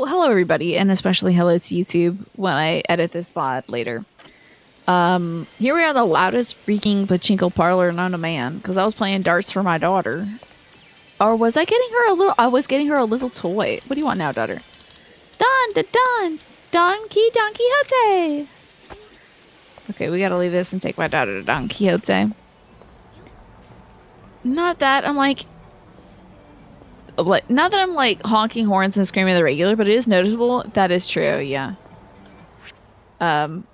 Oh, hello everybody, and especially hello to YouTube when I edit this VOD later. Here we are, the loudest freaking pachinko parlor known to man, because I was playing darts for my daughter. Or was I getting her a little? I was getting her a little toy. What do you want now, daughter? Don Quixote. Okay, we gotta leave this and take my daughter to Don Quixote. Not that I'm like, not that I'm like honking horns and screaming the regular, but it is noticeable. That is true, yeah. I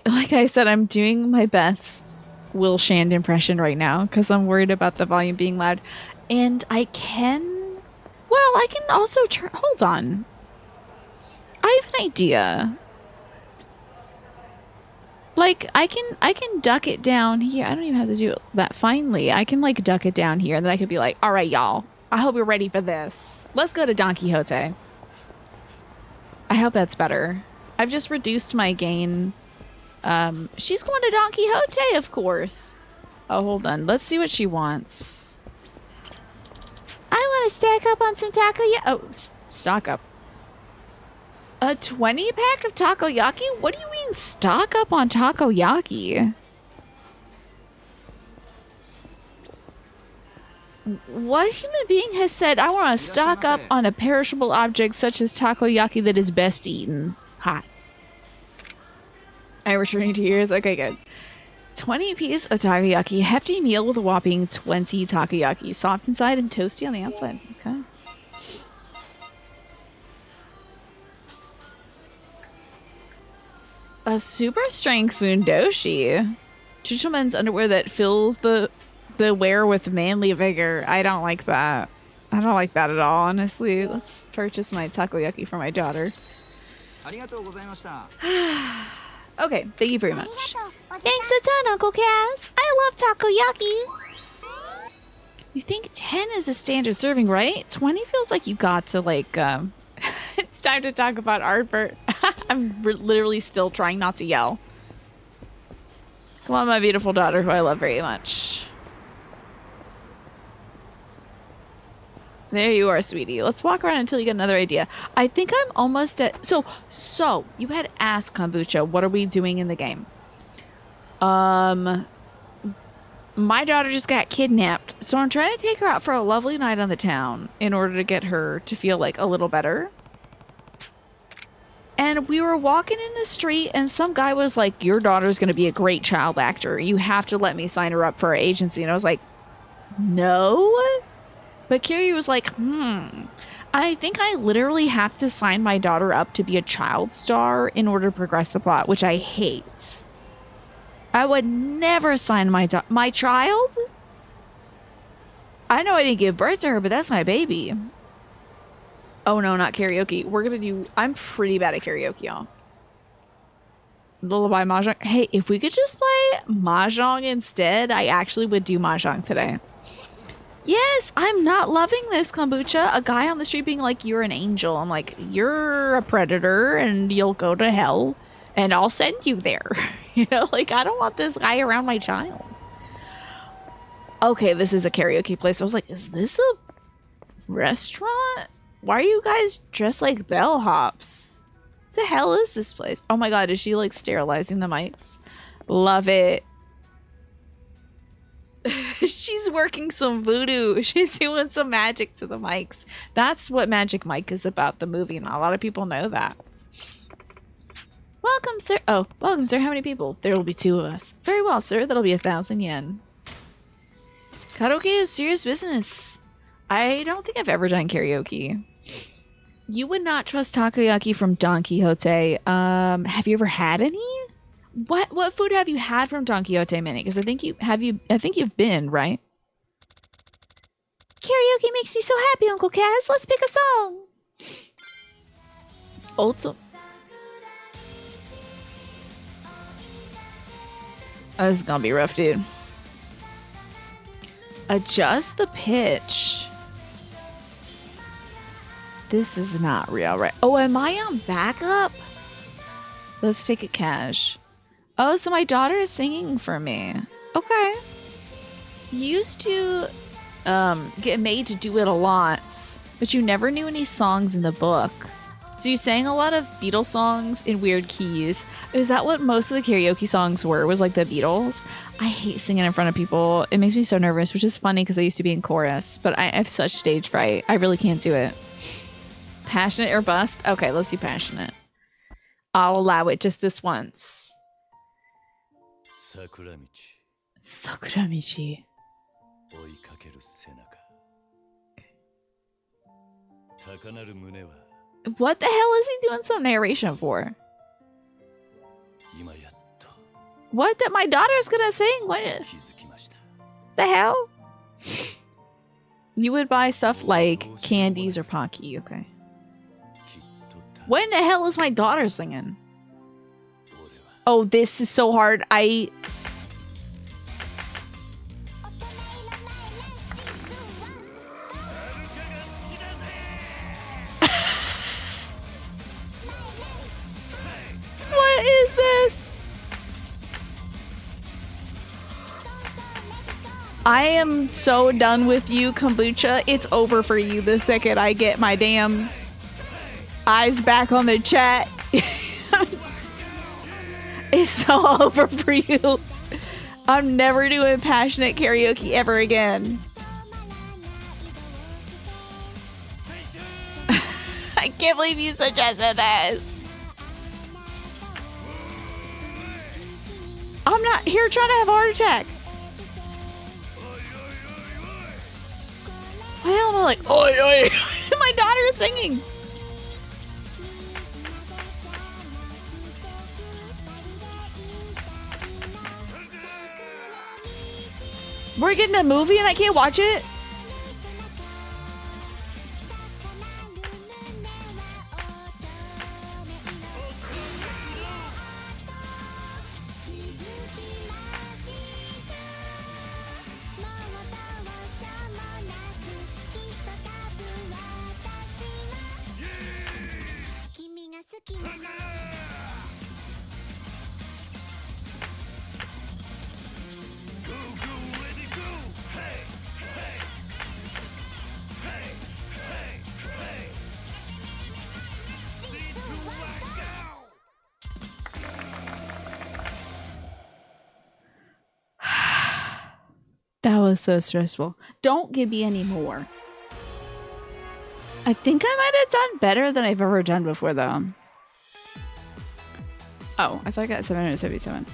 like I said, I'm doing my best Will Shand impression right now because I'm worried about the volume being loud, and I can also turn. Hold on, I have an idea. Like I can duck it down here. I don't even have to do it that finely. I can like duck it down here, and then I could be like, all right, y'all. I hope you're ready for this. Let's go to Don Quixote. I hope that's better. I've just reduced my gain. She's going to Don Quixote, of course. Oh, hold on. Let's see what she wants. I want to stack up on some takoyaki. Oh, stock up. A 20-pack of takoyaki? What do you mean stock up on takoyaki? What human being has said, I want to stock up on a perishable object such as takoyaki that is best eaten hot? I'm returning to yours. Okay, good. 20 piece of takoyaki. Hefty meal with a whopping 20 takoyaki. Soft inside and toasty on the outside. Okay. A super strength fundoshi. Gentleman's underwear that fills the wear with manly vigor. I don't like that. I don't like that at all, honestly. Let's purchase my takoyaki for my daughter. Okay, thank you very much. Thanks a ton, Uncle Kaz. I love takoyaki. You think 10 is a standard serving, right? 20 feels like you got to like, it's time to talk about Artbert. I'm literally still trying not to yell. Come on, my beautiful daughter, who I love very much. There you are, sweetie. Let's walk around until you get another idea. I think I'm almost at... So, you had asked Kombucha, what are we doing in the game? My daughter just got kidnapped, so I'm trying to take her out for a lovely night on the town in order to get her to feel, like, a little better. And we were walking in the street, and some guy was like, your daughter's going to be a great child actor. You have to let me sign her up for our agency. And I was like, no? But Kiri was like, I think I literally have to sign my daughter up to be a child star in order to progress the plot, which I hate. I would never sign my child? I know I didn't give birth to her, but that's my baby. Oh no, not karaoke. We're gonna do... I'm pretty bad at karaoke, y'all. Lullaby Mahjong. Hey, if we could just play Mahjong instead, I actually would do Mahjong today. Yes, I'm not loving this, Kombucha. A guy on the street being like, you're an angel. I'm like, you're a predator and you'll go to hell and I'll send you there. You know, like, I don't want this guy around my child. Okay, this is a karaoke place. I was like, is this a restaurant? Why are you guys dressed like bellhops? What the hell is this place? Oh my god, is she like sterilizing the mics? Love it. She's working some voodoo. She's doing some magic to the mics. That's what Magic Mike is about, the movie. Not a lot of people know that. Welcome, sir. Oh, welcome, sir. How many people? There will be 2 of us. Very well, sir. That'll be 1,000 yen. Karaoke is serious business. I don't think I've ever done karaoke. You would not trust takoyaki from Don Quixote. Have you ever had any? What food have you had from Don Quixote, Minnie? Because I think you've been, right? Karaoke makes me so happy, Uncle Kaz. Let's pick a song. Also, oh, this is gonna be rough, dude. Adjust the pitch. This is not real, right? Oh, am I on backup? Let's take it cash. Oh, so my daughter is singing for me. Okay. Used to get made to do it a lot, but you never knew any songs in the book. So you sang a lot of Beatles songs in weird keys. Is that what most of the karaoke songs were? Was like the Beatles? I hate singing in front of people. It makes me so nervous, which is funny because I used to be in chorus, but I have such stage fright. I really can't do it. Passionate or bust? Okay, let's do passionate. I'll allow it just this once. Sakuramichi. What the hell is he doing some narration for? What? That my daughter's gonna sing? What? The hell? You would buy stuff like candies or Pocky, okay. When the hell is my daughter singing? Oh, this is so hard. What is this? I am so done with you, kombucha. It's over for you the second I get my damn eyes back on the chat. It's so over for you. I'm never doing passionate karaoke ever again. I can't believe you suggested this. I'm not here trying to have a heart attack. Why am I like, oi, oi? My daughter is singing. We're getting a movie and I can't watch it? That was so stressful. Don't give me any more. I think I might have done better than I've ever done before, though. Oh, I thought I got 777.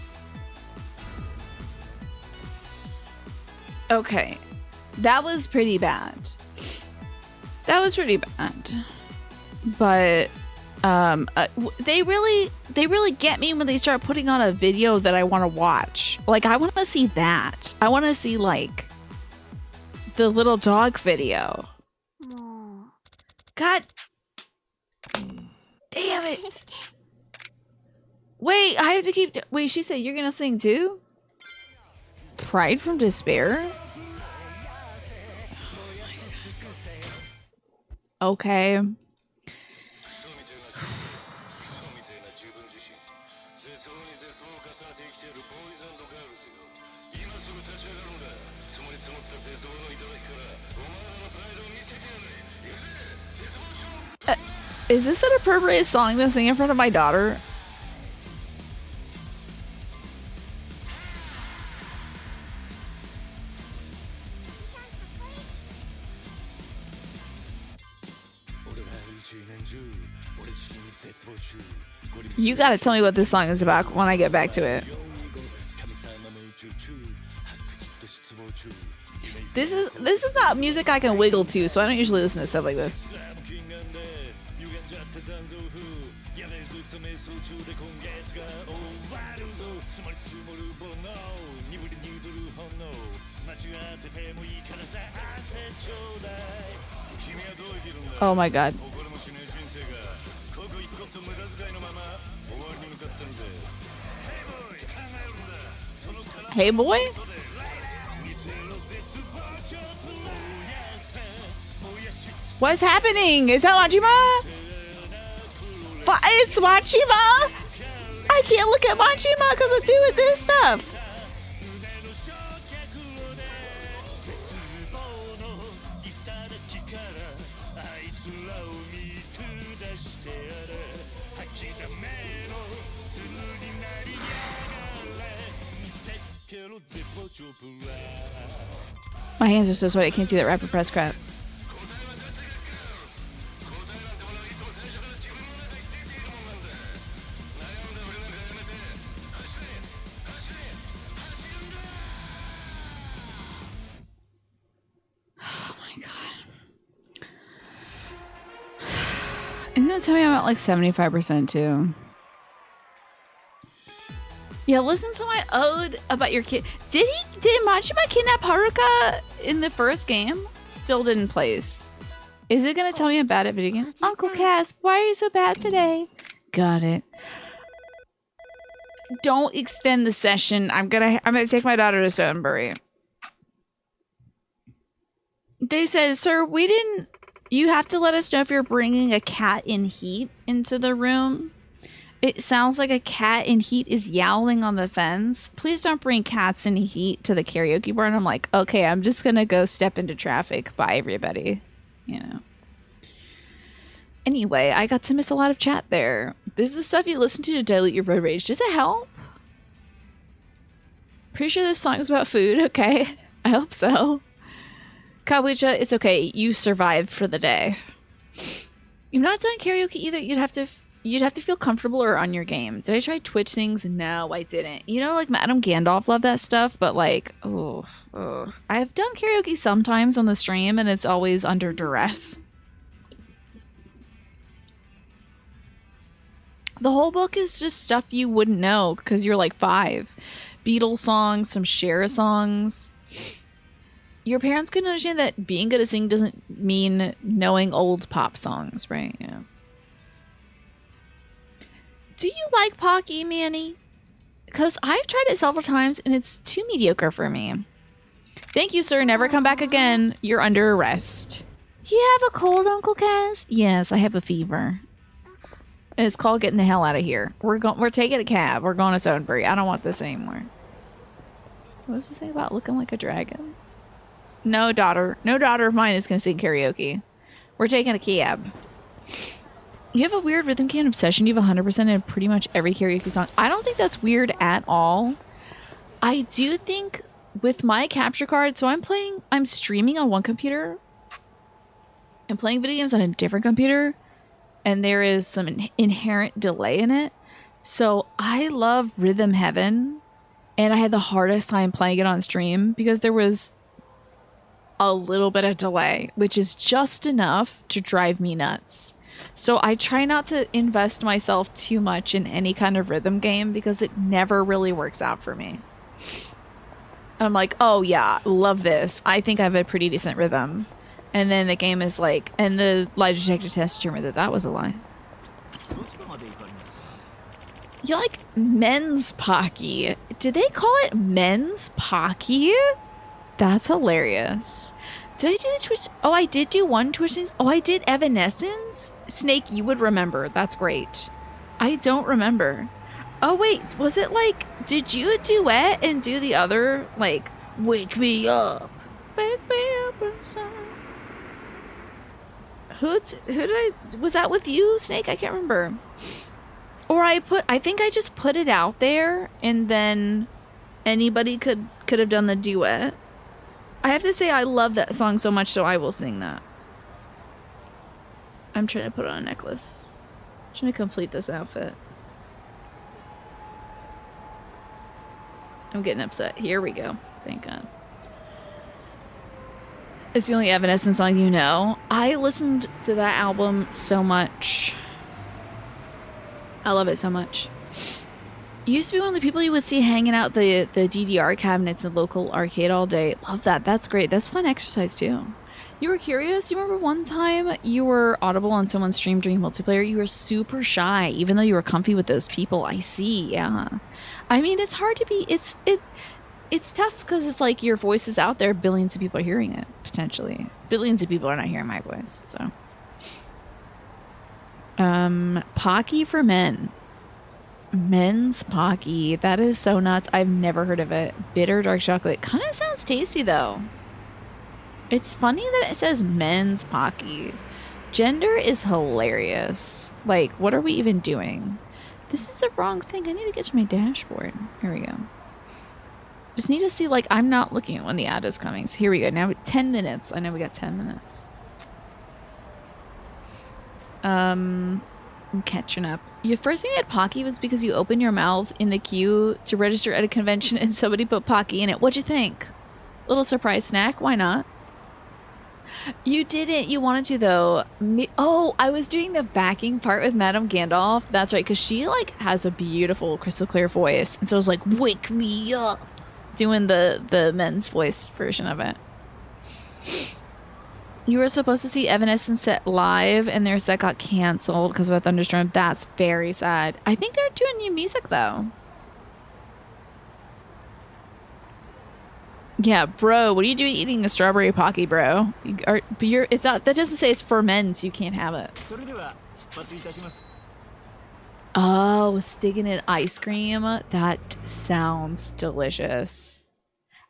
Okay. That was pretty bad. That was pretty bad. But they really get me when they start putting on a video that I want to watch. Like, I want to see that. I want to see, like, the little dog video. God damn it. Wait, I have to keep... Wait, she said you're gonna sing too? Pride from Despair? Okay. Is this an appropriate song to sing in front of my daughter? You gotta tell me what this song is about when I get back to it. This is not music I can wiggle to, so I don't usually listen to stuff like this. Oh my god. Hey boy? What's happening? Is that Majima? It's Majima? I can't look at Majima because I'm doing this stuff. My hands are so sweaty I can't do that rapid press crap. Oh my god. It's gonna tell me I'm at like 75% too. Yeah, listen to my ode about your kid. Did Majima kidnap Haruka in the first game? Still didn't place. Is it gonna tell me I'm bad at video games? Uncle Cass, why are you so bad today? Got it. Don't extend the session. I'm gonna take my daughter to Stonebury. They said, sir, you have to let us know if you're bringing a cat in heat into the room. It sounds like a cat in heat is yowling on the fence. Please don't bring cats in heat to the karaoke bar. And I'm like, okay, I'm just gonna go step into traffic. Bye, everybody. You know. Anyway, I got to miss a lot of chat there. This is the stuff you listen to dilute your road rage. Does it help? Pretty sure this song is about food. Okay, I hope so. Kabucha, it's okay. You survived for the day. You've not done karaoke either. You'd have to feel comfortable or on your game. Did I try Twitch things? No, I didn't. You know, like Madame Gandalf loved that stuff, but like, I've done karaoke sometimes on the stream, and it's always under duress. The whole book is just stuff you wouldn't know because you're like 5. Beatles songs, some Cher songs. Your parents couldn't understand that being good at singing doesn't mean knowing old pop songs, right? Yeah. Do you like Pocky, Manny? Because I've tried it several times and it's too mediocre for me. Thank you, sir. Never come back again. You're under arrest. Do you have a cold, Uncle Kaz? Yes, I have a fever. It's called getting the hell out of here. We're taking a cab. We're going to Sodenbury. I don't want this anymore. What was this thing about looking like a dragon? No daughter of mine is going to sing karaoke. We're taking a cab. You have a weird rhythm can obsession. You have 100% in pretty much every karaoke song. I don't think that's weird at all. I do think with my capture card, so I'm streaming on one computer. I'm playing video games on a different computer. And there is some inherent delay in it. So I love Rhythm Heaven. And I had the hardest time playing it on stream because there was a little bit of delay, which is just enough to drive me nuts. So I try not to invest myself too much in any kind of rhythm game because it never really works out for me. I'm like, oh yeah, love this. I think I have a pretty decent rhythm. And then the game is like, and the lie detector test determined that was a lie. You like men's Pocky? Did they call it men's Pocky? That's hilarious. Did I do the Twitch? Oh, I did do one Twitch thing. Oh, I did Evanescence? Snake, you would remember. That's great. I don't remember. Oh, wait. Was it like, did you duet and do the other, like, wake me up? Wake me up inside. Who did I, was that with you, Snake? I can't remember. Or I think I just put it out there and then anybody could have done the duet. I have to say I love that song so much, so I will sing that. I'm trying to put on a necklace. I'm trying to complete this outfit. I'm getting upset. Here we go. Thank God. It's the only Evanescence song you know. I listened to that album so much. I love it so much. You used to be one of the people you would see hanging out the DDR cabinets in the local arcade all day. Love that. That's great. That's fun exercise too. You were curious? You remember one time you were audible on someone's stream during multiplayer? You were super shy, even though you were comfy with those people. I see, yeah. I mean, it's hard to be... It's tough because it's like your voice is out there. Billions of people are hearing it, potentially. Billions of people are not hearing my voice, so... Pocky for men. Men's Pocky. That is so nuts. I've never heard of it. Bitter dark chocolate. Kind of sounds tasty, though. It's funny that it says men's Pocky. Gender is hilarious. Like, what are we even doing? This is the wrong thing. I need to get to my dashboard. Here we go. Just need to see, like, I'm not looking at when the ad is coming. So here we go. Now 10 minutes. I know we got 10 minutes. I'm catching up. Your first thing at Pocky was because you opened your mouth in the queue to register at a convention and somebody put Pocky in it. What'd you think? Little surprise snack? Why not? You didn't. You wanted to, though. Oh, I was doing the backing part with Madame Gandalf. That's right, because she, like, has a beautiful crystal clear voice. And so I was like, wake me up. Doing the men's voice version of it. You were supposed to see Evanescence set live, and their set got canceled because of a thunderstorm. That's very sad. I think they're doing new music, though. Yeah, bro, what are you doing eating a strawberry Pocky, bro? It's not, that doesn't say it's for men, so you can't have it. Oh, sticking in ice cream? That sounds delicious.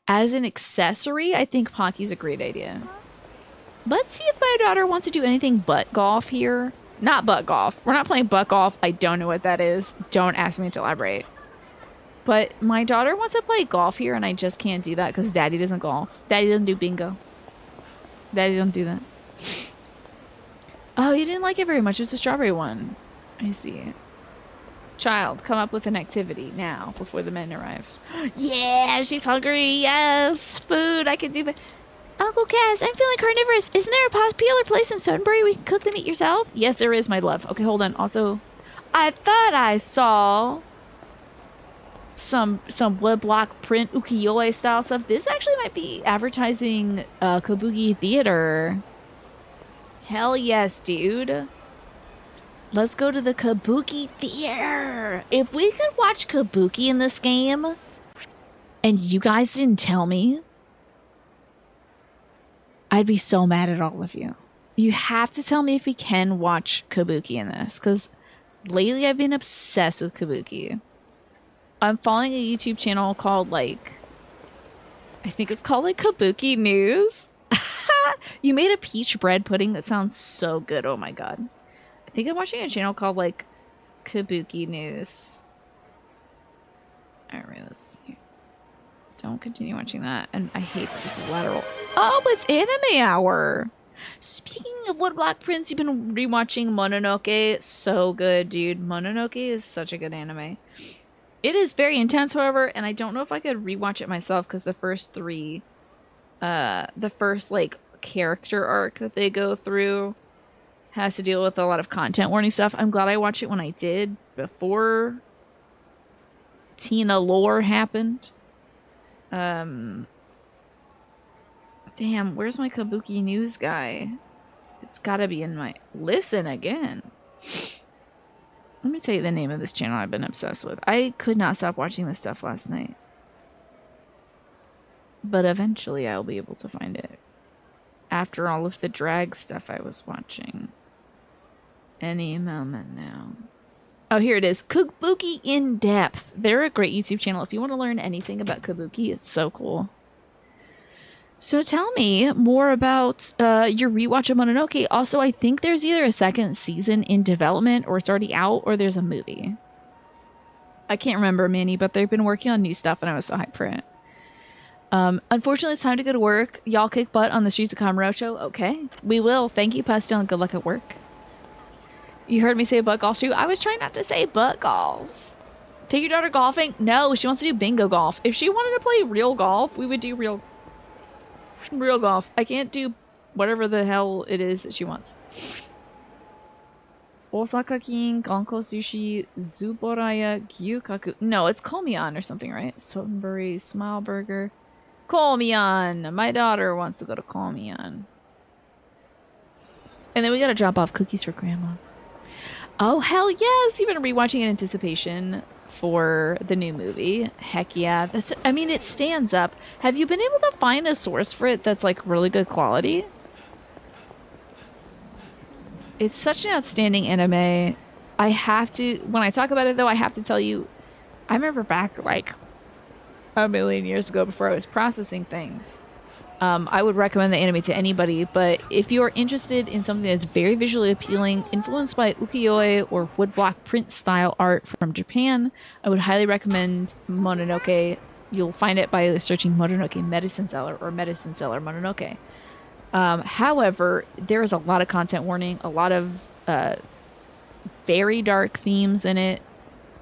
As an accessory, I think Pocky's a great idea. Let's see if my daughter wants to do anything but golf here. Not butt golf. We're not playing butt golf. I don't know what that is. Don't ask me to elaborate. But my daughter wants to play golf here, and I just can't do that because Daddy doesn't golf. Daddy doesn't do bingo. Daddy don't do that. Oh, you didn't like it very much. It was a strawberry one. I see. Child, come up with an activity now before the men arrive. Yeah, she's hungry. Yes, food. I can do it. Uncle Cass, I'm feeling carnivorous. Isn't there a popular place in Sodenbury we can cook the meat yourself? Yes, there is, my love. Okay, hold on. Also, I thought I saw some wood block print ukiyo-e style stuff. This actually might be advertising Kabuki Theater. Hell yes, dude. Let's go to the Kabuki Theater. If we could watch Kabuki in this game and you guys didn't tell me, I'd be so mad at all of you. You have to tell me if we can watch Kabuki in this, because lately I've been obsessed with Kabuki. I'm following a YouTube channel called, like, I think it's called, like, Kabuki News. You made a peach bread pudding that sounds so good. Oh my god. I think I'm watching a channel called, like, Kabuki News. Alright, let's see. Don't continue watching that. And I hate that this is lateral. Oh, it's anime hour. Speaking of woodblock prints, you've been rewatching Mononoke. So good, dude. Mononoke is such a good anime. It is very intense, however, and I don't know if I could rewatch it myself because the first three, the first, like, character arc that they go through has to deal with a lot of content warning stuff. I'm glad I watched it when I did, before Tina lore happened. Damn, where's my Kabuki News guy? It's gotta be in my... Listen again. Let me tell you the name of this channel I've been obsessed with. I could not stop watching this stuff last night. But eventually I'll be able to find it. After all of the drag stuff I was watching. Any moment now. Oh, here it is. Kabuki In Depth. They're a great YouTube channel. If you want to learn anything about Kabuki, it's so cool. So tell me more about your rewatch of Mononoke. Also, I think there's either a second season in development, or it's already out, or there's a movie. I can't remember, Manny, but they've been working on new stuff, and I was so hyped for it. Unfortunately, it's time to go to work. Y'all kick butt on the Streets of Kamurocho. Okay, we will. Thank you, Pastel, and good luck at work. You heard me say butt golf too. I was trying not to say butt golf. Take your daughter golfing? No, she wants to do bingo golf. If she wanted to play real golf, we would do real golf. I can't do whatever the hell it is that she wants. Osaka King, Gonko Sushi, Zuboraya, Gyukaku. No, it's Komian or something, right? Sotenbury, Smile Burger. Komian! My daughter wants to go to Komian. And then we gotta drop off cookies for Grandma. Oh, hell yes! You've been rewatching in anticipation for the new movie. Heck yeah. I mean, it stands up. Have you been able to find a source for it that's, like, really good quality? It's such an outstanding anime. I have to... When I talk about it, though, I have to tell you... I remember back, like, a million years ago before I was processing things. I would recommend the anime to anybody, but if you're interested in something that's very visually appealing, influenced by ukiyo-e or woodblock print style art from Japan, I would highly recommend Mononoke. You'll find it by searching Mononoke Medicine Seller or Medicine Seller Mononoke. However, there is a lot of content warning, a lot of very dark themes in it.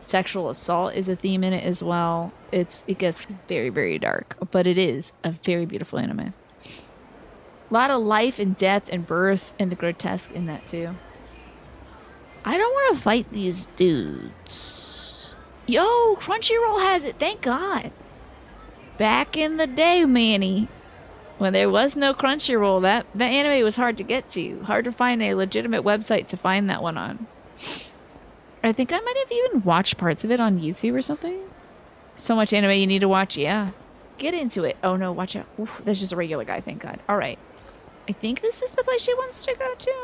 Sexual assault is a theme in it as well. It gets very, very dark, but it is a very beautiful anime. A lot of life and death and birth and the grotesque in that too. I don't want to fight these dudes. Yo, Crunchyroll has it. Thank God. Back in the day, Manny, when there was no Crunchyroll, that anime was hard to get to. Hard to find a legitimate website to find that one on. I think I might have even watched parts of it on YouTube or something. So much anime you need to watch, yeah. Get into it. Oh no, watch out. Oof, that's just a regular guy, thank God. Alright. I think this is the place she wants to go to.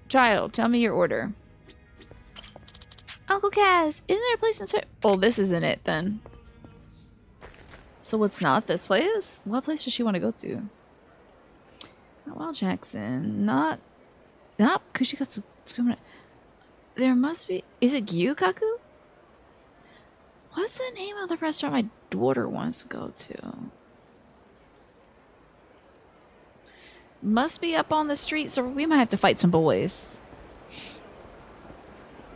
Child, tell me your order. Uncle Kaz, isn't there a place in... Oh, this isn't it then. So what's not this place? What place does she want to go to? Not Wild Jackson. Not Kushikatsu. There must be... Is it Gyukaku? What's the name of the restaurant my daughter wants to go to? Must be up on the street, so we might have to fight some boys.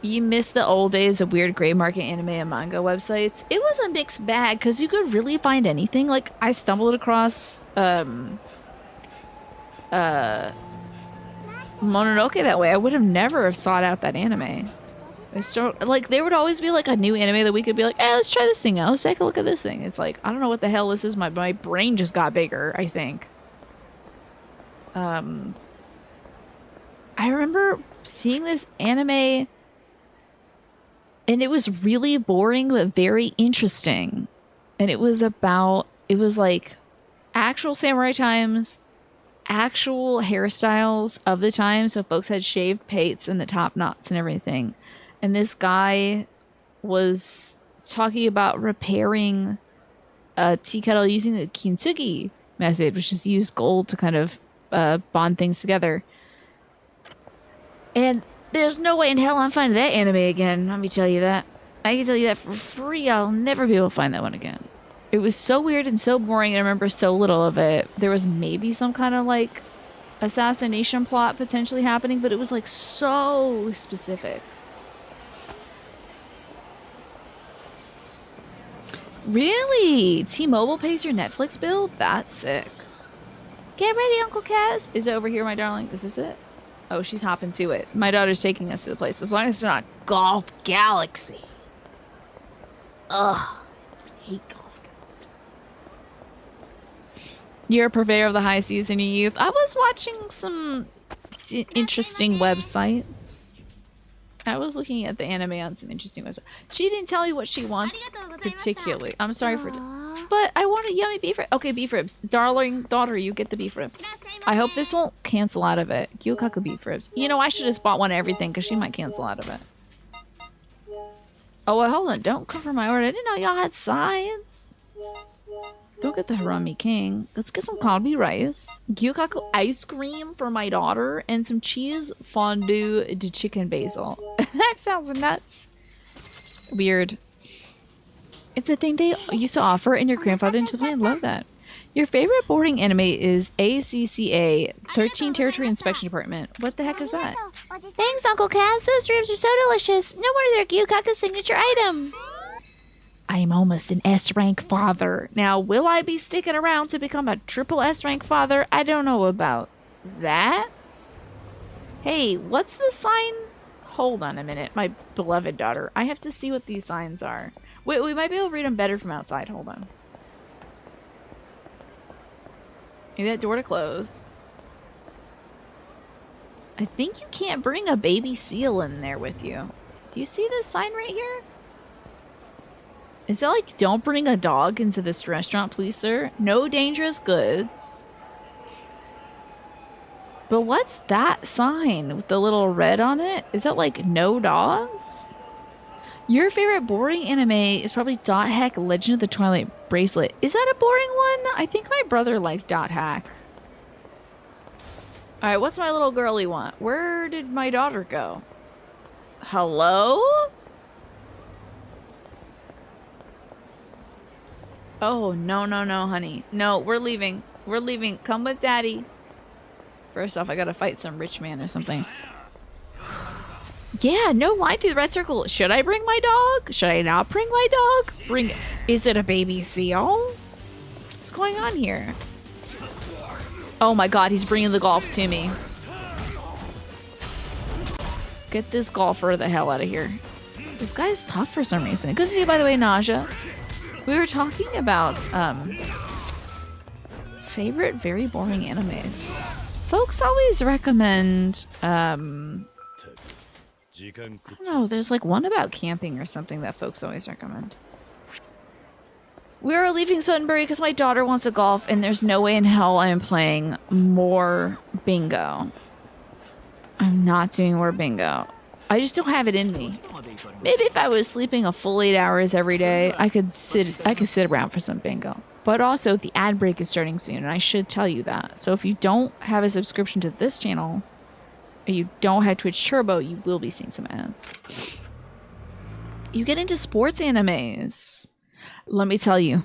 You miss the old days of weird gray market anime and manga websites. It was a mixed bag because you could really find anything. Like, I stumbled across Mononoke that way. I would have never have sought out that anime. Like, there would always be like a new anime that we could be like, hey, let's try this thing out. Let's take a look at this thing. It's like, I don't know what the hell this is. My brain just got bigger, I think. I remember seeing this anime and it was really boring but very interesting. And it was like actual samurai times, actual hairstyles of the time. So folks had shaved pates and the top knots and everything. And this guy was talking about repairing a tea kettle using the kintsugi method, which is use gold to kind of bond things together. And there's no way in hell I'm finding that anime again. Let me tell you that. I can tell you that for free. I'll never be able to find that one again. It was so weird and so boring. I remember so little of it. There was maybe some kind of like assassination plot potentially happening, but it was like so specific. Really? T-Mobile pays your Netflix bill? That's sick. Get ready, Uncle Kaz. Is it over here, my darling? Is this it? Oh, she's hopping to it. My daughter's taking us to the place. As long as it's not Golf Galaxy. Ugh. I hate Golf Galaxy. You're a purveyor of the high seas in your youth. I was watching some interesting websites. I was looking at the anime on some interesting websites. She didn't tell me what she wants particularly. I'm sorry for... But I want a yummy beef rib. Okay, beef ribs. Darling daughter, you get the beef ribs. I hope this won't cancel out of it. Gyukaku beef ribs. You know, I should have just bought one of everything because she might cancel out of it. Oh, wait, hold on. Don't cover my order. I didn't know y'all had sides. Don't get the Harami King. Let's get some kalbi rice. Gyukaku ice cream for my daughter. And some cheese fondue to chicken basil. That sounds nuts. Weird. It's a thing they used to offer, and your grandfather and children love that. Your favorite boarding anime is ACCA, 13 Territory Inspection Department. What the heck is that? Thanks, Uncle Kaz. Those ribs are so delicious. No wonder they're Gyukaku's signature item. I am almost an S-rank father. Now, will I be sticking around to become a triple S-rank father? I don't know about that. Hey, what's the sign? Hold on a minute, my beloved daughter. I have to see what these signs are. Wait, we might be able to read them better from outside. Hold on. Need that door to close. I think you can't bring a baby seal in there with you. Do you see this sign right here? Is that like, don't bring a dog into this restaurant, please, sir? No dangerous goods. But what's that sign with the little red on it? Is that like no dogs? Your favorite boring anime is probably Dot Hack Legend of the Twilight Bracelet. Is that a boring one? I think my brother liked Dot Hack. Alright, what's my little girlie want? Where did my daughter go? Hello? Oh, no, no, no, honey. No, we're leaving. We're leaving. Come with daddy. First off, I gotta fight some rich man or something. Yeah, no line through the red circle. Should I bring my dog? Should I not bring my dog? Bring. Is it a baby seal? What's going on here? Oh my god, he's bringing the golf to me. Get this golfer the hell out of here. This guy's tough for some reason. Good to see you, by the way, Naja. We were talking about favorite very boring animes. Folks always recommend I don't know, there's like one about camping or something that folks always recommend. We are leaving Suttonbury because my daughter wants to golf and there's no way in hell I am playing more bingo. I'm not doing more bingo. I just don't have it in me. Maybe if I was sleeping a full 8 hours every day, I could sit around for some bingo. But also, the ad break is starting soon, and I should tell you that. So if you don't have a subscription to this channel, or you don't have Twitch Turbo, you will be seeing some ads. You get into sports animes. Let me tell you.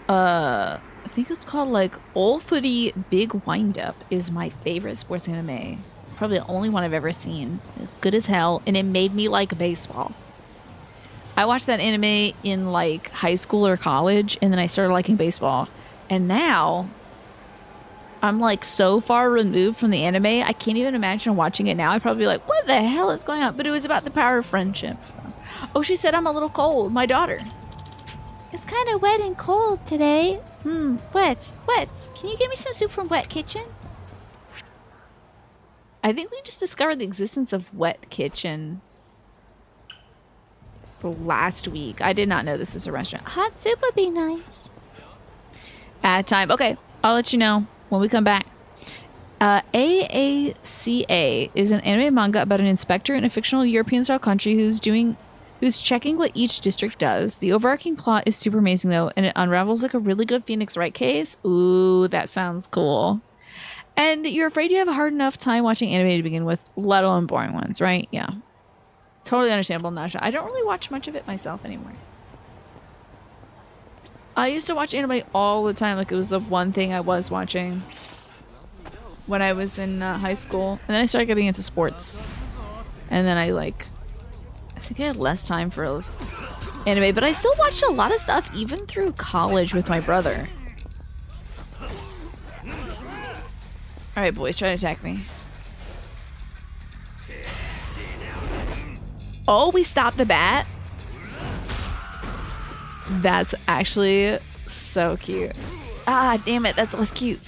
I think it's called like Old Footy Big Wind Up is my favorite sports anime. Probably the only one I've ever seen. It's good as hell, and it made me like baseball. I watched that anime in like high school or college, and then I started liking baseball. And now I'm like so far removed from the anime, I can't even imagine watching it now. I'd probably be like, what the hell is going on? But it was about the power of friendship. So. Oh, she said I'm a little cold. My daughter. It's kind of wet and cold today. Wet. Can you get me some soup from Wet Kitchen? I think we just discovered the existence of Wet Kitchen last week. I did not know this was a restaurant. Hot soup would be nice. At time. Okay, I'll let you know when we come back. AACA is an anime manga about an inspector in a fictional European-style country who's checking what each district does. The overarching plot is super amazing, though, and it unravels like a really good Phoenix Wright case. Ooh, that sounds cool. And you're afraid you have a hard enough time watching anime to begin with, let alone boring ones, right? Yeah. Totally understandable, Nasha. I don't really watch much of it myself anymore. I used to watch anime all the time. Like, it was the one thing I was watching when I was in high school. And then I started getting into sports. And then I think I had less time for anime. But I still watched a lot of stuff, even through college with my brother. Alright, boys, try to attack me. Oh, we stopped the bat? That's actually so cute. Ah, damn it, that's less cute.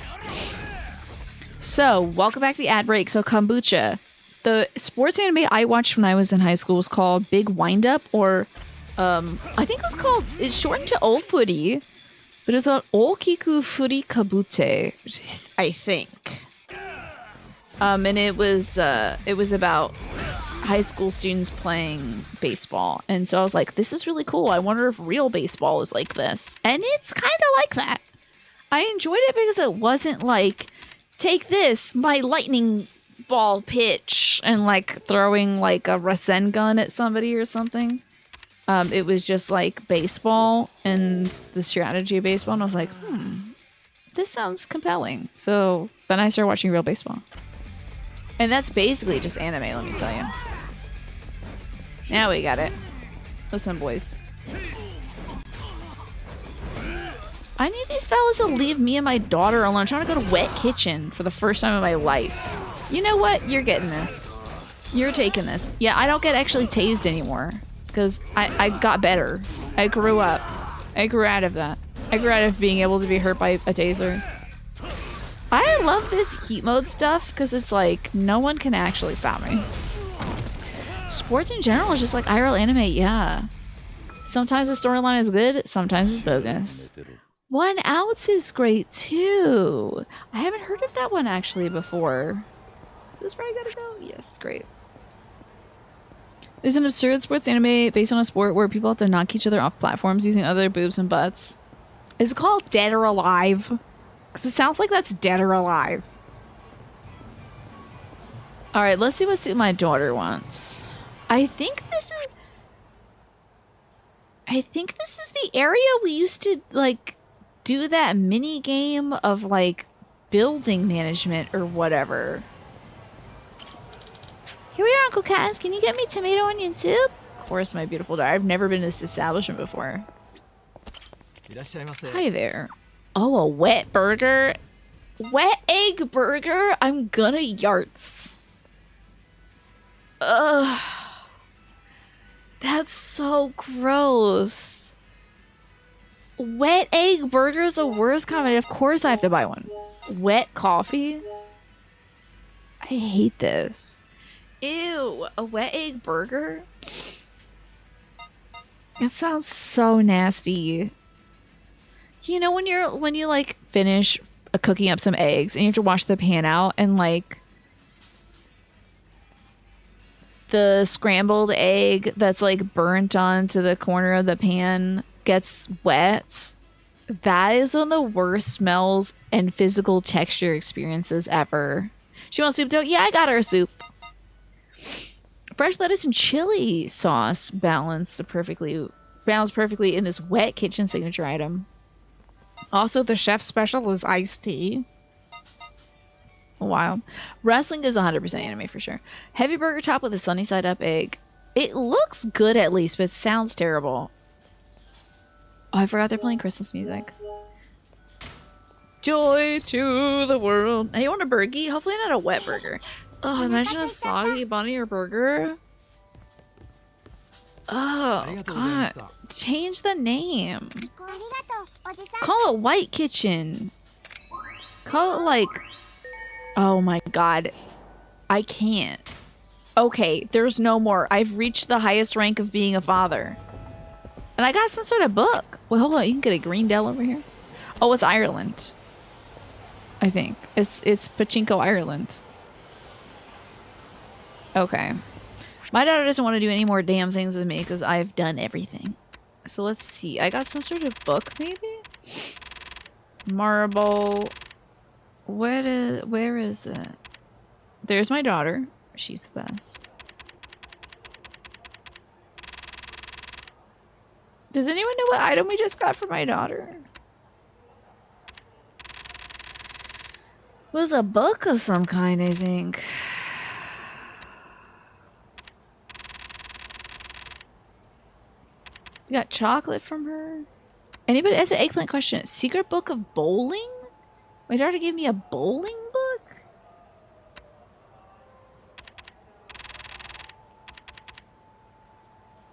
So, welcome back to the ad break. So, Kombucha. The sports anime I watched when I was in high school was called Big Wind Up, or I think it's shortened to Old Footy, but it's called Okiku Furi Kabute, I think. And it was about high school students playing baseball. And so I was like, this is really cool. I wonder if real baseball is like this. And it's kind of like that. I enjoyed it because it wasn't like, take this, my lightning ball pitch, and like throwing like a Rasen gun at somebody or something. It was just like baseball and the strategy of baseball. And I was like, this sounds compelling. So then I started watching real baseball. And that's basically just anime, let me tell you. Now we got it. Listen, boys. I need these fellas to leave me and my daughter alone. I'm trying to go to Wet Kitchen for the first time in my life. You know what? You're getting this. You're taking this. Yeah, I don't get actually tased anymore. Because I got better. I grew up. I grew out of that. I grew out of being able to be hurt by a taser. I love this heat mode stuff because it's like no one can actually stop me. Sports in general is just like IRL anime, yeah. Sometimes the storyline is good, sometimes it's bogus. 1 Ounce is great too. I haven't heard of that one actually before. Is this where I gotta go? Yes, great. There's an absurd sports anime based on a sport where people have to knock each other off platforms using other boobs and butts. Is it called Dead or Alive? Because it sounds like that's Dead or Alive. Alright, let's see what suit my daughter wants. I think this is... I think this is the area we used to, like, do that mini game of, like, building management or whatever. Here we are, Uncle Cass. Can you get me tomato onion soup? Of course, my beautiful daughter. I've never been to this establishment before. Hi there. Oh, a wet burger? Wet egg burger? I'm gonna yarts. Ugh. That's so gross. Wet egg burger is the worst comment. Of course I have to buy one. Wet coffee? I hate this. Ew, a wet egg burger? It sounds so nasty. You know when you like finish cooking up some eggs and you have to wash the pan out and like the scrambled egg that's like burnt onto the corner of the pan gets wet? That is one of the worst smells and physical texture experiences ever. She wants soup though? Yeah, I got her soup. Fresh lettuce and chili sauce balance perfectly in this wet kitchen signature item. Also, the chef's special is iced tea. Wow. Wrestling is 100% anime for sure. Heavy burger top with a sunny side up egg. It looks good at least, but it sounds terrible. Oh, I forgot they're playing Christmas music. Joy to the world. Now you want a burgie? Hopefully not a wet burger. Oh, imagine a soggy bunny or burger. Oh, God. Change the name. Call it White Kitchen. Call it like... Oh my God. I can't. Okay, there's no more. I've reached the highest rank of being a father. And I got some sort of book. Well, hold on. You can get a green Dell over here. Oh, it's Ireland. I think. It's Pachinko Ireland. Okay. My daughter doesn't want to do any more damn things with me because I've done everything. So let's see. I got some sort of book, maybe? Marble... Where is it? There's my daughter. She's the best. Does anyone know what item we just got for my daughter? It was a book of some kind, I think. We got chocolate from her. Anybody has an eggplant question? Secret book of bowling? My daughter gave me a bowling book?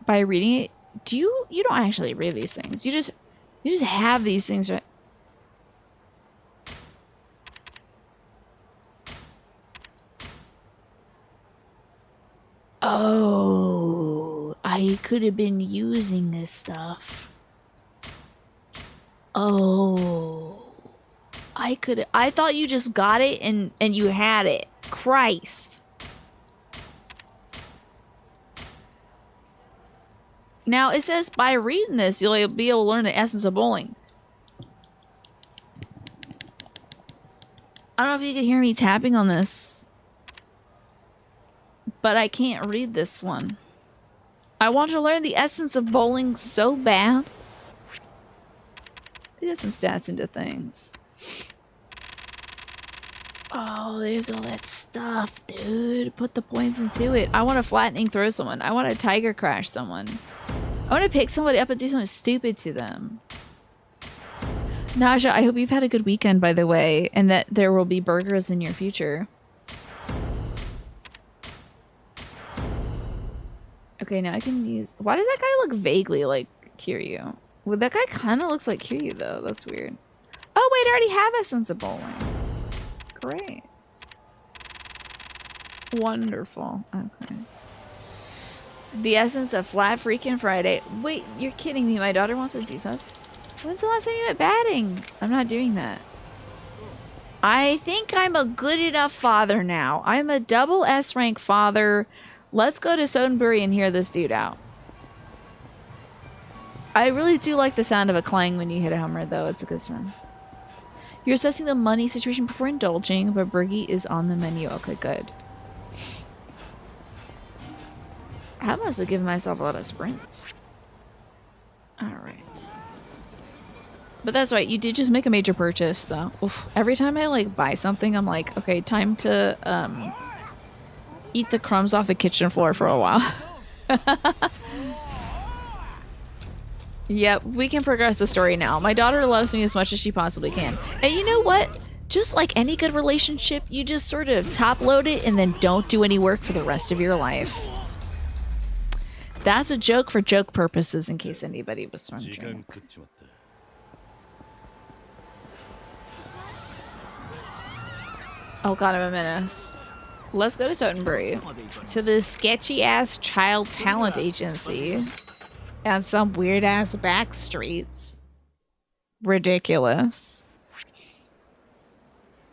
By reading it, you don't actually read these things. You just have these things, right? Oh, I could have been using this stuff. Oh. I thought you just got it and you had it. Christ. Now it says by reading this, you'll be able to learn the essence of bowling. I don't know if you can hear me tapping on this, but I can't read this one. I want to learn the essence of bowling so bad. They got some stats into things. Oh, there's all that stuff, dude. Put the points into it. I want to flattening throw someone. I want to tiger crash someone. I want to pick somebody up and do something stupid to them. Naja, I hope you've had a good weekend, by the way, and that there will be burgers in your future. Okay, now I can use... Why does that guy look vaguely like Kiryu? Well, that guy kind of looks like Kiryu, though. That's weird. Oh, wait, I already have Essence of Bowling. Great. Wonderful. Okay. The essence of Flat Freaking Friday. Wait, you're kidding me. My daughter wants to do something. When's the last time you went batting? I'm not doing that. I think I'm a good enough father now. I'm a double S rank father. Let's go to Sodenbury and hear this dude out. I really do like the sound of a clang when you hit a homer, though. It's a good sound. You're assessing the money situation before indulging, but Bergie is on the menu. Okay, good. I must have given myself a lot of sprints. But that's right, you did just make a major purchase, so oof. Every time I like buy something, I'm like, okay, time to eat the crumbs off the kitchen floor for a while. Yep, we can progress the story now. My daughter loves me as much as she possibly can. And you know what? Just like any good relationship, you just sort of top load it and then don't do any work for the rest of your life. That's a joke for joke purposes in case anybody was wondering. Oh god, I'm a menace. Let's go to Sotenbury. To this sketchy-ass child talent agency. And some weird-ass back streets. Ridiculous.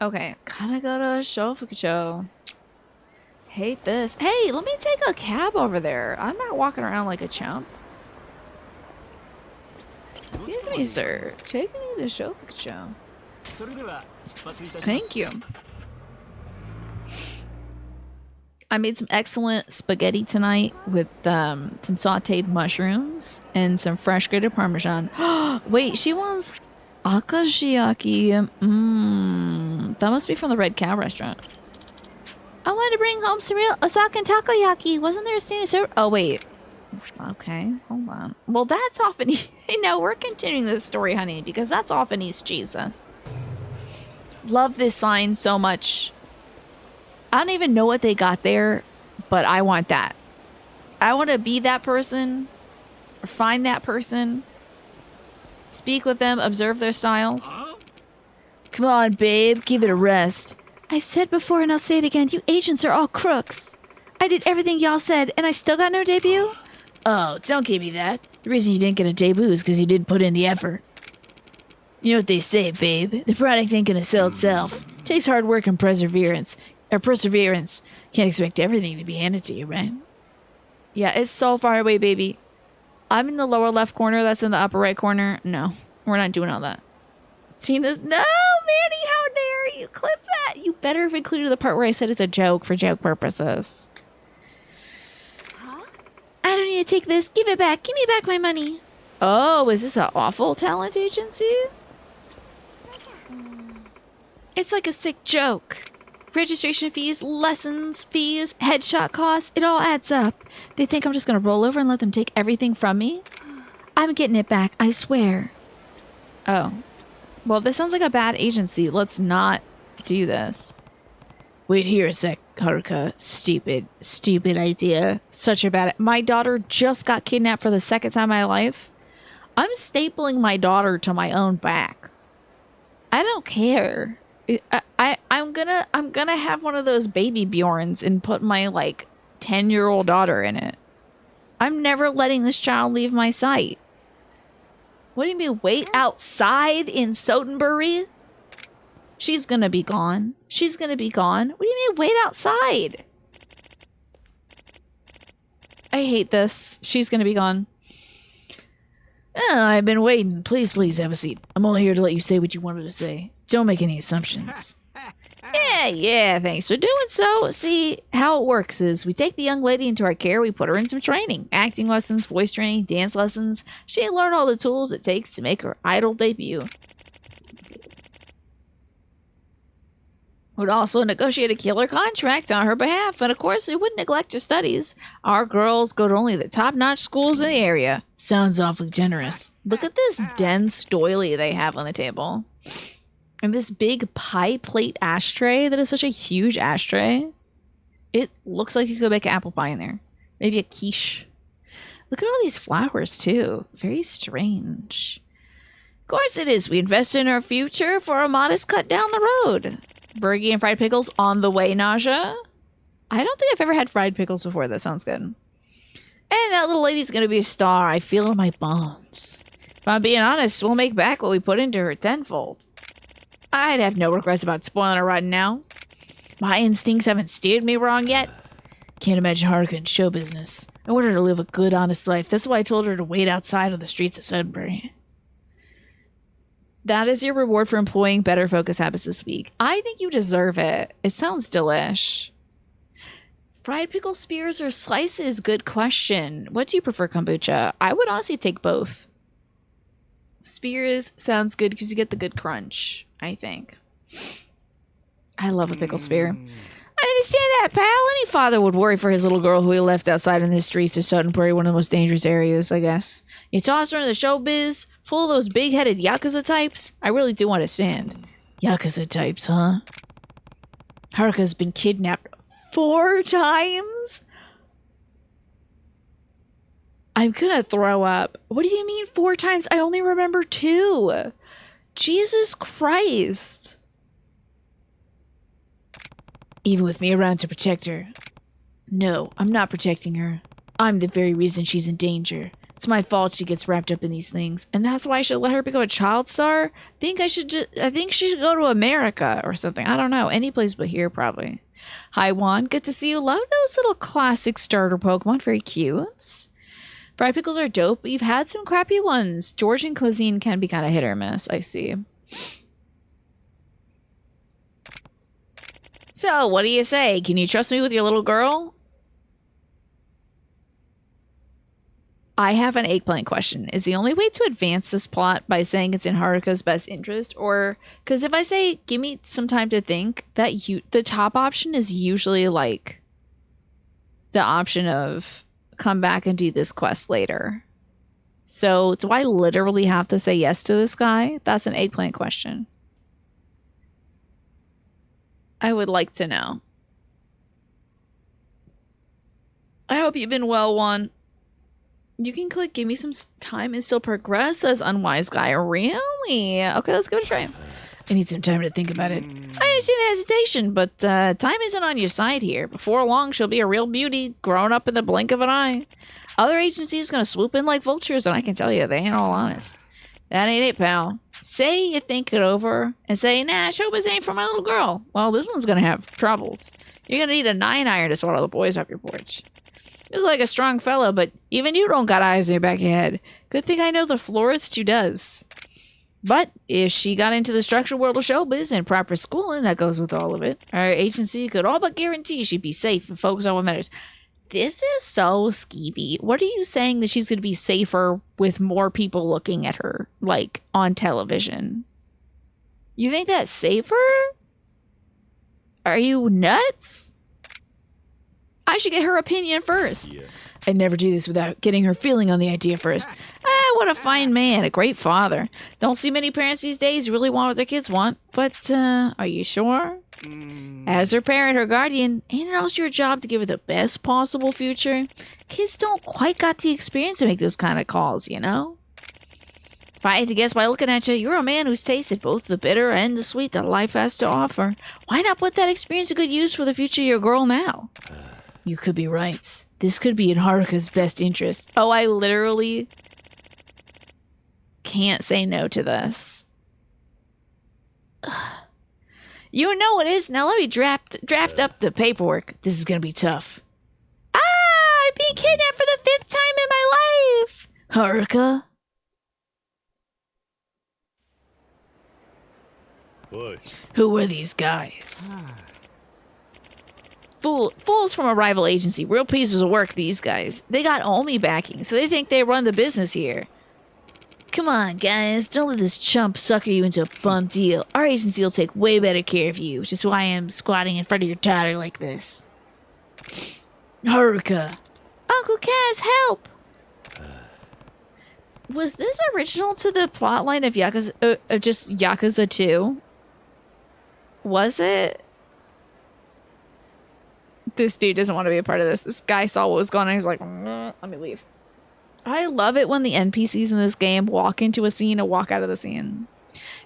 Okay, gotta go to Shofukucho. Hate this. Hey, let me take a cab over there. I'm not walking around like a chump. Excuse me, sir. Take me to Shofukucho. Thank you. I made some excellent spaghetti tonight with some sauteed mushrooms and some fresh grated Parmesan. Wait, she wants akashiyaki. That must be from the Red Cow restaurant. I wanted to bring home some real Osakan takoyaki. Wasn't there a standing server? Oh, wait. Okay, hold on. Well, that's off in... No, we're continuing this story, honey, because that's off in East Jesus. Love this sign so much. I don't even know what they got there, but I want that. I want to be that person, or find that person, speak with them, observe their styles. Come on, babe, give it a rest. I said before and I'll say it again, you agents are all crooks. I did everything y'all said, and I still got no debut? Oh, don't give me that. The reason you didn't get a debut is because you didn't put in the effort. You know what they say, babe. The product ain't gonna sell itself. It takes hard work and perseverance. Can't expect everything to be handed to you, right? Yeah, it's so far away, baby. I'm in the lower left corner. That's in the upper right corner. No, we're not doing all that. Tina's... No, Manny, how dare you clip that? You better have included the part where I said it's a joke for joke purposes. Huh? I don't need to take this. Give it back. Give me back my money. Oh, is this an awful talent agency? It's like a sick joke. Registration fees, lessons, fees, headshot costs, it all adds up. They think I'm just gonna roll over and let them take everything from me? I'm getting it back, I swear. Oh. Well, this sounds like a bad agency. Let's not do this. Wait here a sec, Haruka. Stupid idea. Such a bad... My daughter just got kidnapped for the second time in my life. I'm stapling my daughter to my own back. I don't care. I'm gonna have one of those baby Bjorns and put my like 10-year-old daughter in it. I'm never letting this child leave my sight. What do you mean wait outside in Sotenbury? She's gonna be gone. She's gonna be gone. What do you mean wait outside? I hate this. She's gonna be gone. Oh, I've been waiting. Please have a seat. I'm only here to let you say what you wanted to say. Don't make any assumptions. Yeah, thanks for doing so. See, how it works is we take the young lady into our care, we put her in some training. Acting lessons, voice training, dance lessons. She'll learn all the tools it takes to make her idol debut. Would also negotiate a killer contract on her behalf, and of course we wouldn't neglect her studies. Our girls go to only the top-notch schools in the area. Sounds awfully generous. Look at this dense doily they have on the table. And this big pie plate ashtray that is such a huge ashtray. It looks like you could make apple pie in there. Maybe a quiche. Look at all these flowers, too. Very strange. Of course it is. We invest in our future for a modest cut down the road. Burgie and fried pickles on the way, Naja. I don't think I've ever had fried pickles before. That sounds good. And that little lady's going to be a star. I feel in my bones. If I'm being honest, we'll make back what we put into her tenfold. I'd have no regrets about spoiling her right now. My instincts haven't steered me wrong yet. Can't imagine Haruka in show business. I want her to live a good, honest life. That's why I told her to wait outside on the streets of Sudbury. That is your reward for employing better focus habits this week. I think you deserve it. It sounds delish. Fried pickle spears or slices? Good question. What do you prefer, kombucha? I would honestly take both. Spears sounds good because you get the good crunch, I think. I love a pickle spear. I understand that, pal. Any father would worry for his little girl who he left outside in the streets of Sutton Prairie, one of the most dangerous areas, I guess. You toss her into the showbiz, full of those big-headed Yakuza types. I really do understand. Yakuza types, huh? Haruka's been kidnapped 4 times? I'm gonna throw up. What do you mean 4 times? I only remember 2. Jesus Christ. Even with me around to protect her. No, I'm not protecting her. I'm the very reason she's in danger. It's my fault she gets wrapped up in these things, and that's why I should let her become a child star? I think she should go to America or something. I don't know. Any place but here, probably. Hi, Juan. Good to see you. Love those little classic starter Pokemon. Very cute. Fried pickles are dope, but you've had some crappy ones. Georgian cuisine can be kind of hit or miss, I see. So, what do you say? Can you trust me with your little girl? I have an eggplant question. Is the only way to advance this plot by saying it's in Haruka's best interest? Or, because if I say, give me some time to think, the top option is usually like the option of come back and do this quest later. So, do I literally have to say yes to this guy? That's an eggplant question. I would like to know. I hope you've been well, Juan. You can click give me some time and still progress, says unwise guy. Really? Okay, let's give it a try. I need some time to think about it. I understand the hesitation, but time isn't on your side here. Before long, she'll be a real beauty, grown up in the blink of an eye. Other agencies gonna swoop in like vultures, and I can tell you, they ain't all honest. That ain't it, pal. Say you think it over and say, nah, showbiz ain't for my little girl. Well, this one's gonna have troubles. You're gonna need a 9-iron to swallow the boys off your porch. You look like a strong fellow, but even you don't got eyes in your back of your head. Good thing I know the florist who does. But if she got into the structured world of showbiz and proper schooling, that goes with all of it, our agency could all but guarantee she'd be safe and focus on what matters. This is so skeevy. What are you saying that she's going to be safer with more people looking at her, like, on television? You think that's safer? Are you nuts? I should get her opinion first. Yeah. I'd never do this without getting her feeling on the idea first. What a fine man, a great father. Don't see many parents these days who really want what their kids want, but are you sure? As her parent, her guardian, ain't it also your job to give her the best possible future? Kids don't quite got the experience to make those kind of calls, you know? If I had to guess by looking at you, you're a man who's tasted both the bitter and the sweet that life has to offer. Why not put that experience to good use for the future of your girl now? You could be right. This could be in Haruka's best interest. Oh, I literally can't say no to this. You know it is. Now let me draft up the paperwork. This is gonna be tough. I'm being kidnapped for the 5th time in my life! Haruka? What? Who were these guys? Fools from a rival agency. Real pieces of work, these guys. They got Omi backing, so they think they run the business here. Come on, guys. Don't let this chump sucker you into a bum deal. Our agency will take way better care of you, which is why I'm squatting in front of your daughter like this. Haruka. Uncle Kaz, help! Was this original to the plotline of Yakuza, just Yakuza 2? Was it? This dude doesn't want to be a part of this. This guy saw what was going on. He was like, let me leave. I love it when the NPCs in this game walk into a scene and walk out of the scene.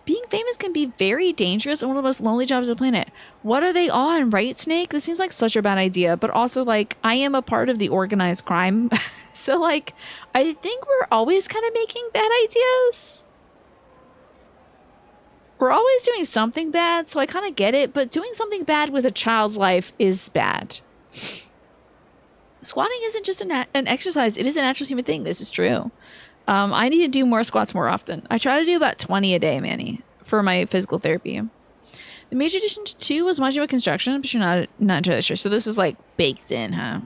Being famous can be very dangerous and one of the most lonely jobs on the planet. What are they on, right, Snake? This seems like such a bad idea, but also, like, I am a part of the organized crime. So, like, I think we're always kind of making bad ideas. We're always doing something bad, so I kind of get it, but doing something bad with a child's life is bad. Squatting isn't just an exercise, it is a natural human thing. This is true. I need to do more squats more often. I try to do about 20 a day, Manny, for my physical therapy. The major addition to 2 was Majima Construction, but you're not entirely sure. So this is like baked in, huh?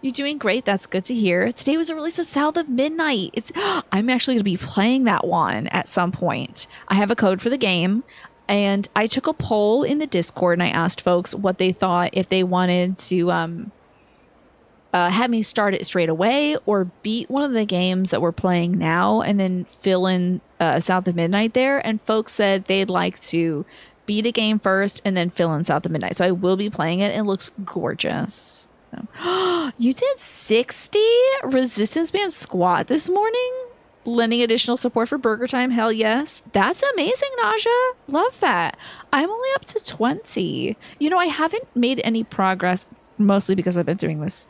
You're doing great. That's good to hear. Today was a release of South of Midnight. I'm actually going to be playing that one at some point. I have a code for the game, and I took a poll in the Discord and I asked folks what they thought, if they wanted to have me start it straight away or beat one of the games that we're playing now and then fill in South of Midnight there. And folks said they'd like to beat a game first and then fill in South of Midnight. So I will be playing it. It looks gorgeous. So. You did 60 resistance band squat this morning? Lending additional support for Burger Time? Hell yes. That's amazing, Naja. Love that. I'm only up to 20. You know, I haven't made any progress, mostly because I've been doing this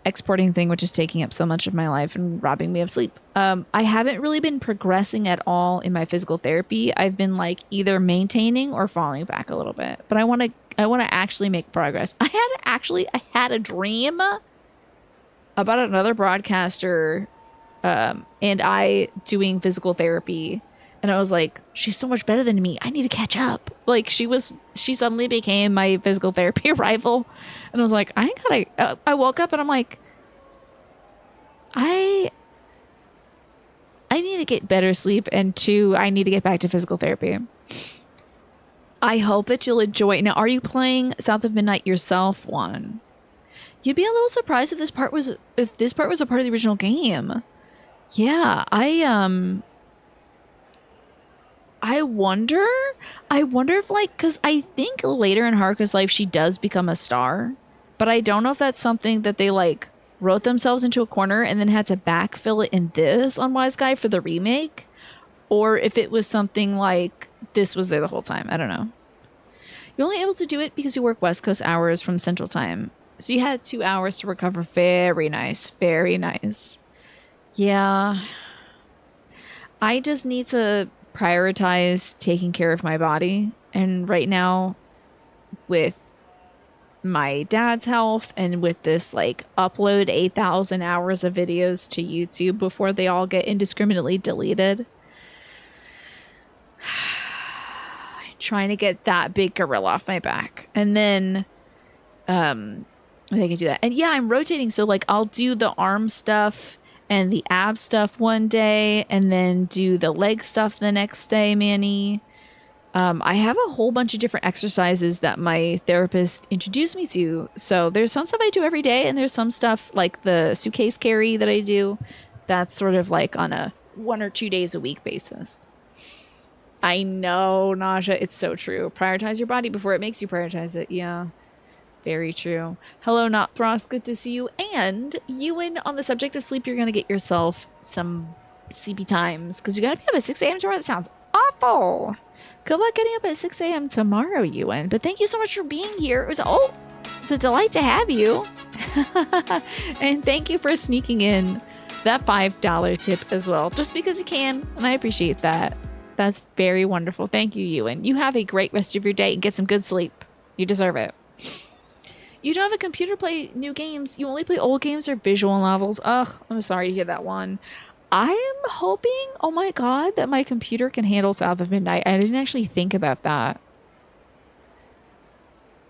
exporting thing, which is taking up so much of my life and robbing me of sleep. I haven't really been progressing at all in my physical therapy. I've been like either maintaining or falling back a little bit, but I want to actually make progress. I had a dream about another broadcaster and I doing physical therapy, and I was like, she's so much better than me. I need to catch up. Like she suddenly became my physical therapy rival. And I was like, I woke up and I'm like, I need to get better sleep. And 2, I need to get back to physical therapy. I hope that you'll enjoy it. Now, are you playing South of Midnight yourself, Juan? You'd be a little surprised if this part was a part of the original game. Yeah, I wonder if like, because I think later in Haruka's life she does become a star, but I don't know if that's something that they like wrote themselves into a corner and then had to backfill it in this on Wise Guy for the remake, or if it was something like this was there the whole time. I don't know. You're only able to do it because you work West Coast hours from Central Time, so you had 2 hours to recover. Very nice, very nice. Yeah, I just need to prioritize taking care of my body, and right now with my dad's health and with this like upload 8,000 hours of videos to YouTube before they all get indiscriminately deleted, trying to get that big gorilla off my back, and then I can do that. And yeah, I'm rotating, so like I'll do the arm stuff and the ab stuff one day and then do the leg stuff the next day, Manny. I have a whole bunch of different exercises that my therapist introduced me to. So there's some stuff I do every day, and there's some stuff like the suitcase carry that I do that's sort of like on a 1 or 2 days a week basis. I know, Naja, it's so true. Prioritize your body before it makes you prioritize it. Yeah. Very true. Hello, Not Frost. Good to see you. And Ewan, on the subject of sleep, you're going to get yourself some sleepy times because you got to be up at 6 a.m. tomorrow. That sounds awful. Good luck getting up at 6 a.m. tomorrow, Ewan. But thank you so much for being here. It was a delight to have you. And thank you for sneaking in that $5 tip as well, just because you can. And I appreciate that. That's very wonderful. Thank you, Ewan. You have a great rest of your day and get some good sleep. You deserve it. You don't have a computer to play new games. You only play old games or visual novels. Ugh, I'm sorry to hear that one. I'm hoping, oh my god, that my computer can handle South of Midnight. I didn't actually think about that.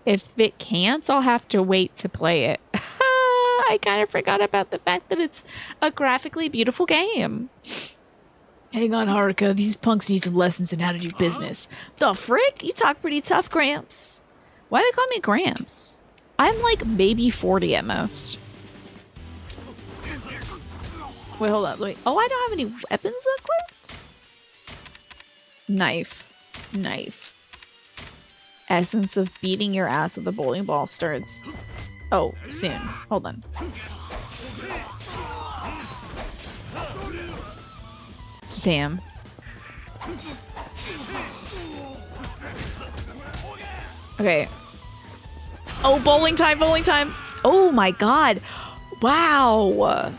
If it can't, I'll have to wait to play it. I kind of forgot about the fact that it's a graphically beautiful game. Hang on, Haruka. These punks need some lessons in how to do business. The frick? You talk pretty tough, Gramps. Why do they call me Gramps? I'm like maybe 40 at most. Wait, hold up. Wait. Oh, I don't have any weapons equipped? Knife. Essence of beating your ass with a bowling ball starts. Oh, soon. Hold on. Damn. Okay. Oh, bowling time. Oh my god. Wow.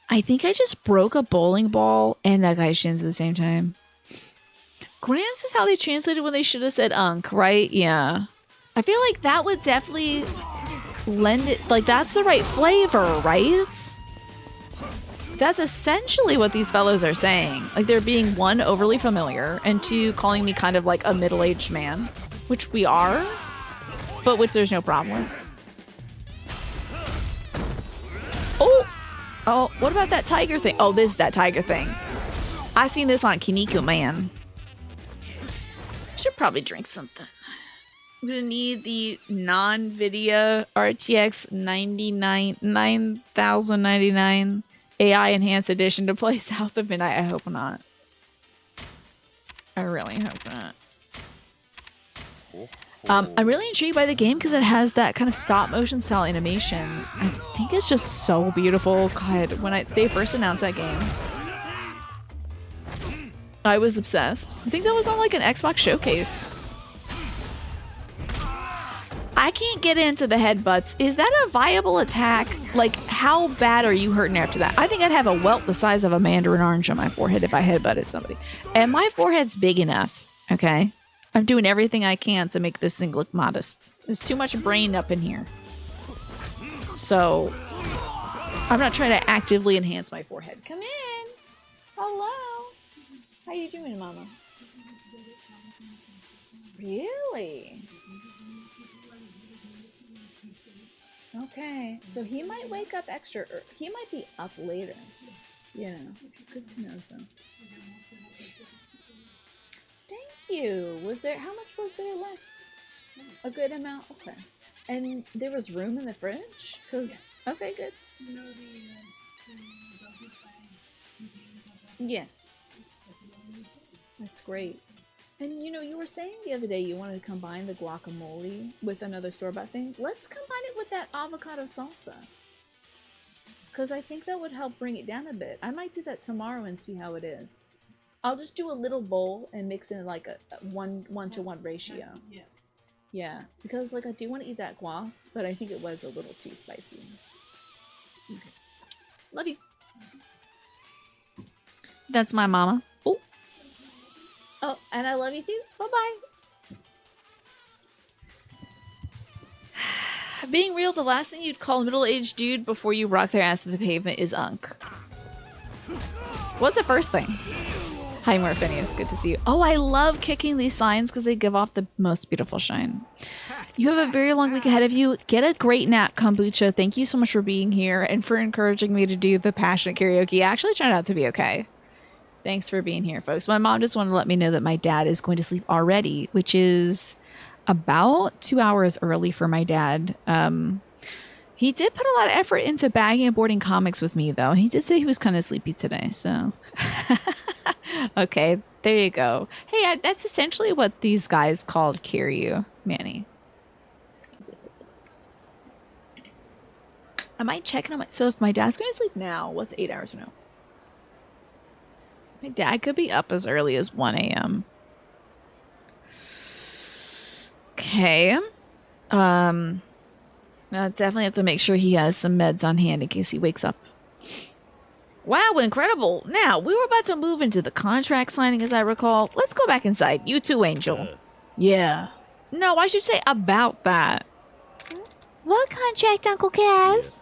I think I just broke a bowling ball and that guy's shins at the same time. Grams is how they translated when they should have said unk, right? Yeah. I feel like that would definitely lend it, like that's the right flavor, right? That's essentially what these fellows are saying. Like they're being 1, overly familiar, and 2, calling me kind of like a middle-aged man, which we are, but which there's no problem with. Oh, what about that tiger thing? Oh, this is that tiger thing. I seen this on Kiniko Man. Should probably drink something. I'm gonna need the non-video RTX 9099 AI enhanced edition to play South of Midnight. I hope not. I really hope not. I'm really intrigued by the game because it has that kind of stop motion style animation. I think it's just so beautiful. God, when they first announced that game, I was obsessed. I think that was on like an Xbox showcase. I can't get into the headbutts. Is that a viable attack? Like, how bad are you hurting after that? I think I'd have a welt the size of a mandarin orange on my forehead if I headbutted somebody. And my forehead's big enough, okay? I'm doing everything I can to make this thing look modest. There's too much brain up in here. So, I'm not trying to actively enhance my forehead. Come in! Hello! How you doing, Mama? Really? Okay, so he might wake up extra, or he might be up later. Yeah, good to know though. Thank you. How much was there left? A good amount? Okay. And there was room in the fridge? Okay, good. Yes. That's great. And you know, you were saying the other day you wanted to combine the guacamole with another store-bought thing. Let's combine it with that avocado salsa. Because I think that would help bring it down a bit. I might do that tomorrow and see how it is. I'll just do a little bowl and mix in like a 1-to-1 ratio. Yeah. Yeah, because like I do want to eat that guac, but I think it was a little too spicy. Okay. Love you. That's my mama. Oh. Oh, and I love you too. Bye-bye. Being real, the last thing you'd call a middle-aged dude before you rock their ass to the pavement is unk. What's the first thing? Hi, Morphinius. Good to see you. Oh, I love kicking these signs because they give off the most beautiful shine. You have a very long week ahead of you. Get a great nap, Kombucha. Thank you so much for being here and for encouraging me to do the passionate karaoke. It actually turned out to be okay. Thanks for being here, folks. My mom just wanted to let me know that my dad is going to sleep already, which is about 2 hours early for my dad. He did put a lot of effort into bagging and boarding comics with me, though. He did say he was kind of sleepy today, so... Okay, there you go. Hey, that's essentially what these guys called Kiryu, Manny. I might check on my... So if my dad's going to sleep now, what's 8 hours from now? My dad could be up as early as 1 a.m. Okay. Now definitely have to make sure he has some meds on hand in case he wakes up. Wow, incredible. Now, we were about to move into the contract signing, as I recall. Let's go back inside. You too, Angel. Yeah. No, I should say about that. What contract, Uncle Kaz?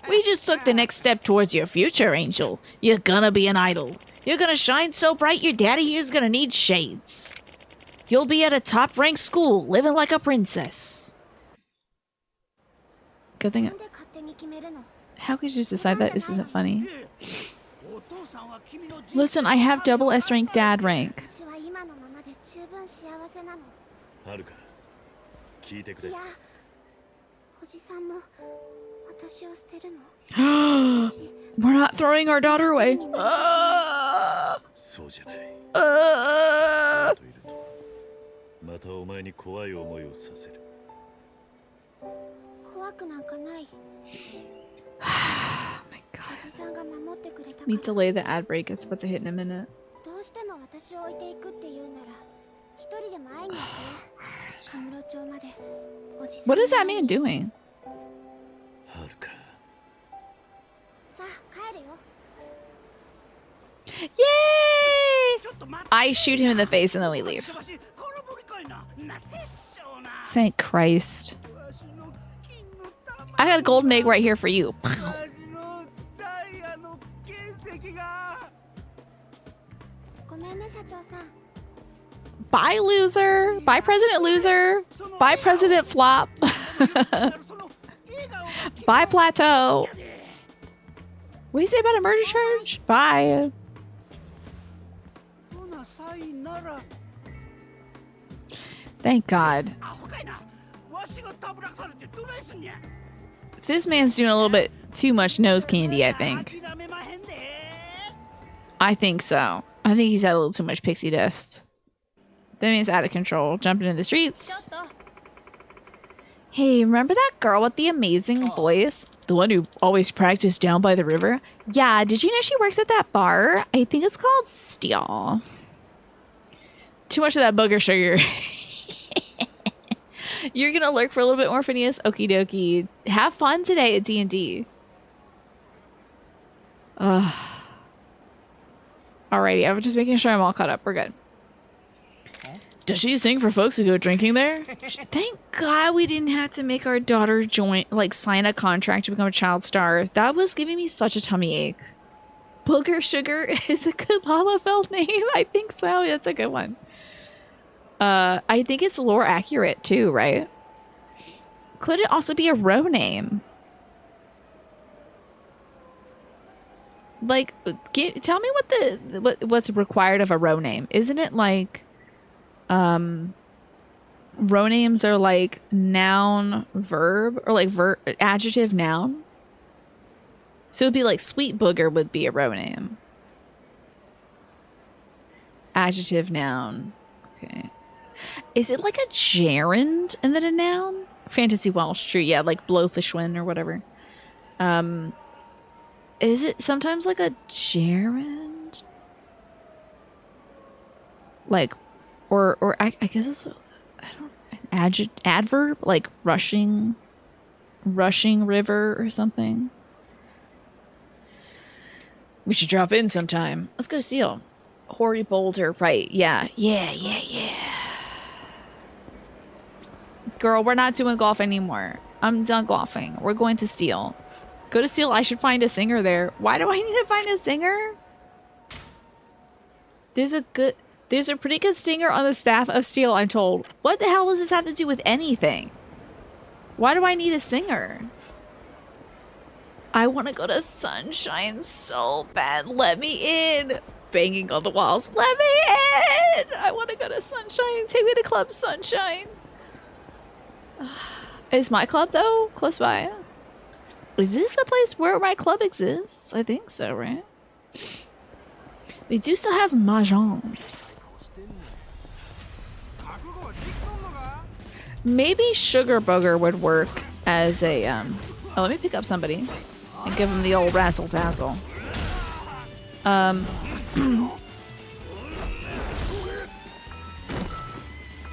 We just took the next step towards your future, Angel. You're gonna be an idol. You're gonna shine so bright your daddy here's gonna need shades. You'll be at a top-ranked school, living like a princess. Good thing... How could you just decide that this isn't funny? Listen, I have double S rank dad rank. We're not throwing our daughter away. Oh my god. Need to lay the ad break. It's about to hit in a minute. What is that man doing? Yay! I shoot him in the face and then we leave. Thank Christ. I got a golden egg right here for you. Bye, loser. Bye, President Loser. Bye, President Flop. Bye, Plateau. What do you say about a murder charge? Bye. Thank God. This man's doing a little bit too much nose candy, I think. I think so. I think he's had a little too much pixie dust. That man's out of control, jumping in the streets. Hey, remember that girl with the amazing voice? The one who always practiced down by the river? Yeah, did you know she works at that bar? I think it's called Steel. Too much of that booger sugar. You're gonna lurk for a little bit more, Phineas? Okie dokie. Have fun today at D&D. Alrighty, I'm just making sure I'm all caught up. We're good. Does she sing for folks who go drinking there? Thank God we didn't have to make our daughter sign a contract to become a child star. That was giving me such a tummy ache. Booger Sugar is a good Lalafell name. I think so. That's a good one. I think it's lore accurate too, right? Could it also be a row name? Like, tell me what's required of a row name. Isn't it like, row names are like noun, verb, or like adjective, noun? So it'd be like Sweet Booger would be a row name. Adjective, noun. Okay. Is it like a gerund and then a noun? Fantasy Welsh, true. Yeah, like Blowfishwin or whatever. Is it sometimes like a gerund? Like, or I guess it's, I don't, an adverb, like rushing river or something. We should drop in sometime. Let's go to Steel. Hoary Boulder, right? Yeah. Girl, we're not doing golf anymore. I'm done golfing. We're going to Steel. Go to Steel. I should find a singer there. Why do I need to find a singer? There's a pretty good singer on the staff of Steel, I'm told. What the hell does this have to do with anything? Why do I need a singer? I want to go to Sunshine so bad. Let me in. Banging on the walls. Let me in. I want to go to Sunshine. Take me to Club Sunshine. Is my club, though, close by? Is this the place where my club exists? I think so, right? They do still have Mahjong. Maybe Sugar Booger would work as a, Oh, let me pick up somebody and give them the old razzle-dazzle.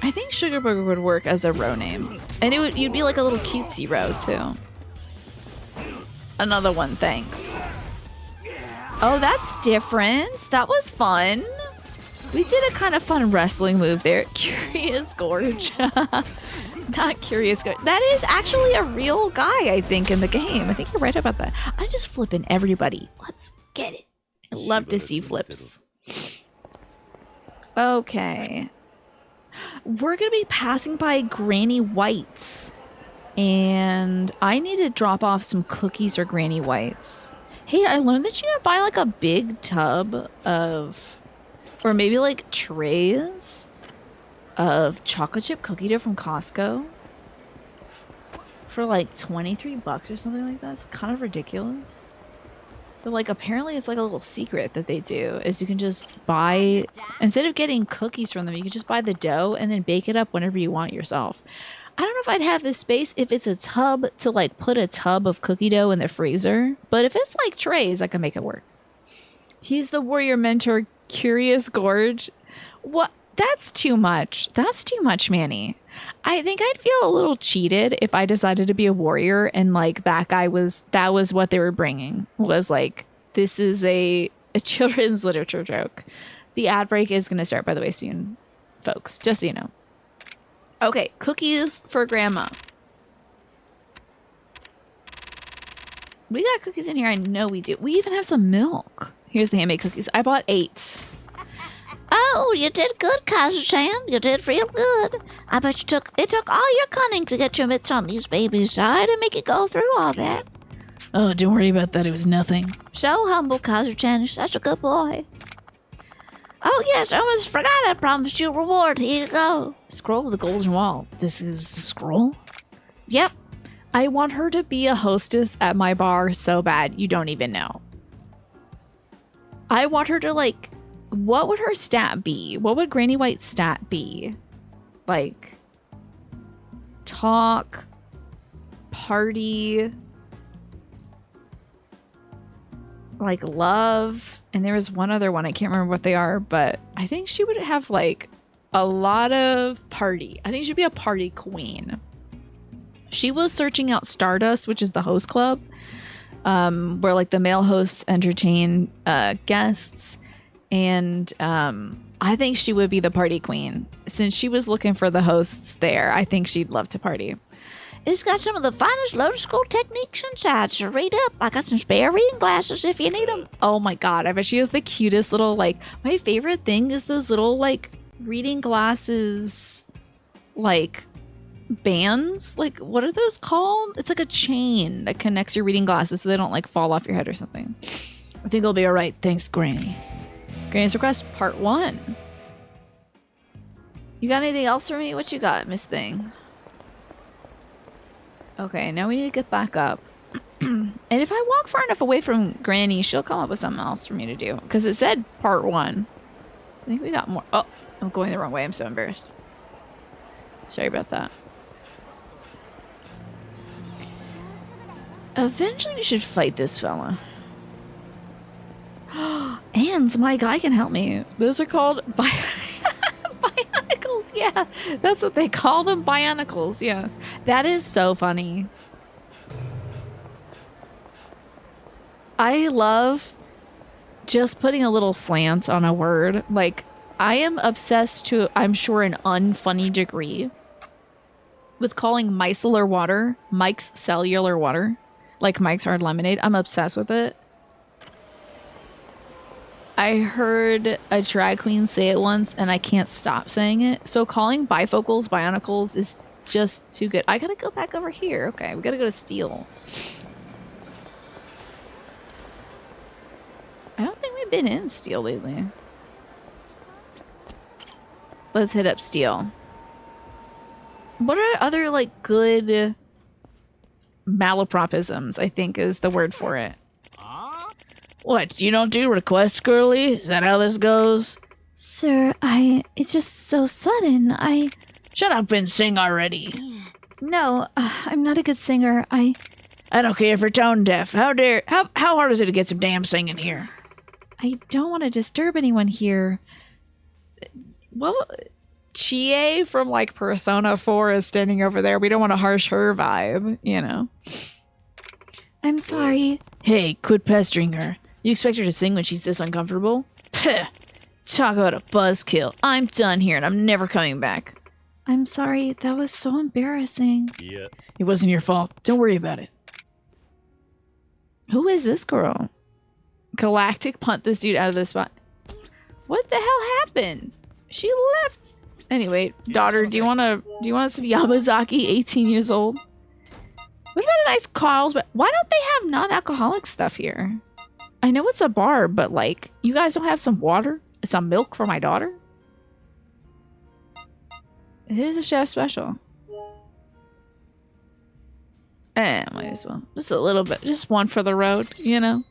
I think Sugar Booger would work as a row name. And you'd be like a little cutesy row, too. Another one, thanks. Oh, that's different. That was fun. We did a kind of fun wrestling move there. Curious Gorge. Not Curious Gorge. That is actually a real guy, I think, in the game. I think you're right about that. I'm just flipping everybody. Let's get it. I love to see flips. Okay. We're going to be passing by Granny White's. And I need to drop off some cookies or Granny White's. Hey, I learned that you can buy like a big tub of, or maybe like trays of chocolate chip cookie dough from Costco for like 23 bucks or something like that. It's kind of ridiculous. But like apparently it's like a little secret that they do is you can just buy, instead of getting cookies from them, you can just buy the dough and then bake it up whenever you want yourself. I don't know if I'd have the space if it's a tub to like put a tub of cookie dough in the freezer, but if it's like trays, I can make it work. He's the warrior mentor, Curious Gorge. What? That's too much. That's too much, Manny. I think I'd feel a little cheated if I decided to be a warrior and like that was what they were bringing, was like, this is a children's literature joke. The ad break is going to start, by the way, soon, folks, just so you know. Okay, cookies for Grandma. We got cookies in here. I know we do. We even have some milk. Here's the handmade cookies. I bought 8. Oh, you did good, Kazu-chan. You did real good. I bet it took all your cunning to get your mitts on these babies. I had to make you go through all that. Oh, don't worry about that. It was nothing. So humble, Kazuchan. You're such a good boy. Oh, yes, I almost forgot I promised you a reward. Here you go. Scroll of the Golden Wall. This is a scroll? Yep. I want her to be a hostess at my bar so bad you don't even know. I want her to, like, what would her stat be? What would Granny White's stat be? Like, talk, party, like love, and there was one other one. I can't remember what they are, but I think she would have like a lot of party. I think she'd be a party queen. She was searching out Stardust, which is the host club, where like the male hosts entertain guests, and I think she would be the party queen. Since she was looking for the hosts there, I think she'd love to party. It's got some of the finest Lotus School techniques inside, so read up. I got some spare reading glasses if you need them. Oh my god, I bet she has the cutest little, like, my favorite thing is those little, like, reading glasses, like, bands. Like, what are those called? It's like a chain that connects your reading glasses so they don't, like, fall off your head or something. I think I'll be alright. Thanks, Granny. Granny's Request, Part 1. You got anything else for me? What you got, Miss Thing? Okay, now we need to get back up. And if I walk far enough away from Granny, she'll come up with something else for me to do. Because it said Part 1. I think we got more. Oh, I'm going the wrong way. I'm so embarrassed. Sorry about that. Eventually we should fight this fella. And my guy can help me. Those are called Bionicles. Yeah, that's what they call them. Bionicles. Yeah, that is so funny. I love just putting a little slant on a word. Like, I am obsessed to, I'm sure, an unfunny degree with calling micellar water Mike's cellular water. Like Mike's Hard Lemonade. I'm obsessed with it. I heard a drag queen say it once and I can't stop saying it. So calling bifocals Bionicles is just too good. I gotta go back over here. Okay, we gotta go to Steel. I don't think we've been in Steel lately. Let's hit up Steel. What are other, like, good malapropisms, I think is the word for it. What, you don't do requests, girly? Is that how this goes? Sir, it's just so sudden. Shut up and sing already. No, I'm not a good singer. I don't care if you're tone deaf. How hard is it to get some damn singing here? I don't want to disturb anyone here. Well, Chie from, like, Persona 4 is standing over there. We don't want to harsh her vibe, you know. I'm sorry. Hey, quit pestering her. You expect her to sing when she's this uncomfortable? Peh! Talk about a buzzkill. I'm done here and I'm never coming back. I'm sorry. That was so embarrassing. Yeah. It wasn't your fault. Don't worry about it. Who is this girl? Galactic punt this dude out of the spot. What the hell happened? She left. Anyway, daughter, do you want some Yamazaki, 18 years old? What about a nice Carl's? But why don't they have non-alcoholic stuff here? I know it's a bar, but, like, you guys don't have some water? Some milk for my daughter? It is a chef special. Might as well. Just a little bit. Just one for the road, you know?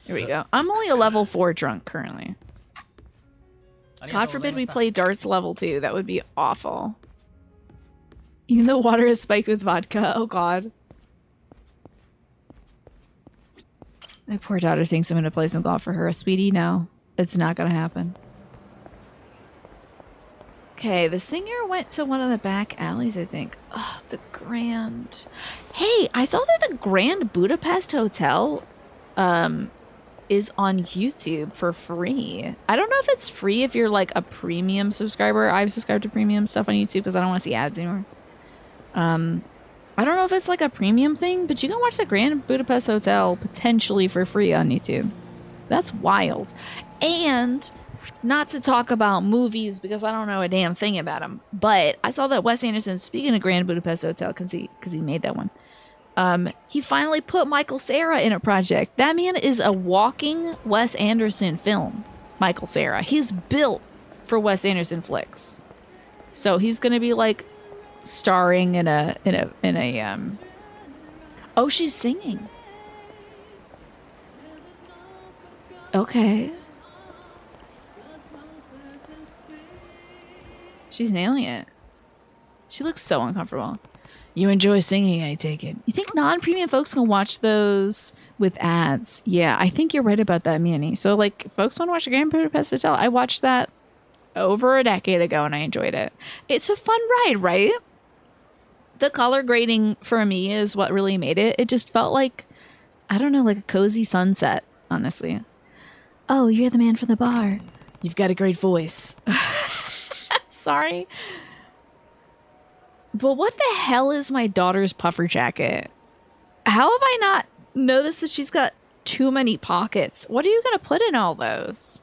Here we go. I'm only a level 4 drunk currently. God forbid we play darts level 2. That would be awful. Even though water is spiked with vodka. Oh god. My poor daughter thinks I'm going to play some golf for her. Sweetie, no. It's not going to happen. Okay, the singer went to one of the back alleys, I think. Oh, the Grand. Hey, I saw that the Grand Budapest Hotel is on YouTube for free. I don't know if it's free if you're, like, a premium subscriber. I've subscribed to premium stuff on YouTube because I don't want to see ads anymore. I don't know if it's like a premium thing, but you can watch the Grand Budapest Hotel potentially for free on YouTube. That's wild. And not to talk about movies because I don't know a damn thing about them, but I saw that Wes Anderson, speaking of Grand Budapest Hotel, because he made that one, he finally put Michael Cera in a project. That man is a walking Wes Anderson film. Michael Cera. He's built for Wes Anderson flicks. So he's gonna be like starring in a oh, she's singing. Okay. She's nailing it. She looks so uncomfortable. You enjoy singing, I take it. You think non-premium folks can watch those with ads? Yeah, I think you're right about that, Manny. So, like, folks want to watch the Grand Budapest Hotel. I watched that over a decade ago, and I enjoyed it. It's a fun ride, right? The color grading for me is what really made it. It just felt like, I don't know, like a cozy sunset, honestly. Oh, you're the man from the bar. You've got a great voice. Sorry. But what the hell is my daughter's puffer jacket? How have I not noticed that she's got too many pockets? What are you going to put in all those?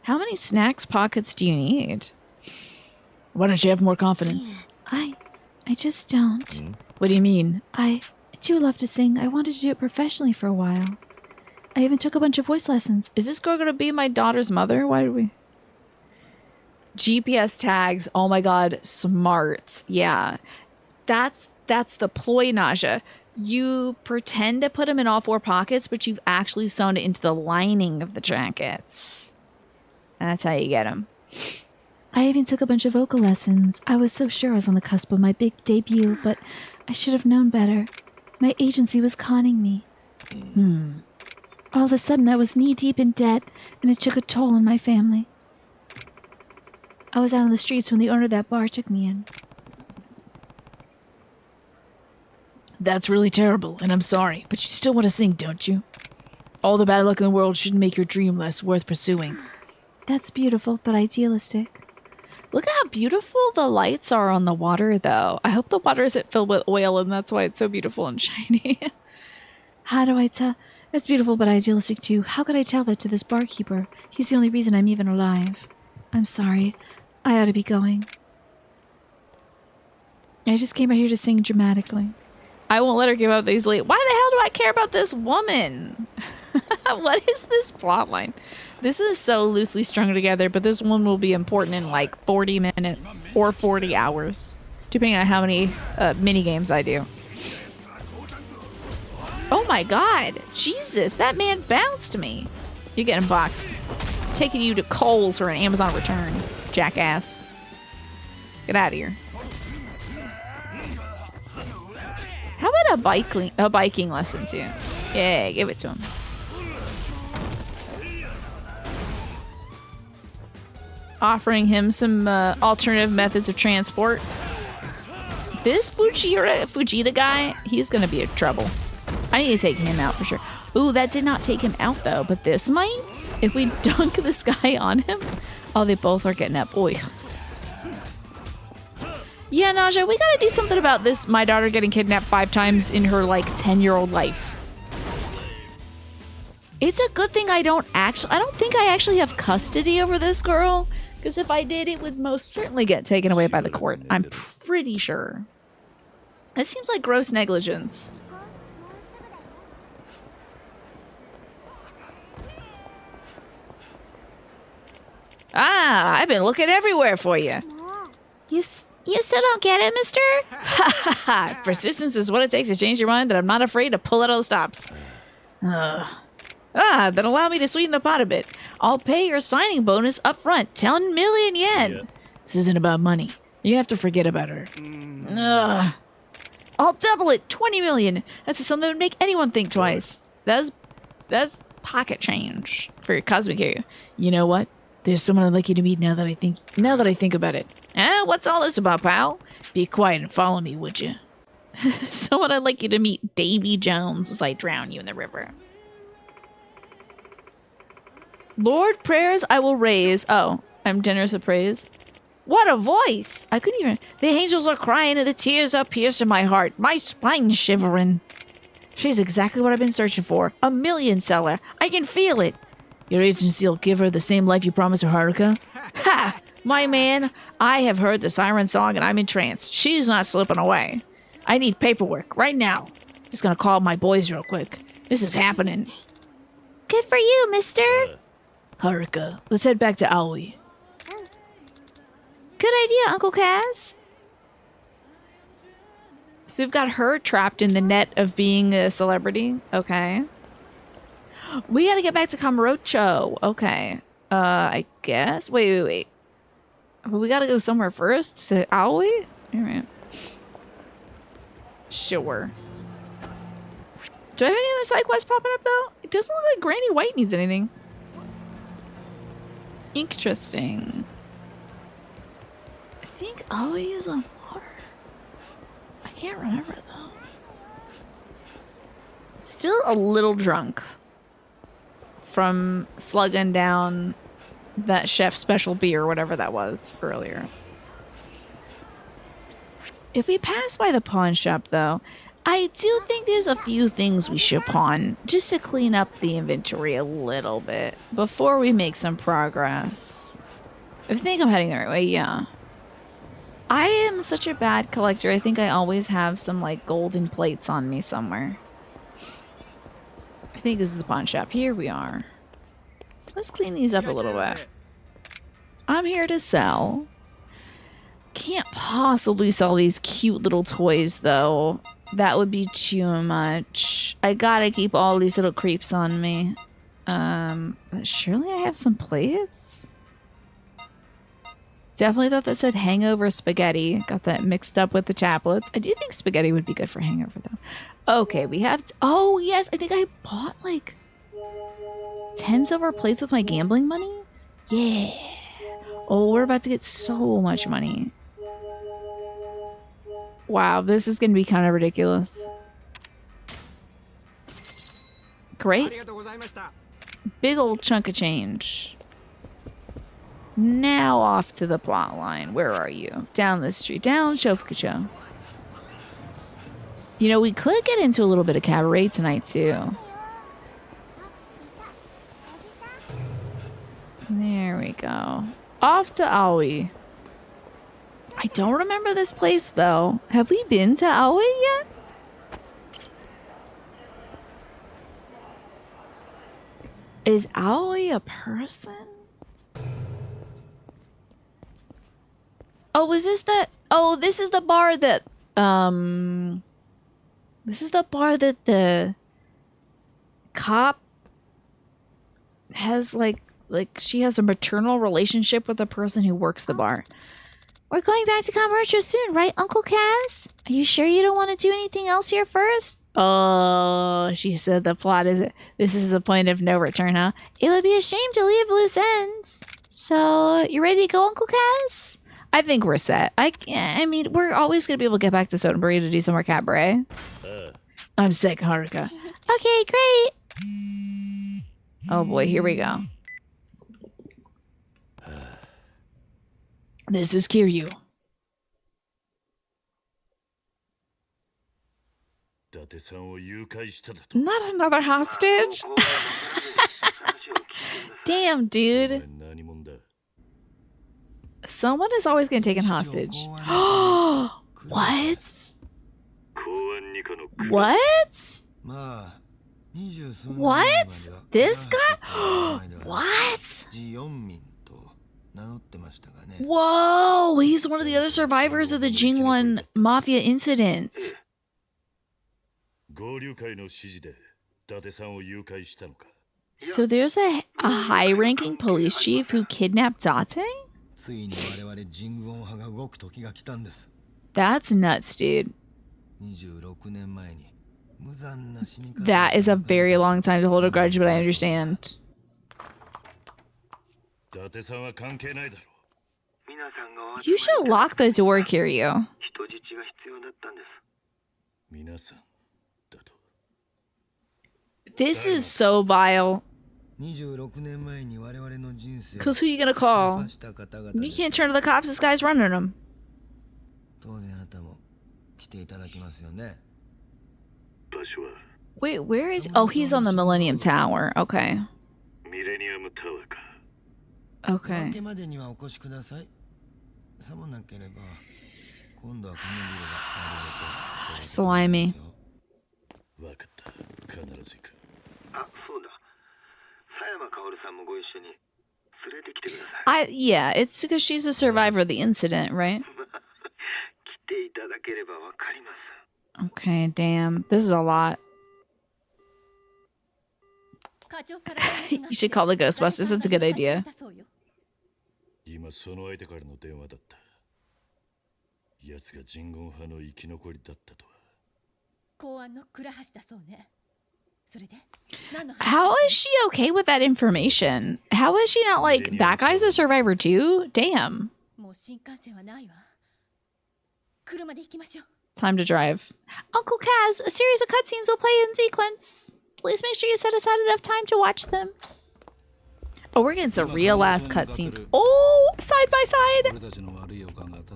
How many snacks pockets do you need? Why don't you have more confidence? I just don't. What do you mean? I do love to sing. I wanted to do it professionally for a while. I even took a bunch of voice lessons. Is this girl going to be my daughter's mother? Why did we... GPS tags. Oh my god, smart. Yeah. That's the ploy, Naja. You pretend to put them in all four pockets, but you've actually sewn it into the lining of the jackets. That's how you get them. I even took a bunch of vocal lessons. I was so sure I was on the cusp of my big debut, but I should have known better. My agency was conning me. All of a sudden, I was knee-deep in debt, and it took a toll on my family. I was out on the streets when the owner of that bar took me in. That's really terrible, and I'm sorry, but you still want to sing, don't you? All the bad luck in the world shouldn't make your dream less worth pursuing. That's beautiful, but idealistic. Look at how beautiful the lights are on the water, though. I hope the water isn't filled with oil, and that's why it's so beautiful and shiny. How do I tell? It's beautiful, but idealistic, too. How could I tell that to this barkeeper? He's the only reason I'm even alive. I'm sorry. I ought to be going. I just came out here to sing dramatically. I won't let her give up easily. Why the hell do I care about this woman? What is this plotline? This is so loosely strung together, but this one will be important in like 40 minutes or 40 hours, depending on how many mini games I do. Oh my god! Jesus, that man bounced me. You're getting boxed. Taking you to Kohl's or an Amazon return, jackass. Get out of here. How about a biking lesson too? Yeah, give it to him. Offering him some alternative methods of transport. This Fujita guy, he's gonna be in trouble. I need to take him out for sure. Ooh, that did not take him out though, but this might. If we dunk this guy on him. Oh, they both are getting up. Oy. Yeah, Naja, we gotta do something about this. My daughter getting kidnapped 5 times in her like 10-year-old life. It's a good thing I don't think I actually have custody over this girl. Because if I did, it would most certainly get taken away by the court. I'm pretty sure. It seems like gross negligence. Ah, I've been looking everywhere for you. You still don't get it, mister? Ha ha ha. Persistence is what it takes to change your mind, and I'm not afraid to pull out all the stops. Then allow me to sweeten the pot a bit. I'll pay your signing bonus up front, 10 million yen. Yeah. This isn't about money. You have to forget about her. I'll double it, 20 million. That's something that would make anyone think twice. That's pocket change for your cosmic area. You know what? There's someone I'd like you to meet now that I think about it. What's all this about, pal? Be quiet and follow me, would you? Someone I'd like you to meet, Davy Jones, as I drown you in the river. Lord, prayers I will raise. Oh, I'm generous of praise. What a voice! I couldn't even... The angels are crying and the tears are piercing my heart. My spine's shivering. She's exactly what I've been searching for. A million seller. I can feel it. Your agency will give her the same life you promised her, Haruka? Ha! My man, I have heard the siren song and I'm entranced. She's not slipping away. I need paperwork right now. Just gonna call my boys real quick. This is happening. Good for you, mister. Haruka, let's head back to Aoi. Good idea, Uncle Kaz. So we've got her trapped in the net of being a celebrity. Okay. We gotta get back to Kamurocho. Okay. I guess. Wait. But we gotta go somewhere first? To Aoi? Alright. Sure. Do I have any other side quests popping up though? It doesn't look like Granny White needs anything. Interesting. I think Aoi is on water. I can't remember though. Still a little drunk from slugging down that chef's special beer or whatever that was earlier. If we pass by the pawn shop though, I do think there's a few things we should pawn just to clean up the inventory a little bit before we make some progress. I think I'm heading the right way, yeah. I am such a bad collector. I think I always have some like golden plates on me somewhere. I think this is the pawn shop. Here we are. Let's clean these up a little bit. I'm here to sell. Can't possibly sell these cute little toys though. That would be too much. I gotta keep all these little creeps on me. Surely I have some plates? Definitely thought that said hangover spaghetti. Got that mixed up with the tablets. I do think spaghetti would be good for hangover though. Okay, we have... oh, yes. I think I bought like 10 silver plates with my gambling money. Yeah. Oh, we're about to get so much money. Wow, this is going to be kind of ridiculous. Great. Big old chunk of change. Now off to the plot line. Where are you? Down the street. Down Shofukucho. You know, we could get into a little bit of cabaret tonight, too. There we go. Off to Aoi. I don't remember this place, though. Have we been to Aoi yet? Is Aoi a person? Oh, is this that? Oh, this is the bar that, this is the bar that the cop has, like she has a maternal relationship with the person who works the bar. We're going back to Kamurocho soon, right, Uncle Kaz? Are you sure you don't want to do anything else here first? Oh, she said the plot is it. This is the point of no return, huh? It would be a shame to leave loose ends. So, you ready to go, Uncle Kaz? I think we're set. I mean, we're always going to be able to get back to Sotenbury to do some more cabaret. I'm sick, Haruka. Okay, great. Oh boy, here we go. This is Kiryu. Not another hostage? Damn, dude. Someone is always getting taken hostage. What? What? What? This guy? What? Whoa! He's one of the other survivors of the Jingwon Mafia incident. So there's a high-ranking police chief who kidnapped Date? That's nuts, dude. That is a very long time to hold a grudge, but I understand. You should lock the door, Kiryu. This is so vile. Because who are you gonna call? You can't turn to the cops, this guy's running them. Wait, where is... oh, he's on the Millennium Tower. Okay. Okay. Slimy. Yeah, it's because she's a survivor of the incident, right? Okay, damn. This is a lot. You should call the Ghostbusters. That's a good idea. How is she okay with that information? How is she not like, that guy's a survivor too? Damn. Time to drive. Uncle Kaz, a series of cutscenes will play in sequence. Please make sure you set aside enough time to watch them. Oh, we're getting some real ass cutscenes. Oh, side by side.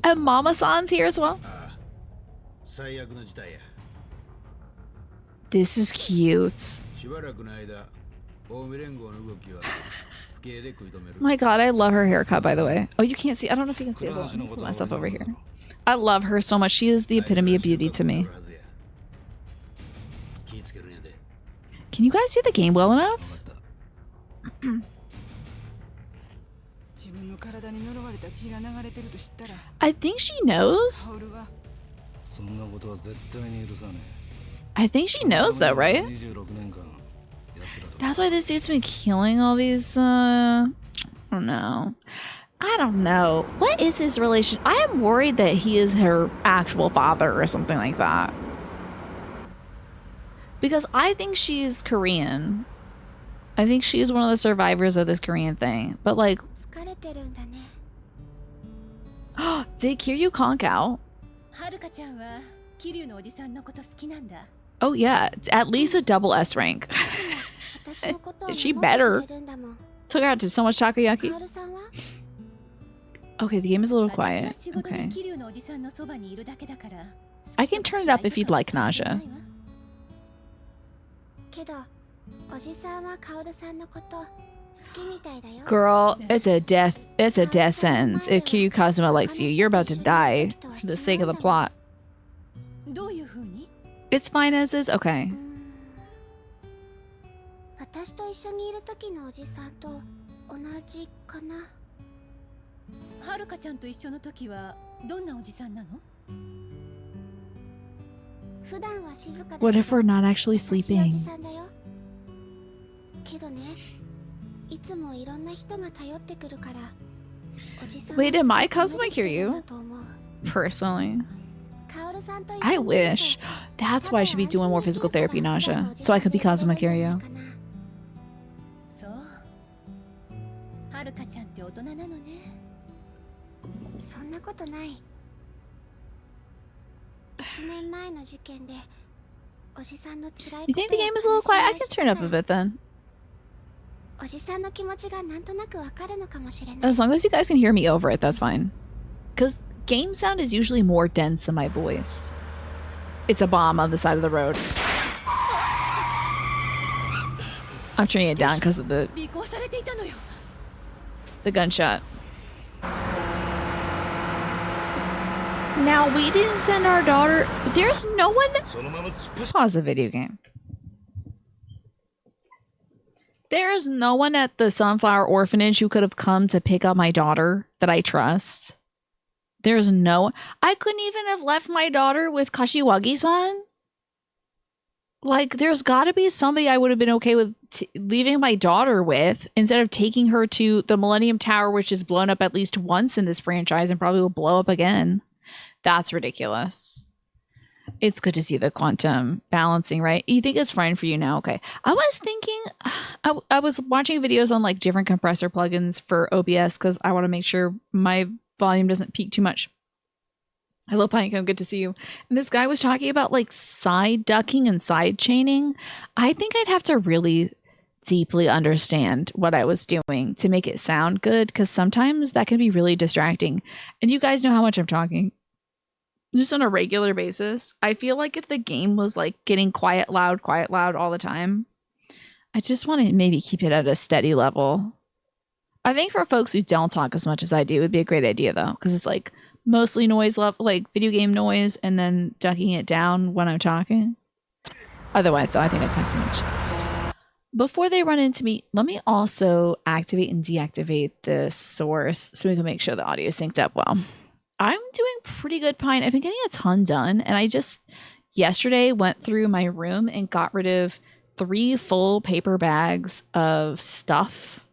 And Mama-san's here as well. This is cute. My god, I love her haircut, by the way. Oh, you can't see. I don't know if you can see it. Hold on. Put myself over here. I love her so much. She is the epitome of beauty to me. Can you guys see the game well enough? I think she knows. I think she knows though, right? That's why this dude's been killing all these, I don't know. I don't know. What is his relation? I am worried that he is her actual father or something like that. Because I think she's Korean. I think she's one of the survivors of this Korean thing. But like... Did Kiryu conk out? Oh yeah, it's at least a double S rank. She better. Took her out to so much takoyaki. Okay, the game is a little quiet. Okay. I can turn it up if you'd like, Naja. Girl, it's a death sentence. If Kiryu Kazuma likes you, you're about to die for the sake of the plot. It's fine as is? Okay. What if we're not actually sleeping? Wait, did my Kazuma hear you? Personally. I wish. That's why I should be doing more physical therapy, Naja. So I could be Kazuma Kiryu. You think the game is a little quiet? I can turn it up a bit then. As long as you guys can hear me over it, that's fine. Because game sound is usually more dense than my voice. It's a bomb on the side of the road. I'm turning it down because of the gunshot. Now, we didn't send our daughter... There's no one... Pause the video game. There's no one at the Sunflower Orphanage who could have come to pick up my daughter that I trust. There's no... I couldn't even have left my daughter with Kashiwagi-san. Like, there's gotta be somebody I would have been okay with leaving my daughter with instead of taking her to the Millennium Tower, which is blown up at least once in this franchise and probably will blow up again. That's ridiculous. It's good to see the quantum balancing, right? You think it's fine for you now? Okay. I was thinking, I was watching videos on like different compressor plugins for OBS because I want to make sure my volume doesn't peak too much. Hello, Pinecone. Good to see you. And this guy was talking about like side ducking and side chaining. I think I'd have to really deeply understand what I was doing to make it sound good because sometimes that can be really distracting. And you guys know how much I'm talking. Just on a regular basis, I feel like if the game was like getting quiet, loud all the time, I just want to maybe keep it at a steady level. I think for folks who don't talk as much as I do, it would be a great idea though, because it's like mostly noise level, like video game noise, and then ducking it down when I'm talking. Otherwise, though, I think I talk too much. Before they run into me, let me also activate and deactivate the source so we can make sure the audio is synced up well. I'm doing pretty good, Pine. I've been getting a ton done, and I just yesterday went through my room and got rid of 3 full paper bags of stuff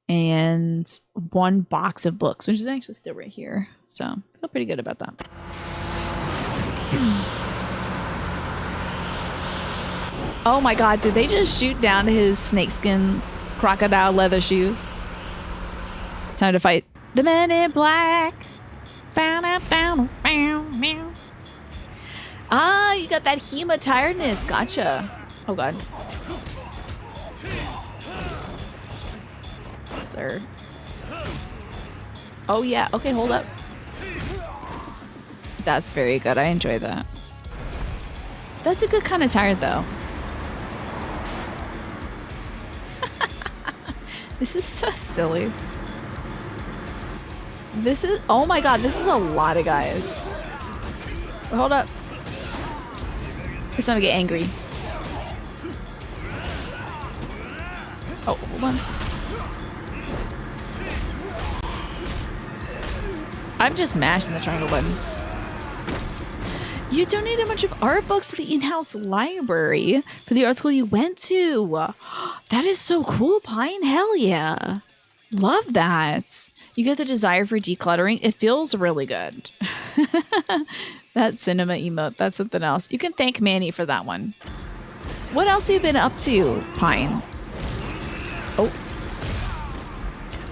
and 1 box of books, which is actually still right here. So I feel pretty good about that. Oh my god, did they just shoot down his snakeskin crocodile leather shoes? Time to fight the men in black. Ah, you got that Hema tiredness. Gotcha. Oh god. Sir. Oh yeah. Okay, hold up. That's very good. I enjoy that. That's a good kind of tired though. This is so silly. This is, oh my god, this is a lot of guys. Hold up. It's gonna get angry. Oh, hold on. I'm just mashing the triangle button. You donated a bunch of art books to the in-house library for the art school you went to. That is so cool, Pine. Hell yeah. Love that. You get the desire for decluttering. It feels really good. That cinema emote, that's something else. You can thank Manny for that one. What else have you been up to, Pine? Oh.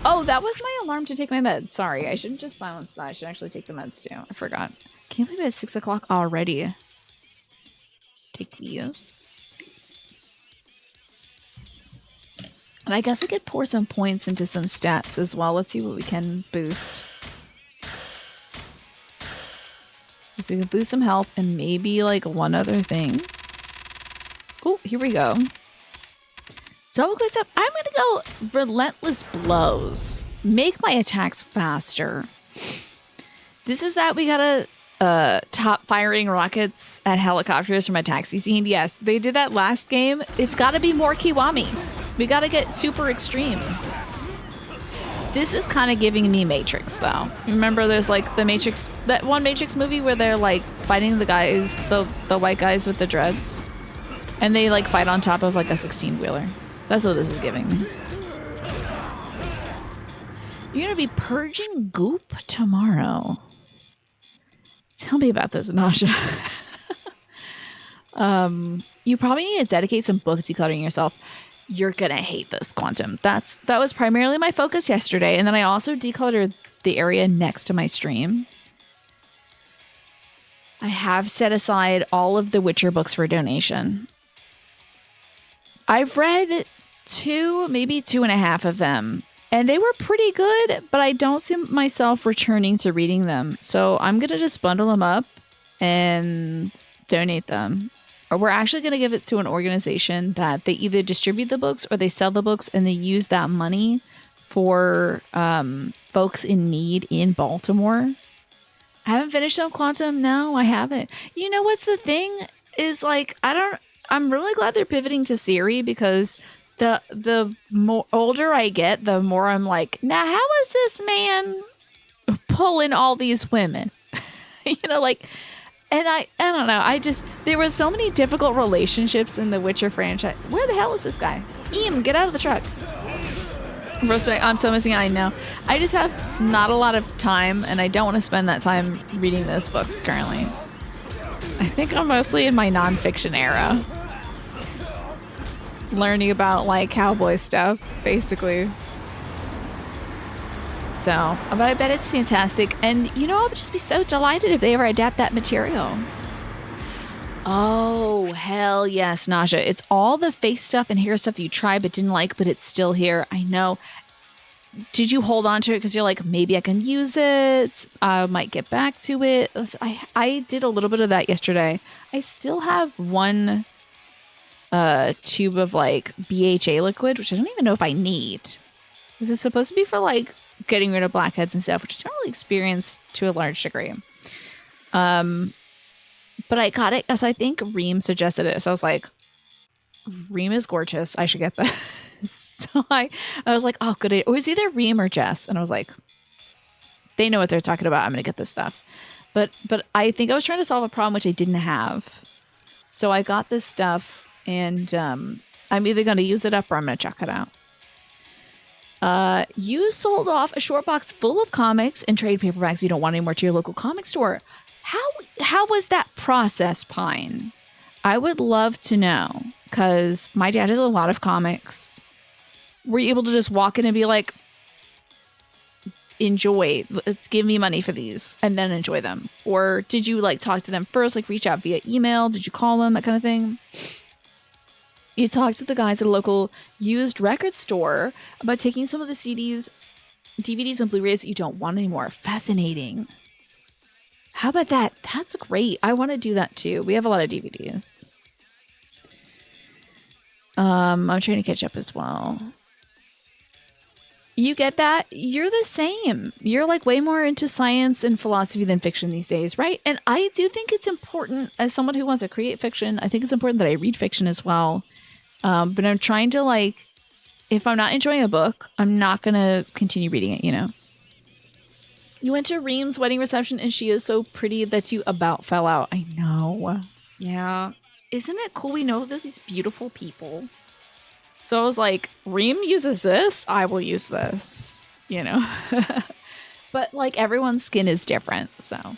Oh, that was my alarm to take my meds. Sorry, I shouldn't just silence that. I should actually take the meds too. I forgot. Can't believe it's 6 o'clock already. Take these. And I guess I could pour some points into some stats as well. Let's see what we can boost. So we can boost some health and maybe like one other thing. Oh, here we go. Double click up. I'm gonna go relentless blows. Make my attacks faster. This is that we gotta top firing rockets at helicopters from a taxi scene. Yes, they did that last game. It's gotta be more Kiwami. We gotta get super extreme. This is kind of giving me Matrix though. Remember there's like the Matrix, that one Matrix movie where they're like fighting the guys, the white guys with the dreads. And they like fight on top of like a 16-wheeler. That's what this is giving me. You're gonna be purging goop tomorrow. Tell me about this, Nasha. You probably need to dedicate some book decluttering yourself. You're gonna hate this, Quantum. That was primarily my focus yesterday, and then I also decluttered the area next to my stream. I have set aside all of the Witcher books for donation. I've read 2, maybe 2.5 of them, and they were pretty good, but I don't see myself returning to reading them. So I'm gonna just bundle them up and donate them. Or we're actually going to give it to an organization that they either distribute the books or they sell the books and they use that money for folks in need in Baltimore. I haven't finished them, Quantum. No, I haven't. You know what's the thing is like, I'm really glad they're pivoting to Siri because the more older I get, the more I'm like, now how is this man pulling all these women? You know, like... And I don't know. There were so many difficult relationships in the Witcher franchise. Where the hell is this guy? Eam, get out of the truck. Respect, I'm so missing. I know. I just have not a lot of time, and I don't want to spend that time reading those books currently. I think I'm mostly in my nonfiction era. Learning about, like, cowboy stuff, basically. So, but I bet it's fantastic. And, you know, I would just be so delighted if they ever adapt that material. Oh, hell yes, Naja. It's all the face stuff and hair stuff you tried but didn't like, but it's still here. I know. Did you hold on to it because you're like, maybe I can use it? I might get back to it. I did a little bit of that yesterday. I still have one tube of like BHA liquid, which I don't even know if I need. This is supposed to be for like getting rid of blackheads and stuff, which I don't really experience to a large degree. But I got it because I think Reem suggested it. So I was like, Reem is gorgeous. I should get that. So I was like, oh, good. It was either Reem or Jess. And I was like, they know what they're talking about. I'm going to get this stuff. But I think I was trying to solve a problem which I didn't have. So I got this stuff and I'm either going to use it up or I'm going to chuck it out. You sold off a short box full of comics and trade paperbacks you don't want anymore to your local comic store. How was that process, Pine? I would love to know, because my dad has a lot of comics. Were you able to just walk in and be like, enjoy, give me money for these, and then enjoy them? Or did you like talk to them first, like reach out via email? Did you call them, that kind of thing? You talked to the guys at a local used record store about taking some of the CDs, DVDs, and Blu-rays that you don't want anymore. Fascinating. How about that? That's great. I want to do that too. We have a lot of DVDs. I'm trying to catch up as well. You get that? You're the same. You're like way more into science and philosophy than fiction these days, right? And I do think it's important, as someone who wants to create fiction, I think it's important that I read fiction as well. But I'm trying to like, if I'm not enjoying a book, I'm not going to continue reading it, you know? You went to Reem's wedding reception and she is so pretty that you about fell out. I know. Yeah. Isn't it cool we know these beautiful people? So I was like, Reem uses this, I will use this, you know? But like everyone's skin is different, so.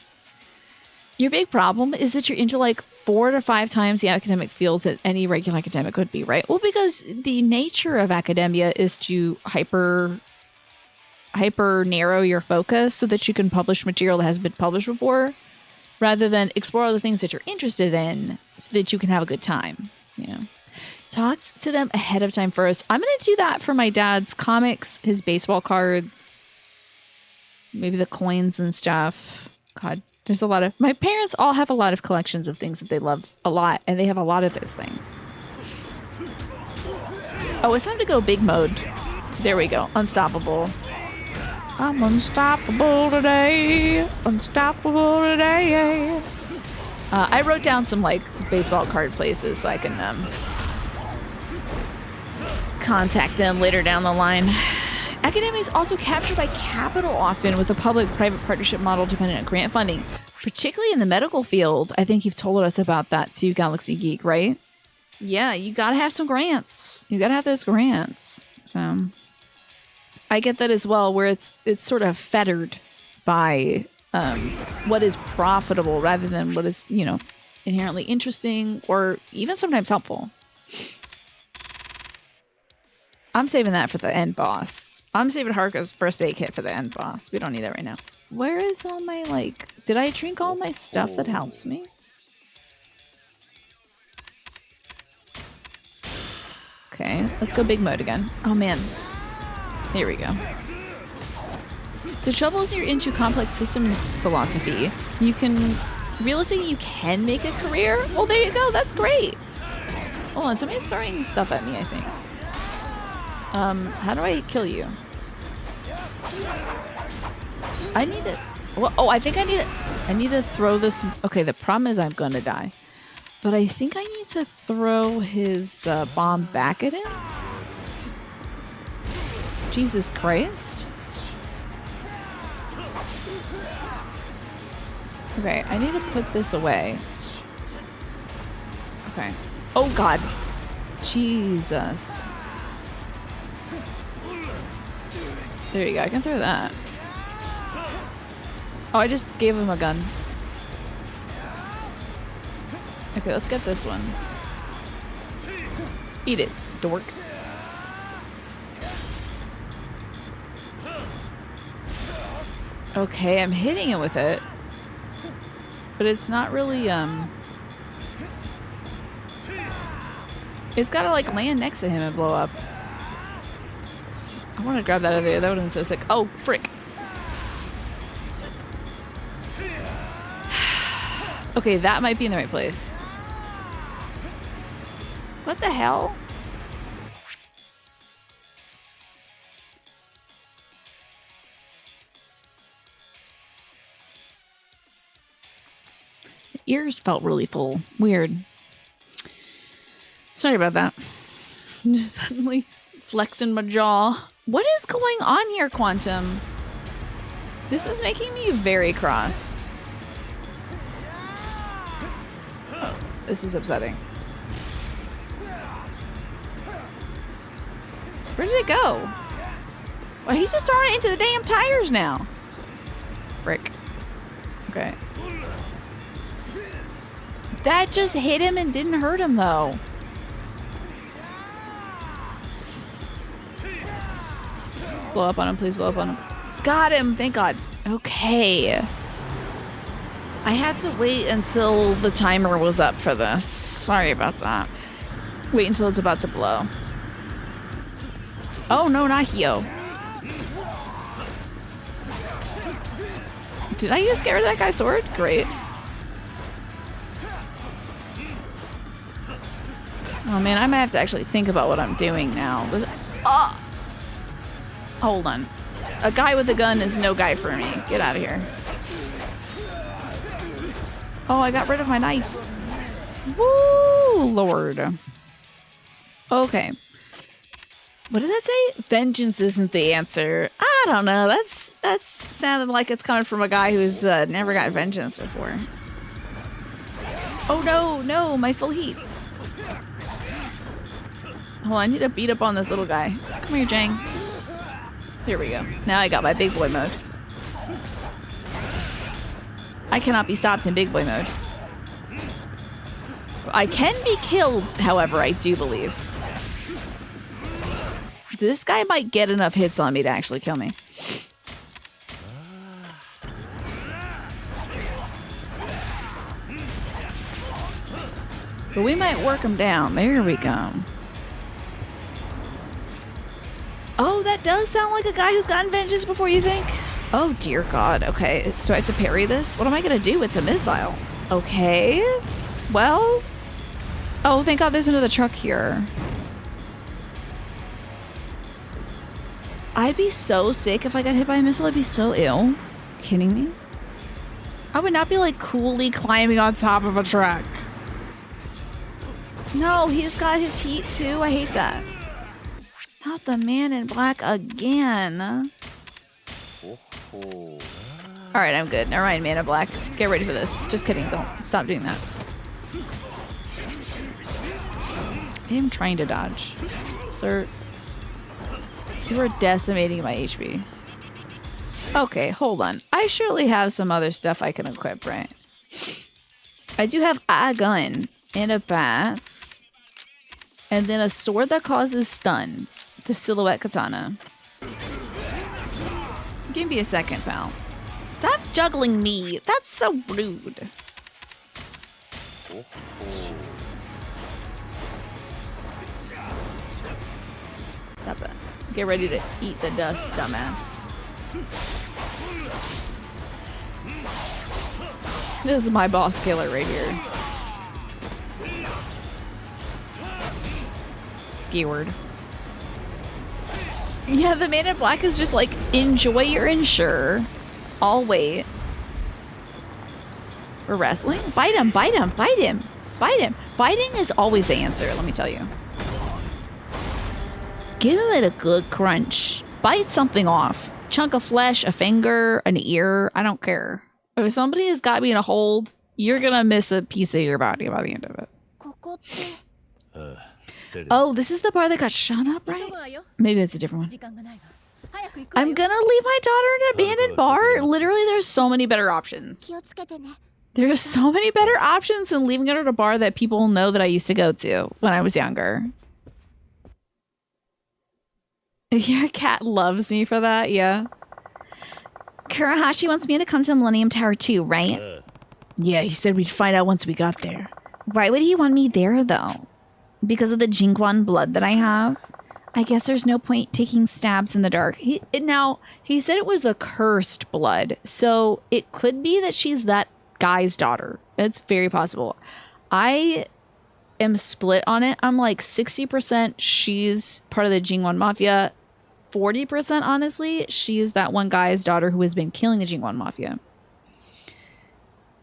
Your big problem is that you're into like 4 to 5 times the academic fields that any regular academic would be, right? Well, because the nature of academia is to hyper narrow your focus so that you can publish material that hasn't been published before, rather than explore other things that you're interested in so that you can have a good time, you know? Talked to them ahead of time first. I'm going to do that for my dad's comics, his baseball cards, maybe the coins and stuff. God, there's a lot of... My parents all have a lot of collections of things that they love a lot, and they have a lot of those things. Oh, it's time to go big mode. There we go. Unstoppable. I'm unstoppable today. Unstoppable today. I wrote down some, like, baseball card places so I can... contact them later down the line. Academia is also captured by capital often with a public-private partnership model dependent on grant funding, particularly in the medical field. I think you've told us about that too, Galaxy Geek, right? Yeah, you gotta have some grants. You gotta have those grants. So I get that as well, where it's sort of fettered by what is profitable rather than what is, you know, inherently interesting or even sometimes helpful. I'm saving that for the end boss. I'm saving Haruka's first aid kit for the end boss. We don't need that right now. Where is all my, like... Did I drink all my stuff that helps me? Okay, let's go big mode again. Oh, man. Here we go. The trouble is you're into complex systems philosophy. You can... Realistically, you can make a career. Well, there you go. That's great. Hold on, somebody's throwing stuff at me, I think. How do I kill you? I need it. Well, oh, I think I need it. I need to throw this. Okay, the problem is I'm gonna die. But I think I need to throw his bomb back at him. Jesus Christ. Okay, I need to put this away. Okay. Oh, God. Jesus. There you go, I can throw that. Oh, I just gave him a gun. Okay, let's get this one. Eat it, dork. Okay, I'm hitting it with it. But it's not really, it's gotta, like, land next to him and blow up. I want to grab that out of there. That would have been so sick. Oh, frick. Okay, that might be in the right place. What the hell? Ears felt really full. Weird. Sorry about that. Just suddenly flexing my jaw. What is going on here, Quantum? This is making me very cross. Oh, this is upsetting. Where did it go? Well, he's just throwing it into the damn tires now. Frick. Okay. That just hit him and didn't hurt him, though. Blow up on him, please blow up on him. Got him, thank God. Okay. I had to wait until the timer was up for this. Sorry about that. Wait until it's about to blow. Oh, no, not Hio. Did I just get rid of that guy's sword? Great. Oh, man, I might have to actually think about what I'm doing now. Oh! Hold on. A guy with a gun is no guy for me. Get out of here. Oh, I got rid of my knife. Woo, Lord. Okay. What did that say? Vengeance isn't the answer. I don't know. That's sounded like it's coming from a guy who's never got vengeance before. Oh no, no, my full heat. Hold on, I need to beat up on this little guy. Come here, Jang. Here we go. Now I got my big boy mode. I cannot be stopped in big boy mode. I can be killed, however, I do believe. This guy might get enough hits on me to actually kill me. But we might work him down. There we go. Oh, that does sound like a guy who's gotten vengeance before, you think? Oh, dear God. Okay. Do I have to parry this? What am I going to do? It's a missile. Okay. Well. Oh, thank God there's another truck here. I'd be so sick if I got hit by a missile. I'd be so ill. You kidding me? I would not be like coolly climbing on top of a truck. No, he's got his heat too. I hate that. Not the man in black again. Alright, I'm good. Never mind, man in black. Get ready for this. Just kidding. Don't stop doing that. I am trying to dodge. Sir, you are decimating my HP. Okay, hold on. I surely have some other stuff I can equip, right? I do have a gun and a bat. And then a sword that causes stun. The silhouette katana. Give me a second, pal. Stop juggling me. That's so rude. Stop it. Get ready to eat the dust, dumbass. This is my boss killer right here. Skewered. Yeah, the man in black is just like, enjoy your insure. I'll wait. For wrestling? Bite him, bite him, bite him, bite him. Biting is always the answer, let me tell you. Give it a good crunch. Bite something off. Chunk of flesh, a finger, an ear, I don't care. If somebody has got me in a hold, you're gonna miss a piece of your body by the end of it. Oh, this is the bar that got shot up, right? Maybe it's a different one. I'm gonna leave my daughter in an abandoned bar? Literally, there's so many better options. There's so many better options than leaving her at a bar that people know that I used to go to when I was younger. Your cat loves me for that, yeah. Kurahashi wants me to come to Millennium Tower too, right? Yeah, he said we'd find out once we got there. Why would he want me there, though? Because of the Jingguan blood that I have? I guess there's no point taking stabs in the dark. He said it was the cursed blood, so it could be that she's that guy's daughter. It's very possible. I am split on it. I'm like 60% she's part of the Jingwon Mafia. 40% honestly, she's that one guy's daughter who has been killing the Jingwon Mafia.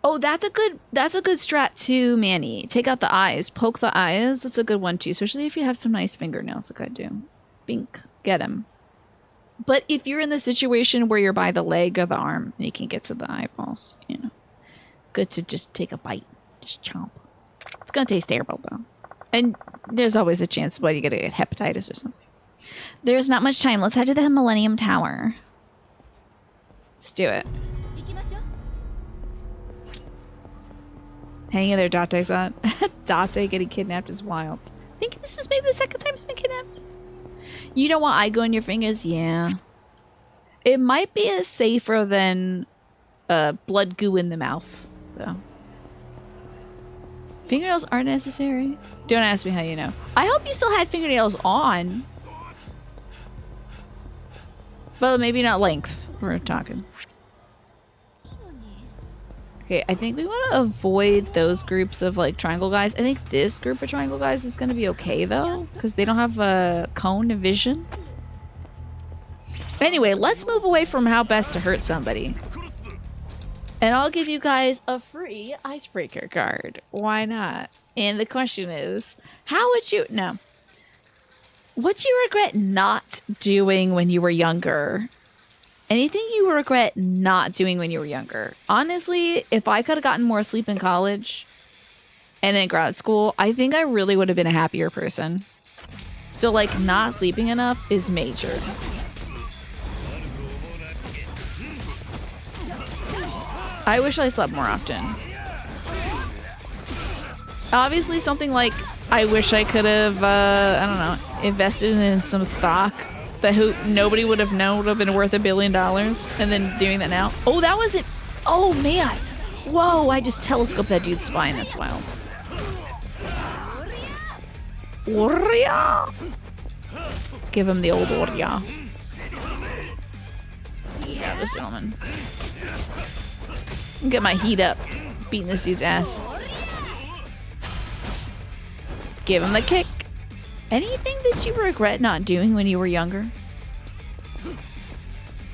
Oh, that's a good strat too, Manny. Take out the eyes. Poke the eyes. That's a good one too, especially if you have some nice fingernails like I do. Bink. Get him. But if you're in the situation where you're by the leg or the arm and you can't get to the eyeballs, you know, good to just take a bite. Just chomp. It's gonna taste terrible though. And there's always a chance, well, you gotta get hepatitis or something. There's not much time. Let's head to the Millennium Tower. Let's do it. Hanging there, Date's at. Date getting kidnapped is wild. I think this is maybe the second time he's been kidnapped. You don't want eye in your fingers? Yeah. It might be safer than blood goo in the mouth, though. Fingernails aren't necessary. Don't ask me how you know. I hope you still had fingernails on. But maybe not length. We're talking. Okay, I think we want to avoid those groups of like triangle guys. I think this group of triangle guys is going to be okay though, because they don't have a cone of vision. Anyway, let's move away from how best to hurt somebody. And I'll give you guys a free icebreaker card. Why not? And the question is, how would you... No. What do you regret not doing when you were younger? Anything you regret not doing when you were younger? Honestly, if I could have gotten more sleep in college and in grad school, I think I really would have been a happier person. So, like, not sleeping enough is major. I wish I slept more often. Obviously, something like I wish I could have, I don't know, invested in some stock that nobody would have known would have been worth $1 billion, and then doing that now. Oh, that was it. Oh, man. Whoa, I just telescoped that dude's spine. That's wild. Orya. Give him the old Orya. Yeah, this gentleman. Get my heat up. Beating this dude's ass. Give him the kick. Anything that you regret not doing when you were younger?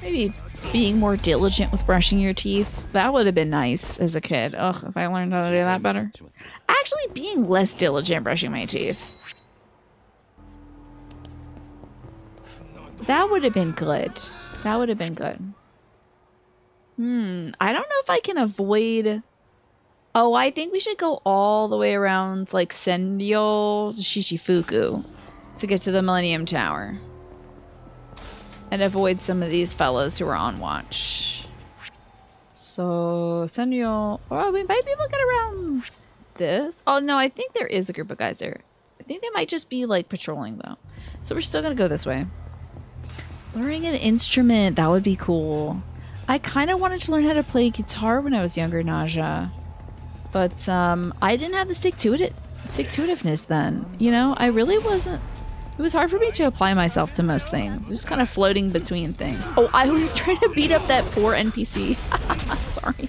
Maybe being more diligent with brushing your teeth. That would have been nice as a kid. Ugh, if I learned how to do that better. Actually, being less diligent brushing my teeth. That would have been good. That would have been good. I don't know if I can avoid... Oh, I think we should go all the way around, like, Senryo to Shichifuku to get to the Millennium Tower. And avoid some of these fellas who are on watch. So, Senryo... Oh, we might be able to get around this. Oh, no, I think there is a group of guys there. I think they might just be, like, patrolling, though. So we're still gonna go this way. Learning an instrument, that would be cool. I kind of wanted to learn how to play guitar when I was younger, Naja. But I didn't have the stick-to-itiveness then. You know, I really wasn't... It was hard for me to apply myself to most things. Just kind of floating between things. Oh, I was trying to beat up that poor NPC. Sorry.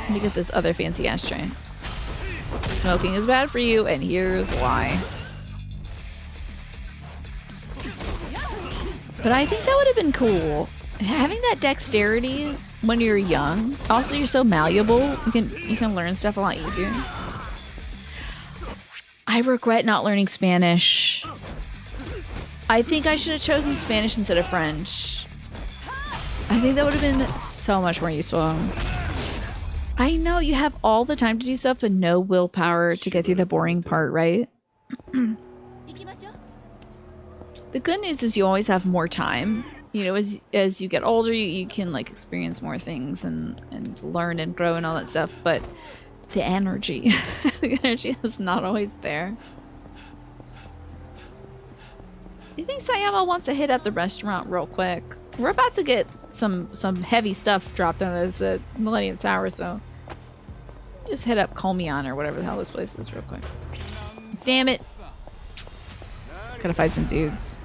Let me get this other fancy ashtray. Smoking is bad for you, and here's why. But I think that would have been cool. Having that dexterity when you're young. Also, you're so malleable. You can learn stuff a lot easier. I regret not learning Spanish. I think I should have chosen Spanish instead of French. I think that would have been so much more useful. I know you have all the time to do stuff, but no willpower to get through the boring part, right? The good news is you always have more time. You know, as you get older, you can like experience more things and learn and grow and all that stuff. But the energy, the energy is not always there. You think Sayama wants to hit up the restaurant real quick? We're about to get some heavy stuff dropped on us at Millennium Tower, so just hit up Komion or whatever the hell this place is real quick. Damn it! Gotta fight some dudes.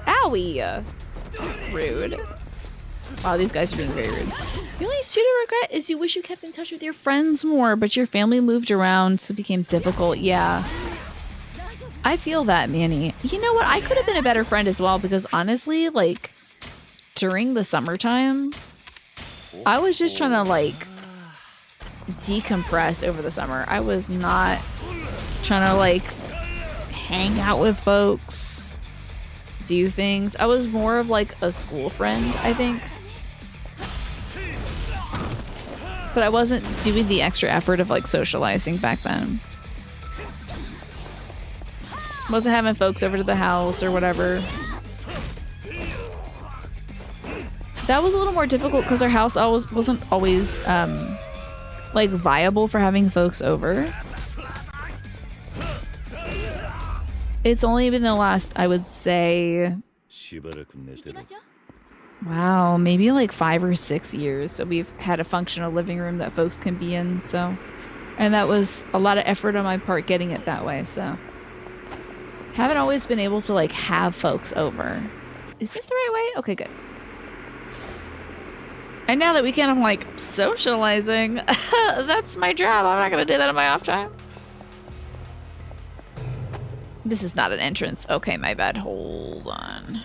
Owie! Rude. Wow, these guys are being very rude. Your only student regret is you wish you kept in touch with your friends more, but your family moved around, so it became difficult. Yeah. I feel that, Manny. You know what? I could have been a better friend as well, because honestly, like, during the summertime, I was just trying to, like, decompress over the summer. I was not trying to, like, hang out with folks, do things. I was more of, like, a school friend, I think. But I wasn't doing the extra effort of, like, socializing back then. Wasn't having folks over to the house or whatever. That was a little more difficult because our house wasn't always, like, viable for having folks over. It's only been the last, I would say... Wow, maybe like 5 or 6 years that we've had a functional living room that folks can be in, so... And that was a lot of effort on my part getting it that way, so... Haven't always been able to, like, have folks over. Is this the right way? Okay, good. And now that we can, I'm like, socializing. That's my job. I'm not gonna do that in my off time. This is not an entrance. Okay, my bad. Hold on.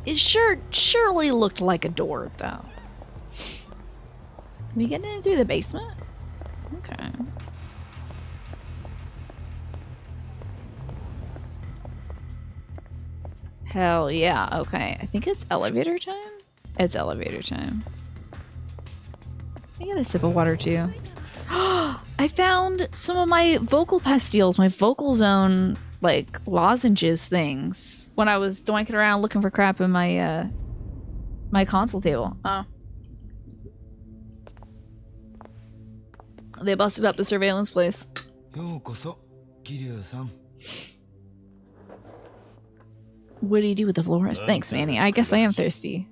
It surely looked like a door, though. Can we get in through the basement? Okay. Hell yeah. Okay. I think it's elevator time? It's elevator time. I get a sip of water, too. I found some of my vocal pastilles, my vocal zone, like, lozenges things, when I was doinking around looking for crap in my, my console table. Oh. They busted up the surveillance place. What do you do with the florist? Thanks, Manny. I guess I am thirsty.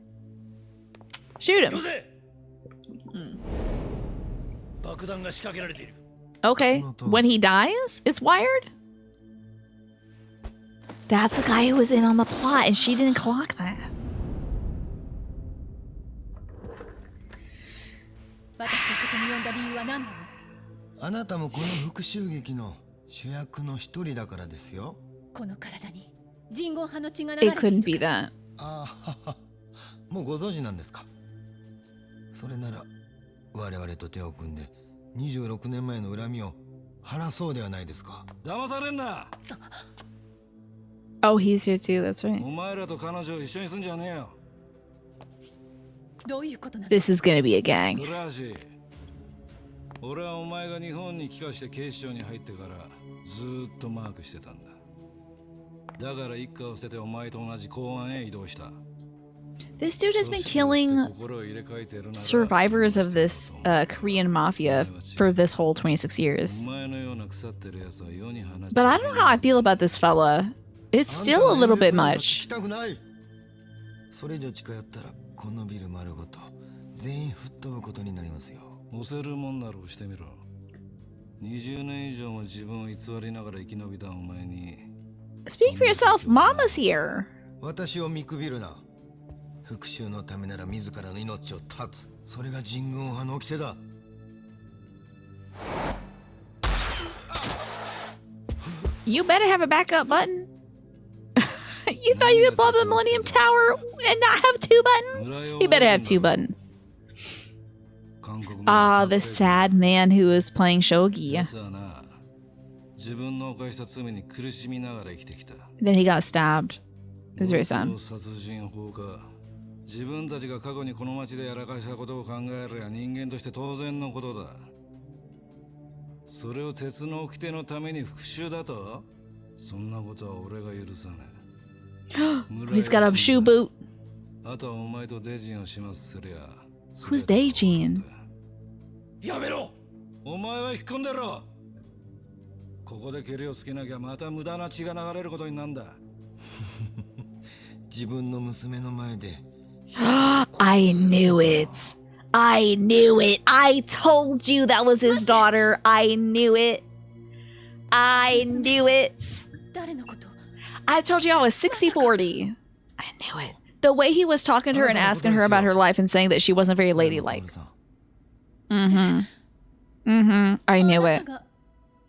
Shoot him! Okay, when he dies, it's wired? That's the guy who was in on the plot, and she didn't clock that. It couldn't be that. もうご存知なんですか。それなら我々と手を組んで26年前の恨みを晴らそうではないですか。騙されんな。Oh, he's here too. That's right. お前らと彼女を一緒にすんじゃねえよ。どういうことなの？ This is gonna be a gang. 俺はお前が日本に帰化して警視庁に入ってからずーっとマークしてたんだ。だから一家を捨ててお前と同じ公安へ移動した。 This dude has been killing survivors of this Korean mafia for this whole 26 years. But I don't know how I feel about this fella. It's still a little bit much. それ以上近寄ったらこのビル丸ごと全員吹っ飛ぶことになりますよ。押せるもんなら押してみろ。20年以上も自分を偽りながら生き延びたお前に。Speak for yourself. Mama's here. 私を見くびるな。復讐のためなら自らの命を絶つ。それが人軍派の掟だ。You better have a backup button. You thought you could blow up the Millennium Tower and not have 2 buttons? You better have 2 buttons. Ah, the sad man who is playing shogi. Then he got stabbed. It was very sad. 自分たちが過去にこの町でやらかしたことを考えれば人間として当然のことだ。それを鉄の掟のために復讐だと？そんなことは俺が許さない。He's got a shoe boot. あとはお前とデジンを始末すりゃ。Who's Dejin? やめろ！お前は引っ込んでろ！ここでケリをつけなきゃまた無駄な血が流れることになるんだ。自分の娘の前で。I knew it. I knew it. I told you that was his daughter. I knew it. I knew it. I told you I was 60-40. I knew it. The way he was talking to her and asking her about her life and saying that she wasn't very ladylike. I knew it.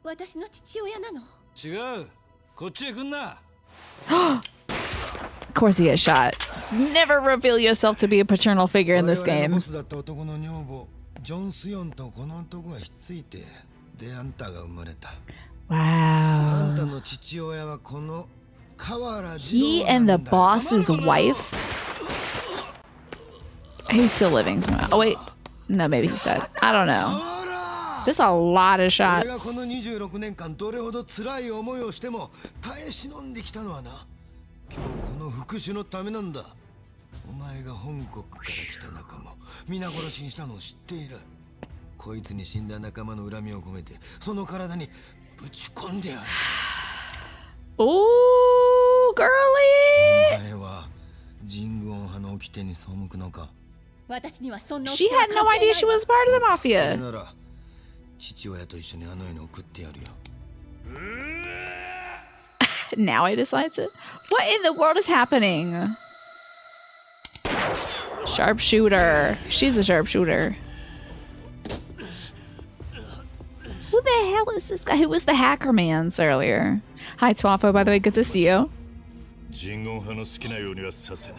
私の父親なの。違う。こっちへ来んな。 Of course he gets shot. Never reveal yourself to be a paternal figure in this game. ジョン・スヨンとこの男がひっついてであんたが生まれた。 Wow. あんたの父親はこの河原次 He 郎 and な the んだ。 boss's wife? He's still living somehow. Oh wait. No, maybe he's dead. I don't know. There's a lot of 俺 shots. がこの26年間どれほど辛い思いをしても耐え忍んできたのはな。今日この復讐のためなんだ。お前が本国から来た仲間皆殺しにしたのを知っている。こいつに死んだ仲間の恨みを込めてその体にぶち込んでやる。 Ooh, girly. お前は人軍派の掟に背くのか。私にはそんな She had no idea she was part of the それ mafia. なら父親と一緒にあの世に送ってやるよ。 Now I decide to. What in the world is happening? Sharpshooter. She's a sharpshooter. Who the hell is this guy? Who was the hacker man's earlier? Hi, Twafo, by the way, good to see you. 人言派の好きなようにはさせね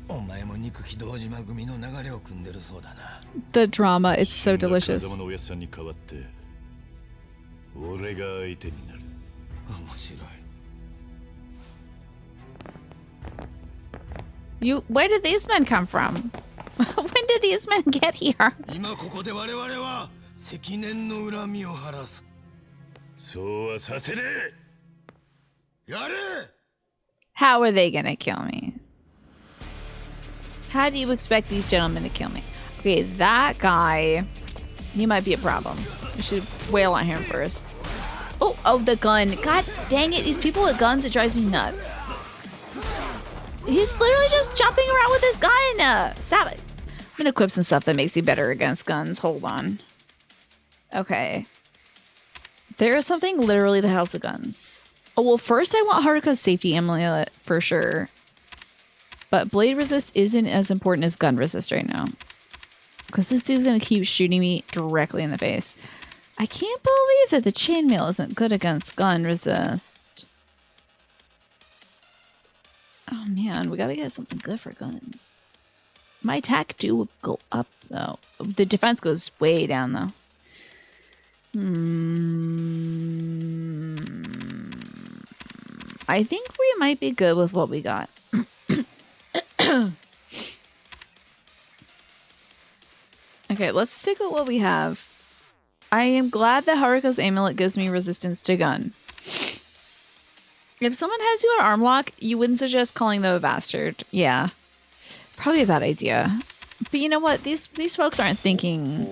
お前も憎き堂島組の流れを組んでるそうだな。 The drama, it's so え。 delicious. 風間のおやさんに代わって俺が相手になる。面白い。 Where did these men come from? When did these men get here? 今ここで我々は積年の恨みを晴らす。そうはさせねえ。やれ。 How are they gonna kill me? How do you expect these gentlemen to kill me? Okay, that guy, he might be a problem. We should wail on him first. Oh, the gun. God dang it, these people with guns, it drives me nuts. He's literally just jumping around with his gun. Stop it. I'm gonna equip some stuff that makes you better against guns. Hold on. Okay. There is something literally that helps with guns. Oh, well, first I want Haruka's safety amulet for sure. But blade resist isn't as important as gun resist right now. Because this dude's gonna keep shooting me directly in the face. I can't believe that the chainmail isn't good against gun resist. Oh man, we gotta get something good for gun. My attack do go up though. The defense goes way down though. I think we might be good with what we got. Okay, let's stick with what we have. I am glad that Haruka's amulet gives me resistance to gun. If someone has you on arm lock, you wouldn't suggest calling them a bastard. Yeah. Probably a bad idea. But you know what? These folks aren't thinking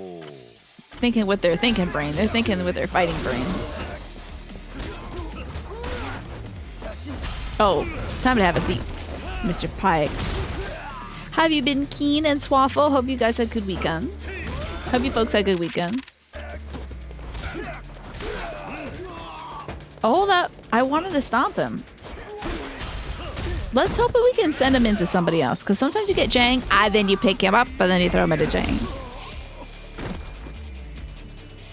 with their thinking brain. They're thinking with their fighting brain. Oh, time to have a seat, Mr. Pike. Have you been keen and Swaffle? Hope you guys had good weekends. Hope you folks had good weekends. Oh, hold up. I wanted to stomp him. Let's hope that we can send him into somebody else. Because sometimes you get Jang, and then you pick him up, and then you throw him into Jang.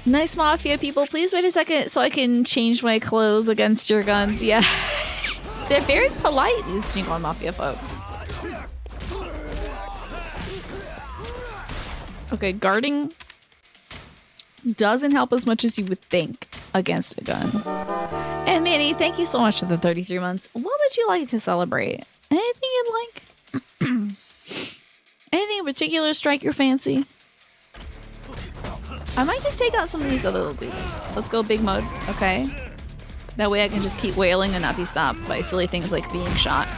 Nice Mafia people. Please wait a second so I can change my clothes against your guns. Yeah. They're very polite, these Jingle Mafia folks. Okay, guarding doesn't help as much as you would think against a gun. And Manny, thank you so much for the 33 months. What would you like to celebrate? Anything you'd like? Anything in particular strike your fancy? I might just take out some of these other little dudes. Let's go big mode, okay? That way I can just keep wailing and not be stopped by silly things like being shot.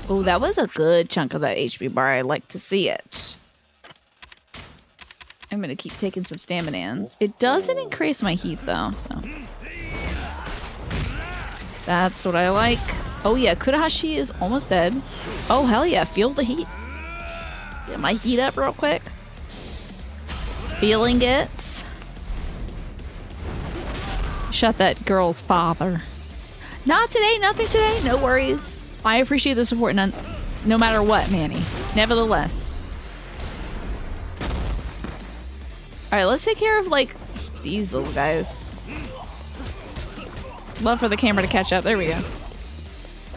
Oh, that was a good chunk of that HP bar. I like to see it. I'm gonna keep taking some staminans. It doesn't increase my heat though, so. That's what I like. Oh yeah, Kurahashi is almost dead. Oh hell yeah, feel the heat. Get my heat up real quick. Feeling it. Shut that girl's father. Not today, nothing today, no worries. I appreciate the support no matter what, Manny. Nevertheless. Alright, let's take care of, like, these little guys. Love for the camera to catch up. There we go.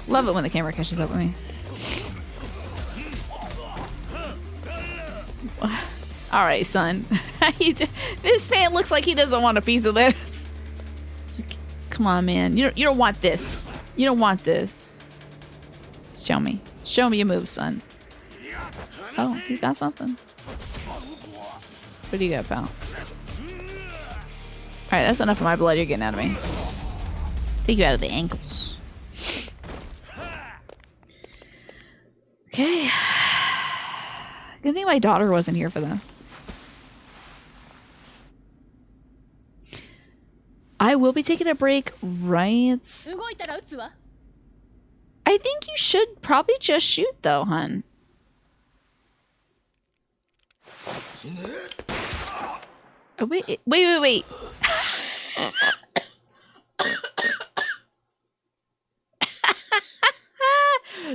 Love it when the camera catches up with me. Alright, son. This man looks like he doesn't want a piece of this. Come on, man. You don't want this. You don't want this. Show me. Show me your moves, son. Oh, he's got something. What do you got, pal? Alright, that's enough of my blood you're getting out of me. Take you out of the ankles. Okay. Good thing my daughter wasn't here for this. I will be taking a break, right? I think you should probably just shoot, though, hun. Oh, wait.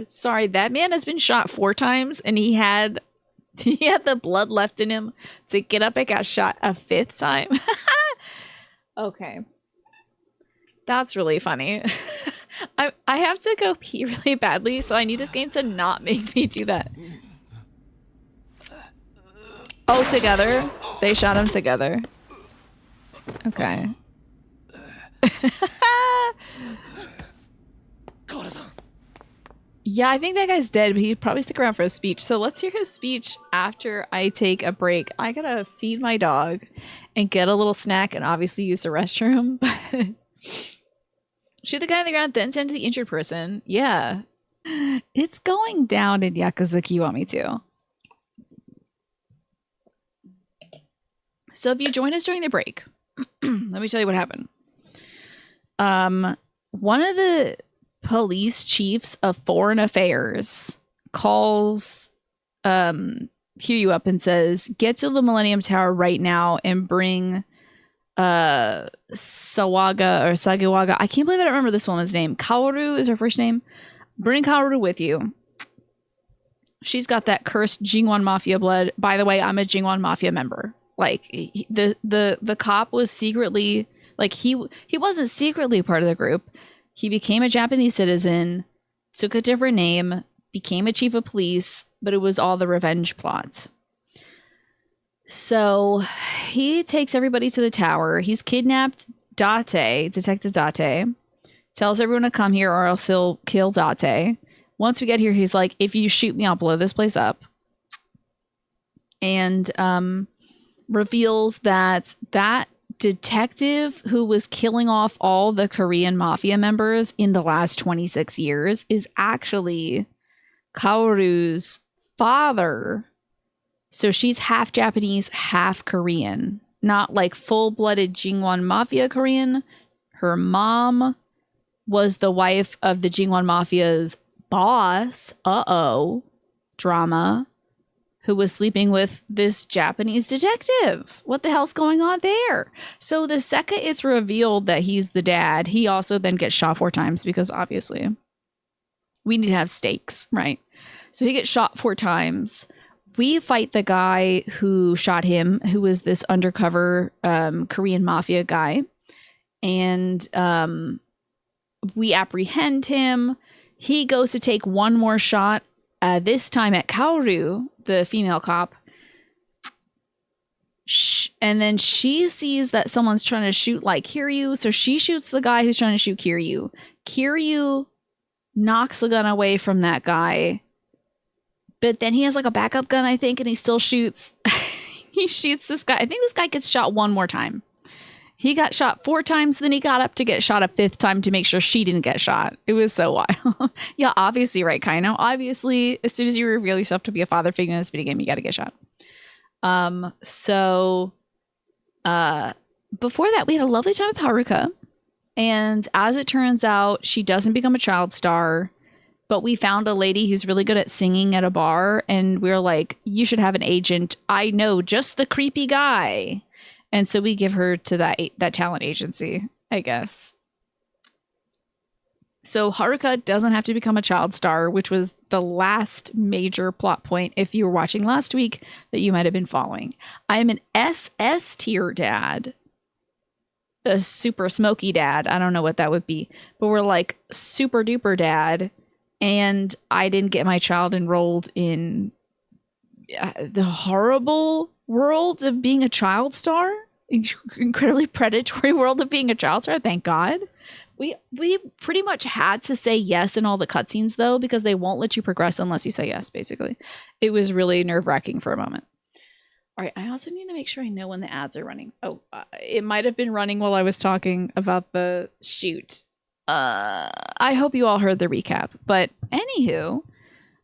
Sorry, that man has been shot 4 times, and he had the blood left in him to get up and got shot a 5th time. Okay. That's really funny. I have to go pee really badly, so I need this game to not make me do that. Oh, together? They shot him together. Okay. Yeah, I think that guy's dead, but he'd probably stick around for a speech. So let's hear his speech after I take a break. I gotta feed my dog and get a little snack and obviously use the restroom. Shoot the guy on the ground, then tend to the injured person. Yeah. It's going down in Yakuza Kiwami too. So if you joined us during the break, let me tell you what happened. One of the police chiefs of foreign affairs calls Kiryu up and says, get to the Millennium Tower right now and bring Sagiwaga. I can't believe I don't remember this woman's name. Kaoru is her first name. Bring Kaoru with you. She's got that cursed Jingwan Mafia blood. By the way, I'm a Jingwan Mafia member. Like the cop was secretly, like he wasn't secretly part of the group. He became a Japanese citizen, took a different name, became a chief of police, but it was all the revenge plot. So he takes everybody to the tower. He's kidnapped Date, Detective Date, tells everyone to come here or else he'll kill Date. Once we get here, he's like, if you shoot me, I'll blow this place up. And reveals that detective who was killing off all the Korean mafia members in the last 26 years is actually Kaoru's father. So she's half Japanese, half Korean. Not like full-blooded Jingwan Mafia Korean. Her mom was the wife of the Jingwan Mafia's boss. Drama. Who was sleeping with this Japanese detective. What the hell's going on there? So the second it's revealed that he's the dad, he also then gets shot 4 times because obviously we need to have stakes, right? So he gets shot 4 times. We fight the guy who shot him, who was this undercover Korean mafia guy. And we apprehend him. He goes to take one more shot, this time at Kaoru, the female cop. And then she sees that someone's trying to shoot like Kiryu, so she shoots the guy who's trying to shoot Kiryu. Kiryu knocks the gun away from that guy, but then he has like a backup gun, I think, and he still shoots. He shoots this guy. I think this guy gets shot 1 more time. He got shot 4 times, then he got up to get shot a 5th time to make sure she didn't get shot. It was so wild. Yeah, obviously, right, Kaino? Obviously, as soon as you reveal yourself to be a father figure in this video game, you gotta get shot. Before that, we had a lovely time with Haruka. And as it turns out, she doesn't become a child star. But we found a lady who's really good at singing at a bar. And we were like, you should have an agent. I know just the creepy guy. And so we give her to that talent agency, I guess. So Haruka doesn't have to become a child star, which was the last major plot point, if you were watching last week, that you might have been following. I am an SS tier dad. A super smoky dad. I don't know what that would be. But we're like super duper dad. And I didn't get my child enrolled in the horrible world of being a child star. Incredibly predatory world of being a child star. Thank God. We pretty much had to say yes in all the cutscenes though, because they won't let you progress unless you say yes, basically. It was really nerve-wracking for a moment. All right, I also need to make sure I know when the ads are running. Oh, it might have been running while I was talking about the shoot. I hope you all heard the recap. But anywho,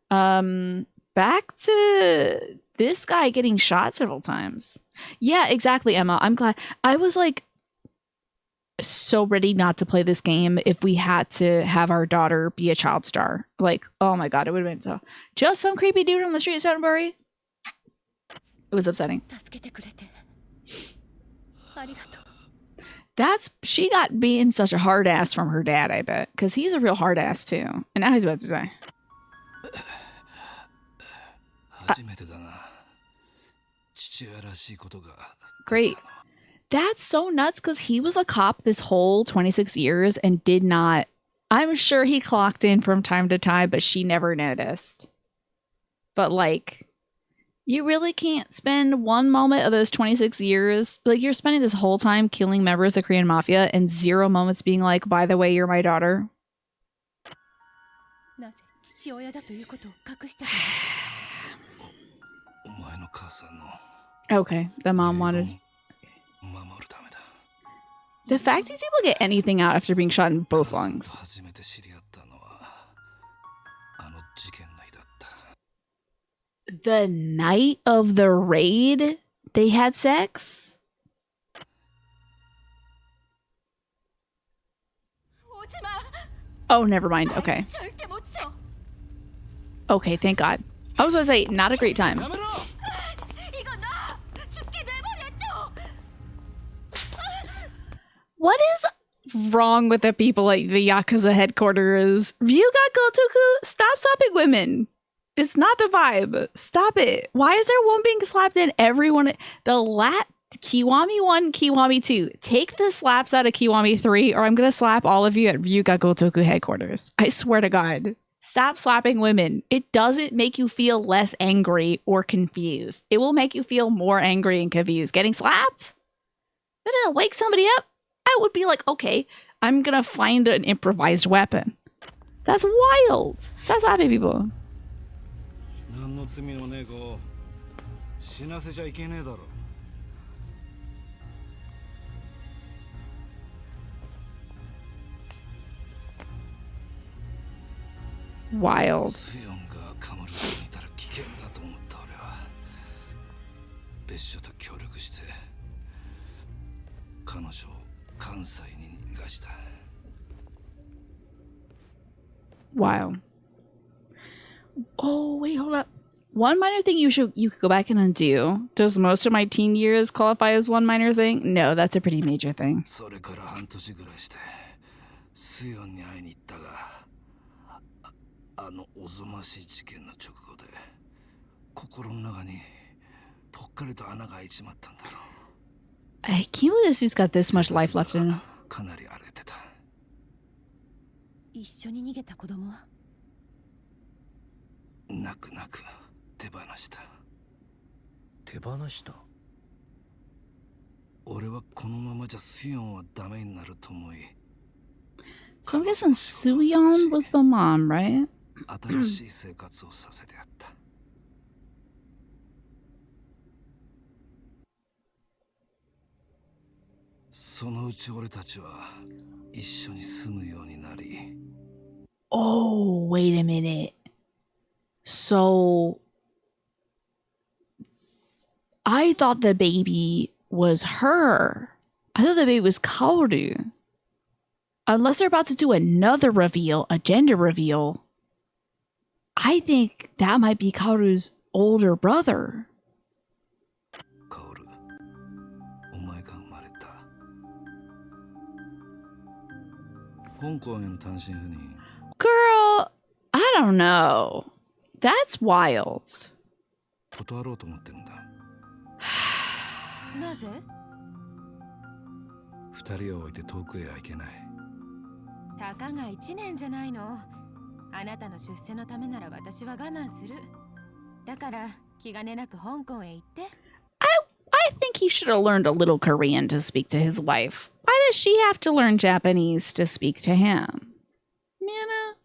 back to this guy getting shot several times. Yeah, exactly, Emma. I'm glad. I was like so ready not to play this game if we had to have our daughter be a child star. Like, oh my God, it would have been so. Just some creepy dude on the street of Soundbury. It was upsetting. She got being such a hard ass from her dad, I bet. Because he's a real hard ass too. And now he's about to die. Great. That's so nuts because he was a cop this whole 26 years and did not. I'm sure he clocked in from time to time, but she never noticed. But like, you really can't spend one moment of those 26 years. Like, you're spending this whole time killing members of Korean mafia and 0 moments being like, by the way, you're my daughter. Okay, the mom wanted. The fact he's able to get anything out after being shot in both lungs. The night of the raid, they had sex? Oh, never mind. Okay. Okay, thank God. I was going to say, not a great time. What is wrong with the people at the Yakuza headquarters? Ryuga Gotoku, stop slapping women. It's not the vibe. Stop it. Why is there one being slapped in everyone? Kiwami 1, Kiwami 2. Take the slaps out of Kiwami 3 or I'm going to slap all of you at Ryuga Gotoku headquarters. I swear to God. Stop slapping women. It doesn't make you feel less angry or confused. It will make you feel more angry and confused. Getting slapped? That doesn't wake somebody up. I would be like, okay, I'm going to find an improvised weapon. That's wild. Stop slapping people. Wild. Wow. Oh, wait, hold up. One minor thing you could go back and undo. Does most of my teen years qualify as one minor thing? No, that's a pretty major thing. I can't believe this dude's got this much life left in him. So I'm guessing Suyeon was the mom, right? Oh, wait a minute. So I thought the baby was her. I thought the baby was Kaoru. Unless they're about to do another reveal, a gender reveal, I think that might be Kaoru's older brother. Girl, I don't know. That's wild. 断ろうと思ってるんだ。なぜ？二人を置いて遠くへは行けない。たかが1年じゃないの。あなたの出世のためなら私は我慢する。だから気兼ねなく香港へ行って。I think he should have learned a little Korean to speak to his wife. Why does she have to learn Japanese to speak to him? Mana?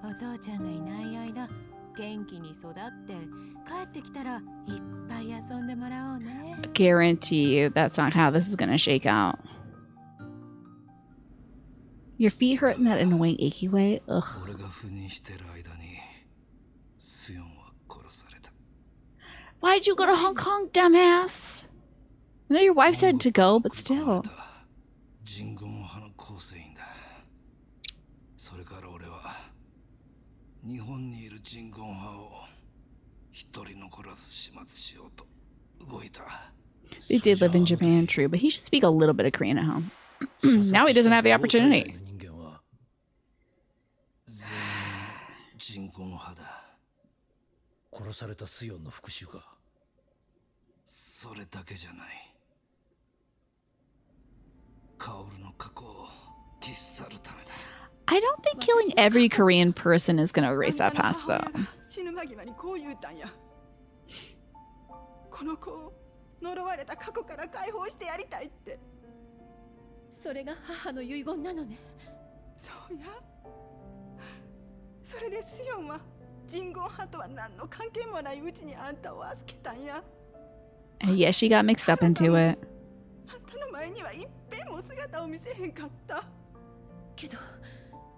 お父ちゃんがいない間、元気に育って帰ってきたらいっぱい遊んでもらおうね。Guarantee you that's not how this is gonna shake out. Your feet hurt in that annoying achy way? Ugh. 俺が赴任してる間にスヨンは殺された。 Why'd you go to Hong Kong, dumbass? I know your wife said to go, but still. 人言派の構成員だ。それから俺は日本にいる人言派を一人残らず始末しようと動いた。 They did live in Japan, true, but he should speak a little bit of Korean at home. Now he doesn't have the opportunity. 全員人言派だ。殺されたスヨンの復讐か。それだけじゃない。カオルの過去を消し去るためだ。 I don't think killing every Korean person is going to erase that past, though. 死ぬ間際にこう言うたんや。この子を呪われた過去から解放してやりたいって。それが母の遺言なのね。そうや。それでスヨンは人言派とは何の関係もないうちにあんたを預けたんや。And yeah, she got mixed up into it. あんたの前にはいっぺんも姿を見せへんかった。けど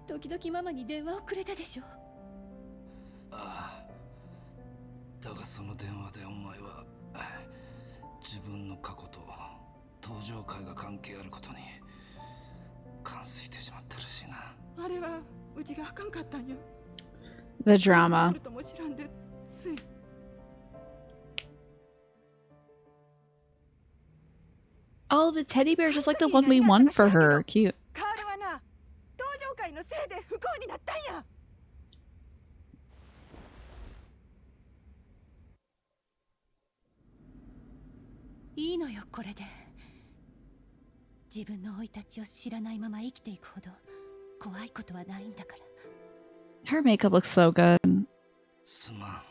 時々ママに電話をくれたでしょ。ああ。だがその電話でお前は自分の過去と登場会が関係あることに感づいてしまってるしな。あれはうちがあかんかったんや。 The drama. あるとも知らんでつい。Oh, the teddy bear, just like the one we won for her. Cute. カールはな、登場会のせいで不幸になったんや。いいのよこれで。自分の生い立ちを知らないまま生きていくほど怖いことはないんだから。 Her makeup looks so good. すまん。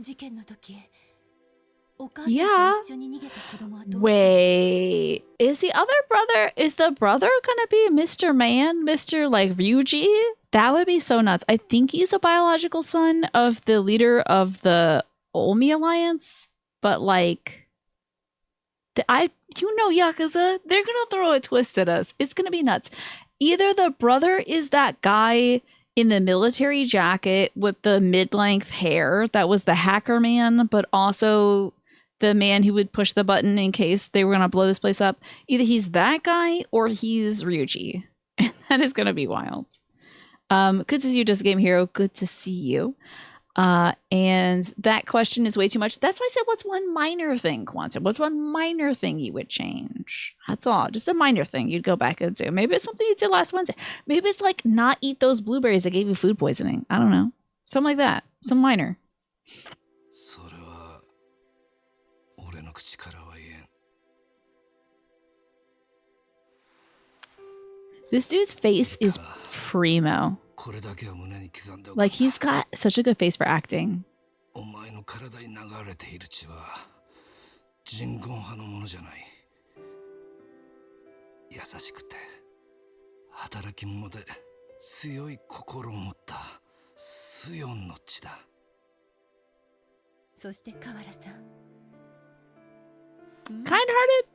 事件の時、お母さんと一緒に逃げた子供はどうして？ Wait, is the brother gonna be Mr. Man, Mr. like Ryuji? That would be so nuts. I think he's a biological son of the leader of the Omi Alliance, but like, Yakuza, they're gonna throw a twist at us. It's gonna be nuts. Either the brother is that guy in the military jacket with the mid-length hair that was the hacker man, but also the man who would push the button in case they were going to blow this place up. Either he's that guy or he's Ryuji. And that is going to be wild. Good to see you, Just Game Hero. Good to see you. And that question is way too much. That's why I said, what's one minor thing, Quantum? What's one minor thing you would change? That's all. Just a minor thing you'd go back and do. Maybe it's something you did last Wednesday. Maybe it's like not eat those blueberries that gave you food poisoning. I don't know. Something like that. Some minor. それは俺の口からは言えん。 This dude's face is primo. これだけは胸に刻んでおく。 Like, he's got such a good face for acting. お前の体に流れている血は人言派のものじゃない。優しくて働き者で強い心を持ったスヨンの血だ。そして河原さん、 Kind-hearted?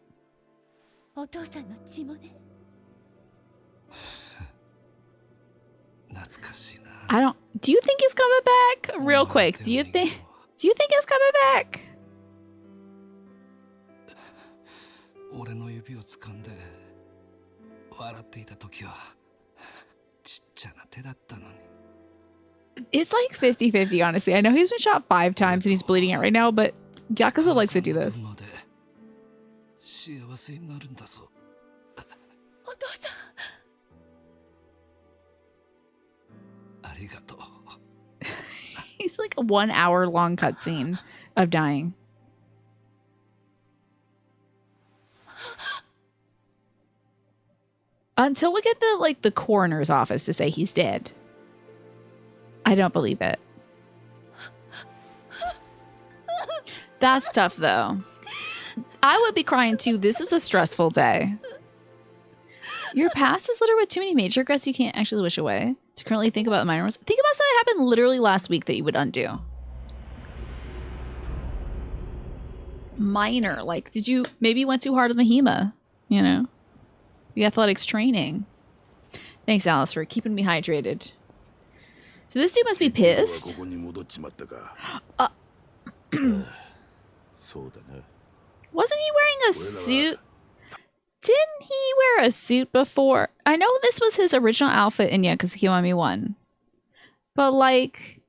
お父さんの血もね。懐かしいな。 I don't... Do you think he's coming back? Real quick. Do you think he's coming back? 俺の指を掴んで笑っていた時はちっちゃな手だったのに。 It's like 50-50, honestly. I know he's been shot 5 times and he's bleeding out right now, but Yakuza likes to do this. 幸せになるんだぞ。お父さん。ありがとう。 He's like a 1 hour long cutscene of dying. Until we get the coroner's office to say he's dead. I don't believe it. That's tough though. I would be crying too. This is a stressful day. Your past is littered with too many major regrets you can't actually wish away. To currently think about the minor ones. Think about something that happened literally last week that you would undo. Minor. Like, did you maybe went too hard on the HEMA? You know? The athletics training. Thanks, Alice, for keeping me hydrated. So this dude must be pissed. Wasn't he wearing a suit? Didn't he wear a suit before? I know this was his original outfit in Yakuza Kiwami 1. But like,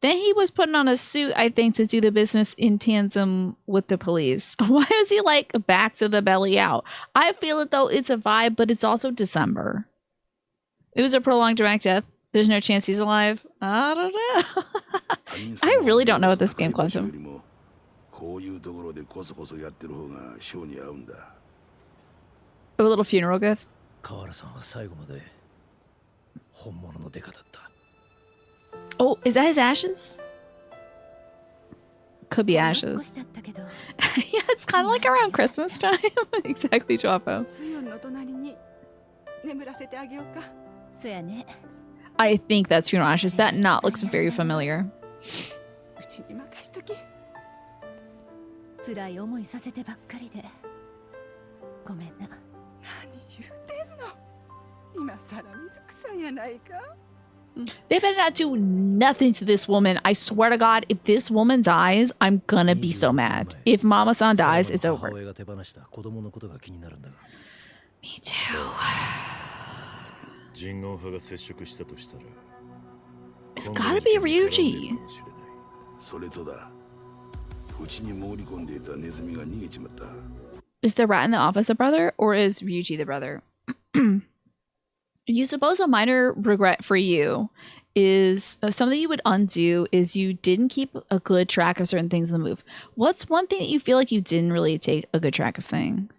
then he was putting on a suit, I think, to do the business in tandem with the police. Why is he like back to the belly out? I feel it though, it's a vibe, but it's also December. It was a prolonged dramatic death. There's no chance he's alive. I don't know. I really don't know what this game Quantum. A little funeral gift. Oh, is that his ashes? Could be ashes. Yeah, it's kind of like around Christmas time. Exactly, Chapo. I think that's funeral ashes. That knot looks very familiar. They better not do nothing to this woman. I swear to God, if this woman dies, I'm gonna be so mad. If Mama-san dies, it's over. Me too. It's gotta be Ryuji. Is the rat in the office a brother, or is Ryuji the brother? You suppose a minor regret for you is something you would undo is you didn't keep a good track of certain things in the move. What's one thing that you feel like you didn't really take a good track of things?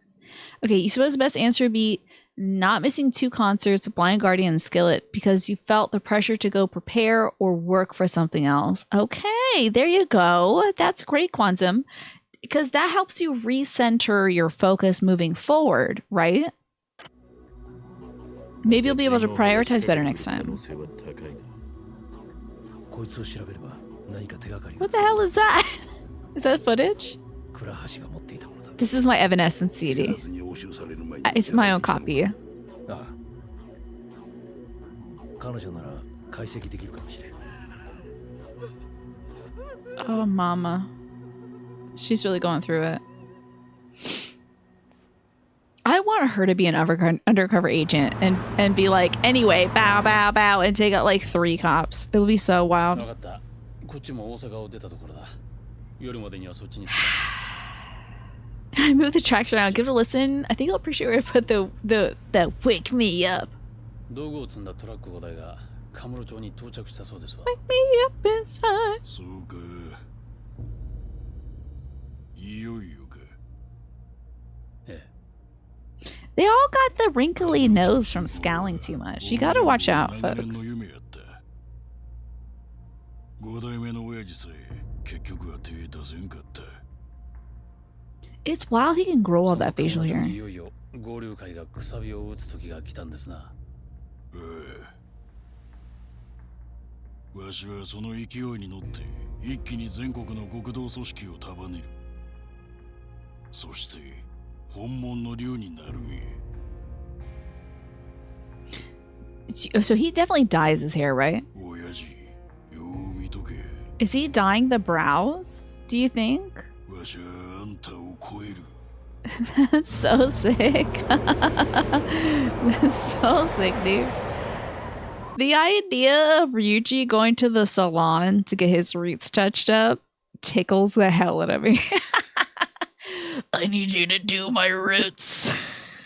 Okay, you suppose the best answer would be not missing 2 concerts, Blind Guardian and Skillet, because you felt the pressure to go prepare or work for something else. Okay, there you go. That's great, Quantum, because that helps you recenter your focus moving forward, right? Maybe you'll be able to prioritize better next time. What the hell is that? Is that footage? This is my Evanescence CD. It's my own copy. Oh, mama. She's really going through it. I want her to be an undercover agent and be like, anyway, bow, bow, bow, and take out like 3 cops. It would be so wild. I moved the tracks around. Give it a listen. I think I'll appreciate where I put the wake me up. Wake me up inside. They all got the wrinkly nose from scowling too much. You gotta watch out, folks. It's wild he can grow all that facial hair. So he definitely dyes his hair, right? Is he dyeing the brows, do you think? That's so sick. That's so sick, dude. The idea of Ryuji going to the salon to get his roots touched up tickles the hell out of me. I need you to do my roots.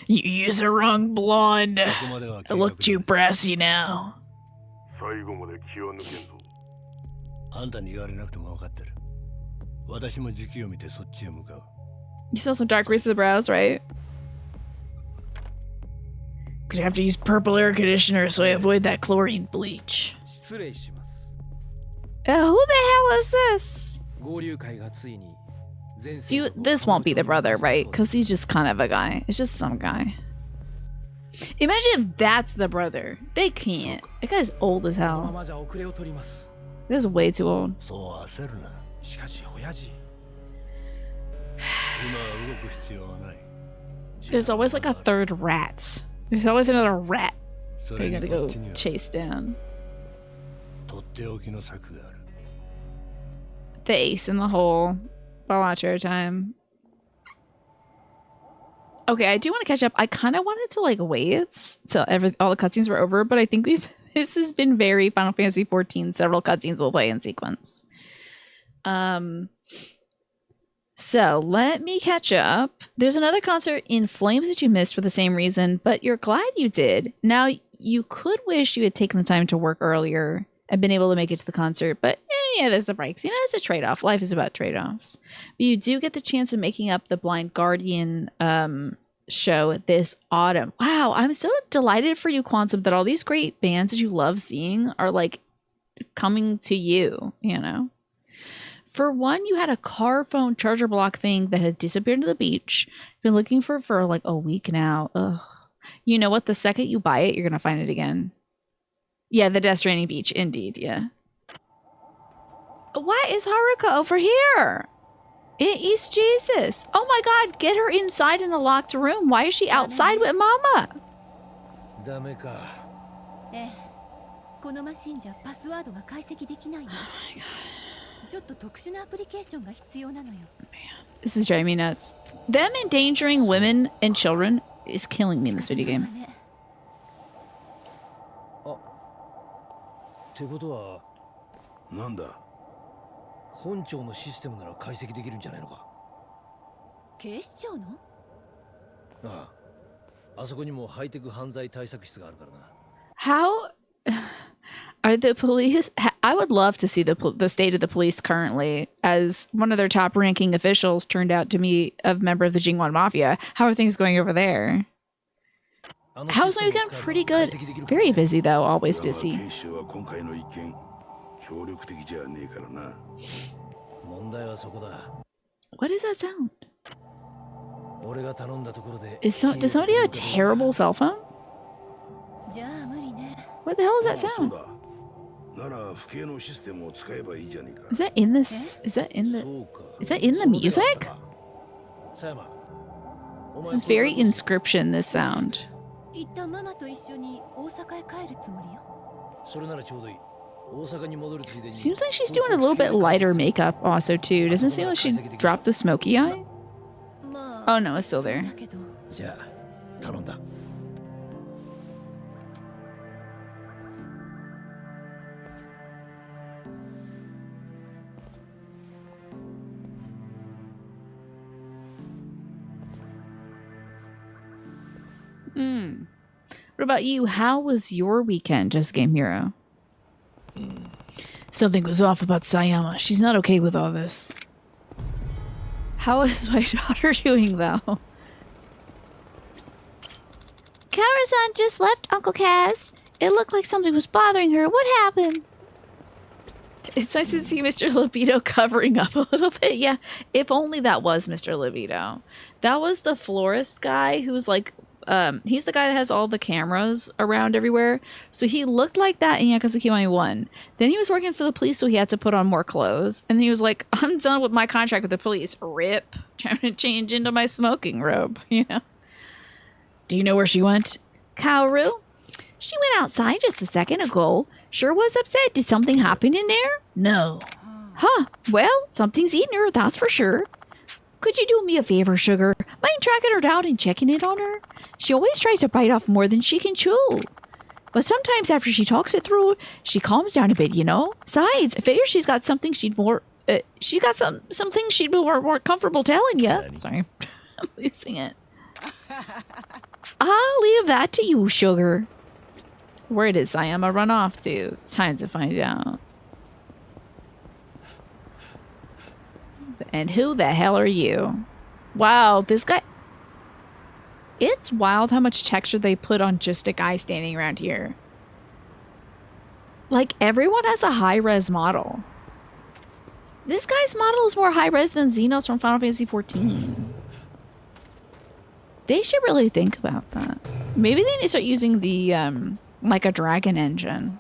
You use the wrong blonde. I look too brassy now. 最後まで気は抜けんぞ。あんたに言われなくても分かってる。私も時期を見てそっちへ向かう。You still have some dark grease to the brows, right? Cause you have to use purple air conditioner so I avoid that chlorine bleach. 失礼します。 Who the hell is this? 合流会がついに This won't be the brother, right? Because he's just kind of a guy. It's just some guy. Imagine if that's the brother. They can't. That guy's old as このま hell. まじゃ遅れを取ります。 This is way too old. そう焦るな。しかし親父。今は動く必要はない。 There's always like a third rat. There's always another rat そ that れ you に gotta こ go っちには chase down. とっておきの策がある。 The ace in the hole. Balatro time. Okay, I do want to catch up. I kind of wanted to like wait till all the cutscenes were over, but I think this has been very Final Fantasy 14. Several cutscenes will play in sequence. So let me catch up. There's another concert in Flames that you missed for the same reason, but you're glad you did. Now you could wish you had taken the time to work earlier and been able to make it to the concert, but yeah, there's the breaks. You know, it's a trade-off. Life is about trade-offs. But you do get the chance of making up the Blind Guardian show this autumn. Wow, I'm so delighted for you, Quantum, that all these great bands that you love seeing are like coming to you, you know? For one, you had a car phone charger block thing that had disappeared to the beach. Been looking for like a week now. Ugh. You know what? The second you buy it, you're going to find it again. Yeah, the Death Stranding beach. Indeed, yeah. Why is Haruka over here? In East Jesus. Oh my god, get her inside in the locked room. Why is she outside with Mama? ダメか。ええ、このマシンじゃパスワードが解析できないの。ちょっと特殊なアプリケーションが必要なのよ。This is driving me nuts. Them endangering women and children is killing me in this video game. ってことはなんだ。本庁のシステムなら解析できるんじゃないのか。警視庁の？ああ、あそこにもハイテク犯罪対策室があるからな。How are the police? I would love to see the state of the police currently, as one of their top-ranking officials turned out to be a member of the Jingwan Mafia. How are things going over there? How's my weekend? Pretty good. Very busy though. Always busy. 警視庁は今回の一件協力的じゃねえからな。問題はそこだ。 What does that sound? 俺が頼んだところで。Does somebody have a terrible cell phone? じゃあ無理ね。 What the hell is that そう sound? だ。なら不敬のシステムを使えばいいじゃねえか。 Is that in this? Is that in the? そうか。 Is that in the music? 佐山。 This is very Inscription. This sound. 一旦ママと一緒に大阪へ帰るつもりよ。それならちょうどいい。大阪に戻るついでに。 Seems like she's doing a little bit lighter makeup also too. Doesn't it seem like she dropped the smoky eye? ま Oh あ。 no, it's still そう there. だけど。じゃあ頼んだ。What about you? How was your weekend, Just Game Hero? Something was off about Sayama. She's not okay with all this. How is my daughter doing, though? Kaoru-san just left, Uncle Kaz. It looked like something was bothering her. What happened? It's nice to see Mr. Libido covering up a little bit. Yeah, if only that was Mr. Libido. That was the florist guy who's like, he's the guy that has all the cameras around everywhere. So he looked like that in Yakuza Kiwami 1. Then he was working for the police, so he had to put on more clothes. And then he was like, I'm done with my contract with the police. Rip. Trying to change into my smoking robe, you know? Do you know where she went? Kaoru? She went outside just a second ago. Sure was upset. Did something happen in there? No. Huh. Well, something's eating her, that's for sure. Could you do me a favor, Sugar? Mind tracking her down and checking in on her? She always tries to bite off more than she can chew. But sometimes after she talks it through, she calms down a bit, you know? Besides, I figure she's got something she'd She got some things she'd be more comfortable telling you. Sorry, I'm losing it. I'll leave that to you, sugar. Where did Sayama run off to? It's time to find out. And who the hell are you? Wow, this guy... It's wild how much texture they put on just a guy standing around here. Like, everyone has a high-res model. This guy's model is more high-res than Xenos from Final Fantasy XIV. They should really think about that. Maybe they need to start using the, like a dragon engine.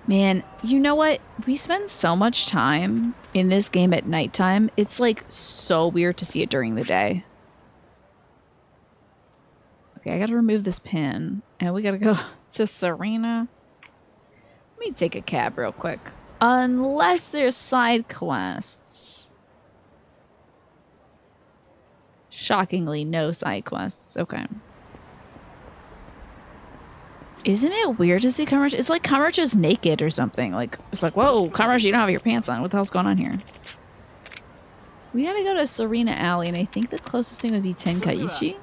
Man, you know what? We spend so much time in this game at nighttime. It's, like, so weird to see it during the day. Okay, I gotta remove this pin. And we gotta go to Serena. Let me take a cab real quick. Unless there's side quests. Shockingly, no side quests. Okay. Isn't it weird to see Kamarch? It's like Kamarch is naked or something. Like, it's like, whoa, Kamarch, you don't have your pants on. What the hell's going on here? We gotta go to Serena Alley, and I think the closest thing would be Tenkaichi.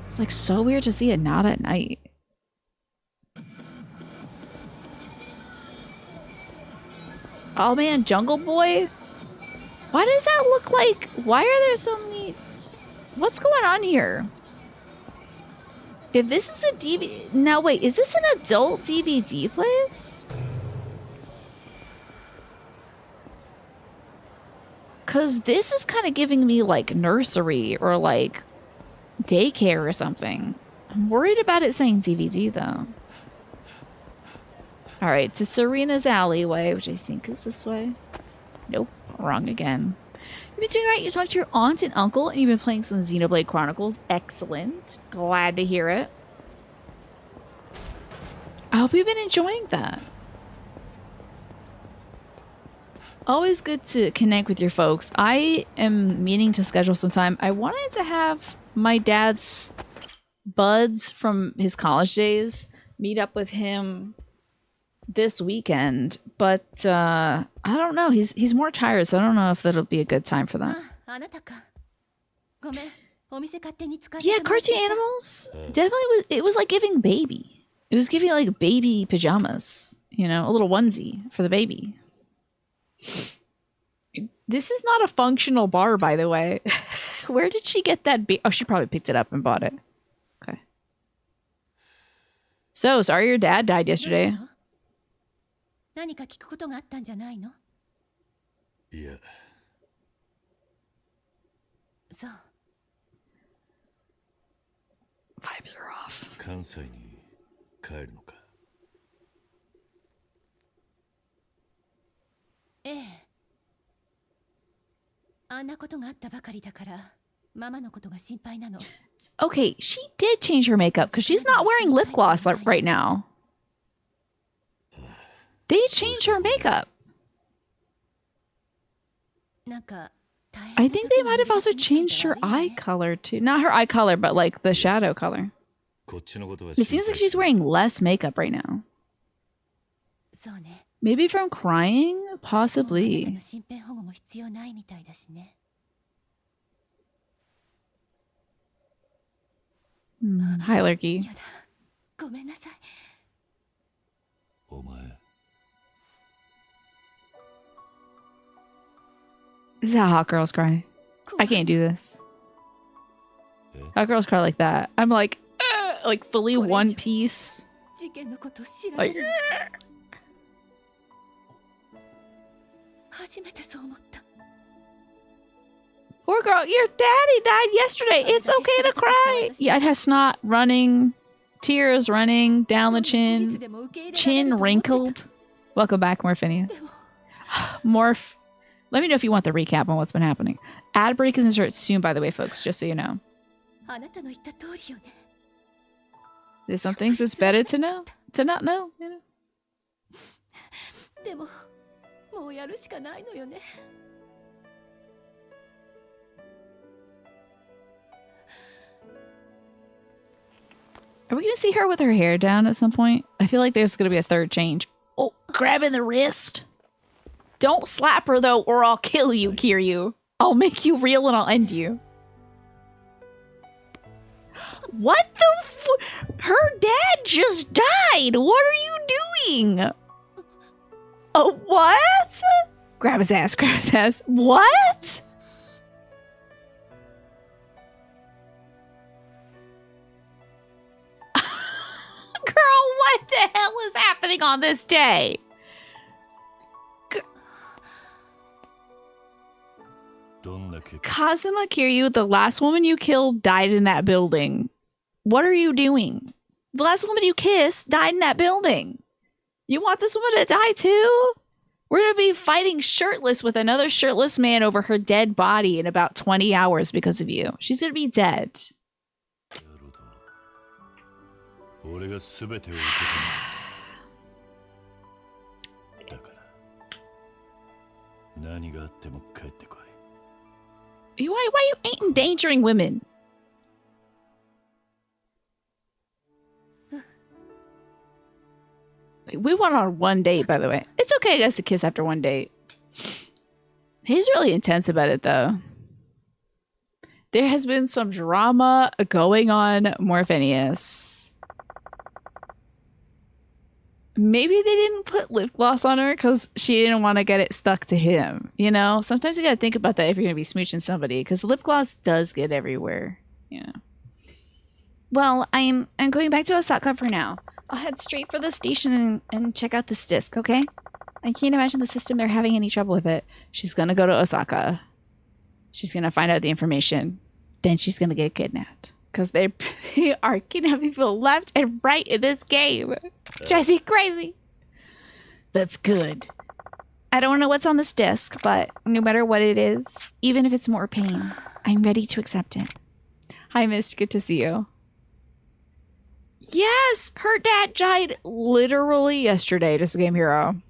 It's like so weird to see it not at night. Oh man, Jungle Boy? Why does that look like... Why are there so many... What's going on here? If this is a DVD... Now wait, is this an adult DVD place? Because this is kind of giving me like nursery or like daycare or something. I'm worried about it saying DVD though. Alright, to Serena's alleyway, which I think is this way. Nope, wrong again. You've been doing right. You talked to your aunt and uncle, and you've been playing some Xenoblade Chronicles. Excellent. Glad to hear it. I hope you've been enjoying that. Always good to connect with your folks. I am meaning to schedule some time. I wanted to have my dad's buds from his college days meet up with him this weekend, but I don't know. He's more tired, so I don't know if that'll be a good time for that. Yeah, cartoon animals. Definitely, it was like giving baby. It was giving like baby pajamas. You know, a little onesie for the baby. This is not a functional bar, by the way. Where did she get that? Oh, she probably picked it up and bought it. Okay. So, sorry your dad died yesterday. 何か聞くことがあったんじゃないの？いや。そう。Vibes are off. 関西に帰るのか。ええ。あんなことがあったばかりだから、ママのことが心配なの。Okay, she did change her makeup because she's not wearing lip gloss like right now. They changed her makeup. I think they might have also changed her eye color too. Not her eye color, but like the shadow color. It seems like she's wearing less makeup right now. Maybe from crying? Possibly. Hi, Lurky. This is how hot girls cry. I can't do this. Hot girls cry like that. I'm like fully one piece. Like, poor girl, your daddy died yesterday. It's okay to cry. Yeah, it has snot running, tears running down the chin wrinkled. Welcome back, Morphinius. Morph. Let me know if you want the recap on what's been happening. Ad break is inserted soon, by the way, folks, just so you know. There's some things it's better to know, to not know, you know. Are we going to see her with her hair down at some point? I feel like there's going to be a third change. Oh, grabbing the wrist. Don't slap her, though, or I'll kill you, Kiryu. I'll make you real and I'll end you. What the her dad just died! What are you doing? Oh, what? Grab his ass, grab his ass. What? Girl, what the hell is happening on this day? Kazuma Kiryu, the last woman you killed, died in that building. What are you doing? The last woman you kissed died in that building. You want this woman to die too? We're going to be fighting shirtless with another shirtless man over her dead body in about 20 hours because of you. She's going to be dead. Why are you endangering women? We went on one date, by the way. It's okay, I guess, to kiss after one date. He's really intense about it, though. There has been some drama going on, Morphinius. Maybe they didn't put lip gloss on her because she didn't want to get it stuck to him. You know, sometimes you gotta think about that if you're gonna be smooching somebody, because lip gloss does get everywhere. You know. Well, I'm going back to Osaka for now. I'll head straight for the station and check out this disc, okay? I can't imagine the system they're having any trouble with it. She's gonna go to Osaka. She's gonna find out the information. Then she's gonna get kidnapped. Because they are kidnapping people left and right in this game. Drives me crazy. That's good. I don't know what's on this disc, but no matter what it is, even if it's more pain, I'm ready to accept it. Hi, Mist. Good to see you. Yes! Her dad died literally yesterday, just a game hero.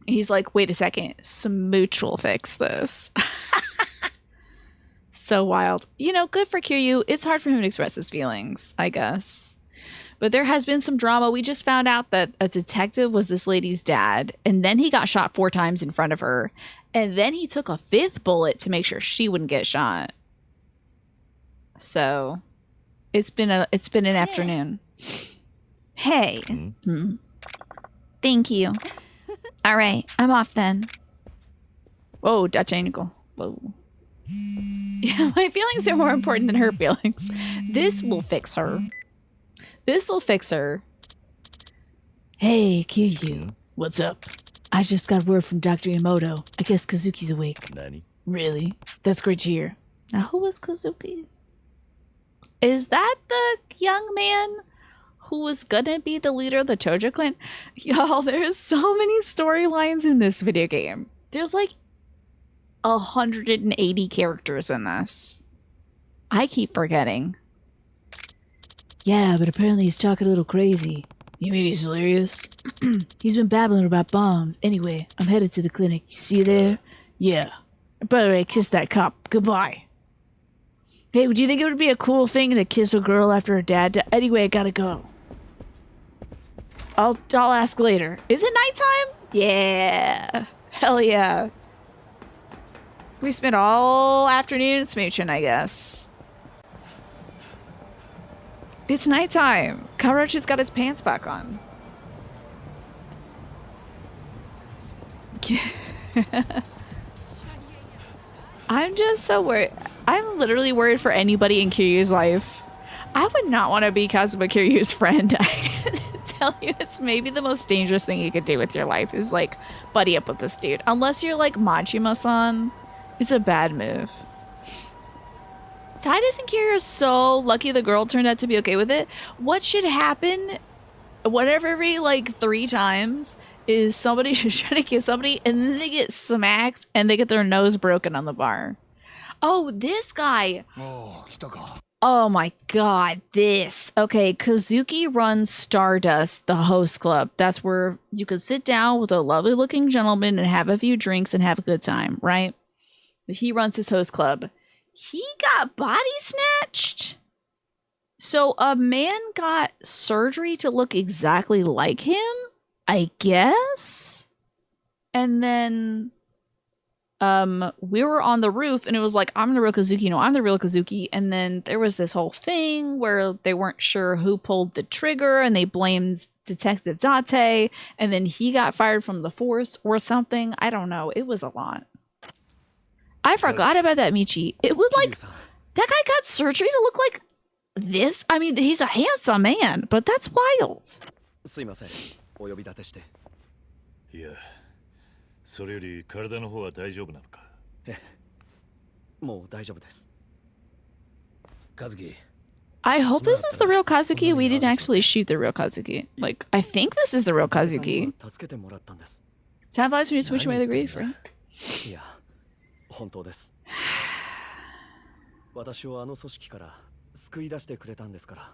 He's like, wait a second. Smooch will fix this. So wild. You know, good for Kiryu. It's hard for him to express his feelings, I guess. But there has been some drama. We just found out that a detective was this lady's dad, and then he got shot 4 times in front of her, and then he took a 5th bullet to make sure she wouldn't get shot. So, it's been an afternoon. Hey. Mm-hmm. Thank you. All right, I'm off then. Whoa, Dutch angle. Whoa. Yeah, my feelings are more important than her feelings. This will fix her. This will fix her. Hey, Kiryu. What's up? I just got word from Dr. Emoto. I guess Kazuki's awake. Nani? Really? That's great to hear. Now, who was Kazuki? Is that the young man who was gonna be the leader of the Tojo clan? Y'all, there's so many storylines in this video game. There's like 180 characters in this. I keep forgetting. Yeah, but apparently he's talking a little crazy. You mean he's delirious? He's been babbling about bombs. Anyway, I'm headed to the clinic. You see you there? Yeah. By the way, kiss that cop. Goodbye. Hey, do you think it would be a cool thing to kiss a girl after her dad died? Anyway, I gotta go. I'll ask later. Is it nighttime? Yeah. Hell yeah. We spent all afternoon smooching, I guess. It's nighttime. Karochi's got his pants back on. I'm just so worried. I'm literally worried for anybody in Kiryu's life. I would not want to be Kazuma Kiryu's friend. I can tell you, it's maybe the most dangerous thing you could do with your life is like buddy up with this dude. Unless you're like Majima-san, it's a bad move. Titus and Kiryu are so lucky the girl turned out to be okay with it. What should happen whenever every like 3 times is somebody should try to kiss somebody and then they get smacked and they get their nose broken on the bar. Oh, this guy. Oh my god, this. Okay, Kazuki runs Stardust, the host club. That's where you can sit down with a lovely looking gentleman and have a few drinks and have a good time, right? He runs his host club. He got body snatched. So a man got surgery to look exactly like him? I guess. And then we were on the roof and it was like, I'm the real Kazuki. No, I'm the real Kazuki. And then there was this whole thing where they weren't sure who pulled the trigger and they blamed Detective Date. And then he got fired from the force or something. I don't know. It was a lot. I forgot about that, Michi. It was like, that guy got surgery to look like this? I mean, he's a handsome man, but that's wild. すいません。お呼び立てして。いや、それより体の方は大丈夫なのか。もう大丈夫です。和樹。 I hope this is the real Kazuki. We didn't actually shoot the real Kazuki. Like, I think this is the real Kazuki. 助けてもらったんです。 Time flies when you switch away the grief, right? いや、本当です。私をあの組織から救い出してくれたんですから。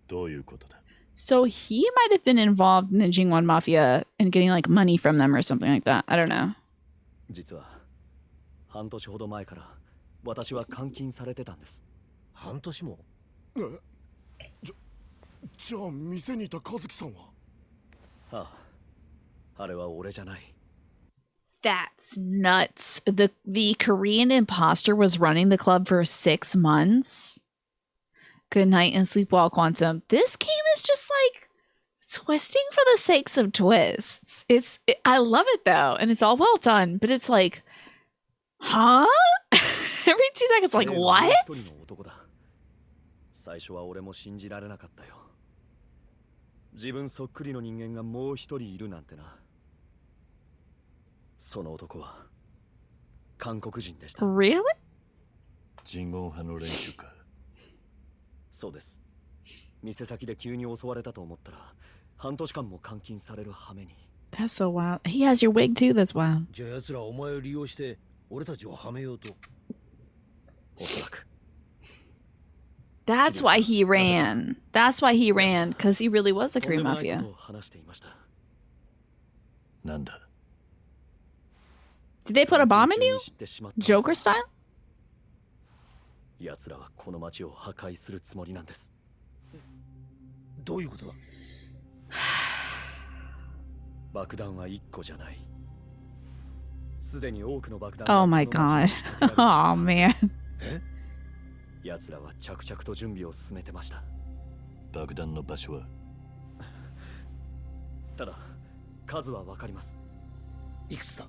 どういうことだ。 So he might have been involved in the Jingwan Mafia and getting like money from them or something like that. I don't know. 実は半年ほど前から私は監禁されてたんです。半年も？じゃあ店にいた和樹さんは？ああ、あれは俺じゃない。 That's nuts. The Korean imposter was running the club for 6 months. Good night and sleep well, Quantum. This game is just like twisting for the sakes of twists. I love it though, and it's all well done, but it's like, huh? Every 2 seconds, like, what? 最初は俺も信じられなかったよ。自分そっくりの人間がもう一人いるなんてな。その男は韓国人でした。 Really? 人言派の連中か。そうです。店先で急に襲われたと思ったら半年間も監禁される羽目に。 That's so wild. He has your wig too. That's wild. じゃあ奴らお前を利用して俺たちをはめようと。おそらく。 That's why he ran. That's why he ran, because he really was the Korean Mafia. なんだ。 Did they put a bomb in you? Joker style? 奴らはこの町を破壊するつもりなんです。どういうことだ？爆弾は1個じゃない。すでに多くの爆弾 Oh my god. Oh man. 奴らは着々と準備を進めてました。爆弾の場所は？ただ数はわかります。いくつだ？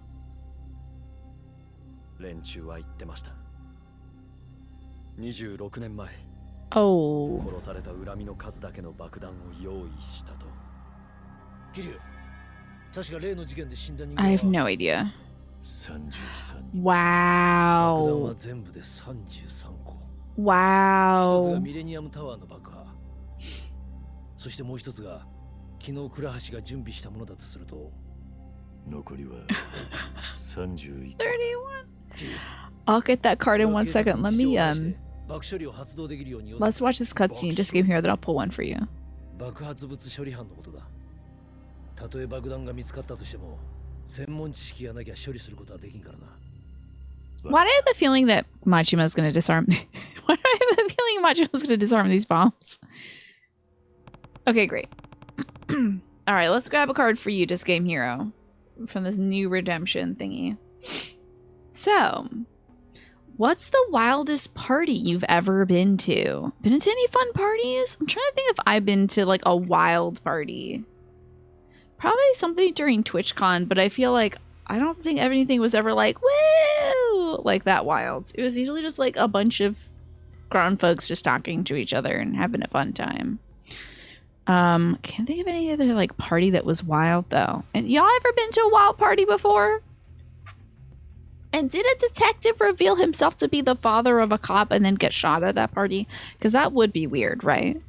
連中は言ってました。26年前、 Oh. 殺された恨みの数だけの爆弾を用意したと。桐生、確か例の事件で死んだ人間は I have no idea. 33人。爆弾 Wow. は全部で33個。一つが Wow. ミレニアムタワーの爆破。そしてもう一つが昨日倉橋が準備したものだとすると、残りは31。I'll get that card in 1 second. Let me 爆処理を発動できるように。 let's watch this cutscene. Just give here that I'll pull one for you. 爆発物処理班のことだ。たとえ爆弾が見つかったとしても、専門知識がなきゃ処理することはできんからな。Why do I have the feeling that Machima's gonna disarm? Why do I have the feeling Machima's gonna disarm these bombs? Okay, great. All right, let's grab a card for you, Just Game Hero, from this new redemption thingy. So, what's the wildest party you've ever been to? Been to any fun parties? I'm trying to think if I've been to like a wild party. Probably something during TwitchCon, but I feel like I don't think anything was ever like, woo, like that wild. It was usually just like a bunch of grown folks just talking to each other and having a fun time. Can't think of any other like party that was wild though. And y'all ever been to a wild party before? And did a detective reveal himself to be the father of a cop and then get shot at that party? Because that would be weird, right?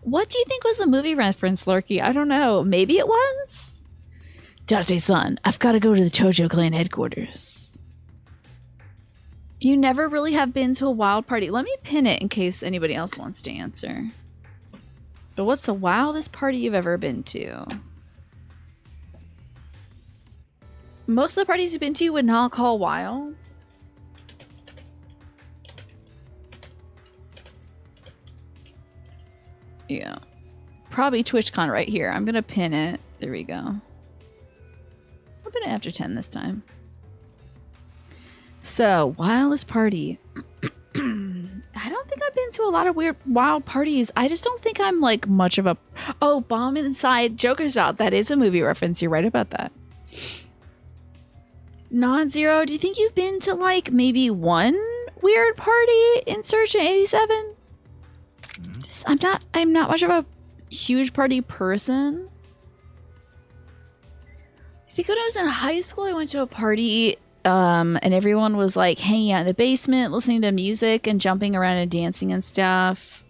What do you think was the movie reference, Lurky? I don't know. Maybe it was? Date-san, I've got to go to the Tojo clan headquarters. You never really have been to a wild party. Let me pin it in case anybody else wants to answer. But what's the wildest party you've ever been to? Most of the parties you've been to would not call wild. Yeah. probably TwitchCon right here. I'm gonna pin it. There we go. I'll pin it after 10 this time. So, wildest party. I don't think I've been to a lot of weird wild parties. I just don't think I'm like much of a... Oh, Bomb Inside Joker's Out. That is a movie reference. You're right about that. Non-Zero, do you think you've been to like maybe one weird party in Surgeon 87? Just, I'm not much of a huge party person. I think when I was in high school, I went to a party and everyone was like hanging out in the basement, listening to music and jumping around and dancing and stuff.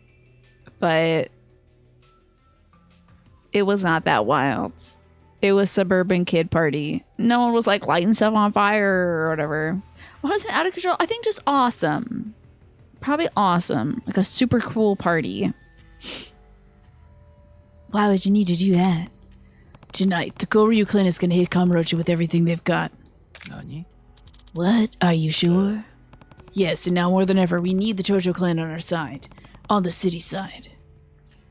But it was not that wild. It was suburban kid party. No one was like lighting stuff on fire or whatever. Wasn't out of control. I think just awesome. Probably awesome. Like a super cool party. Why would you need to do that? Tonight, the Goryu clan is gonna hit Kamurocho with everything they've got. Nani? What? Are you sure? Yes, and now more than ever, we need the Tojo clan on our side. On the city side.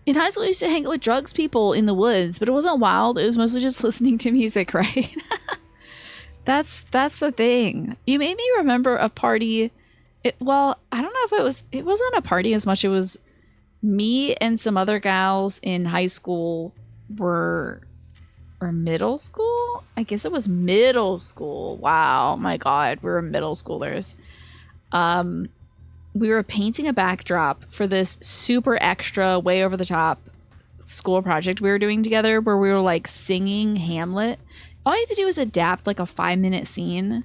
In high school, I used to hang out with drugs people in the woods, but it wasn't wild. It was mostly just listening to music, right? That's the thing. You made me remember a party. Well, I don't know if it wasn't a party as much. It was me and some other gals in high school or middle school. I guess it was middle school. Wow, my God, we were middle schoolers. We were painting a backdrop for this super extra, way over the top school project we were doing together where we were like singing Hamlet. All you have to do is adapt like a 5-minute scene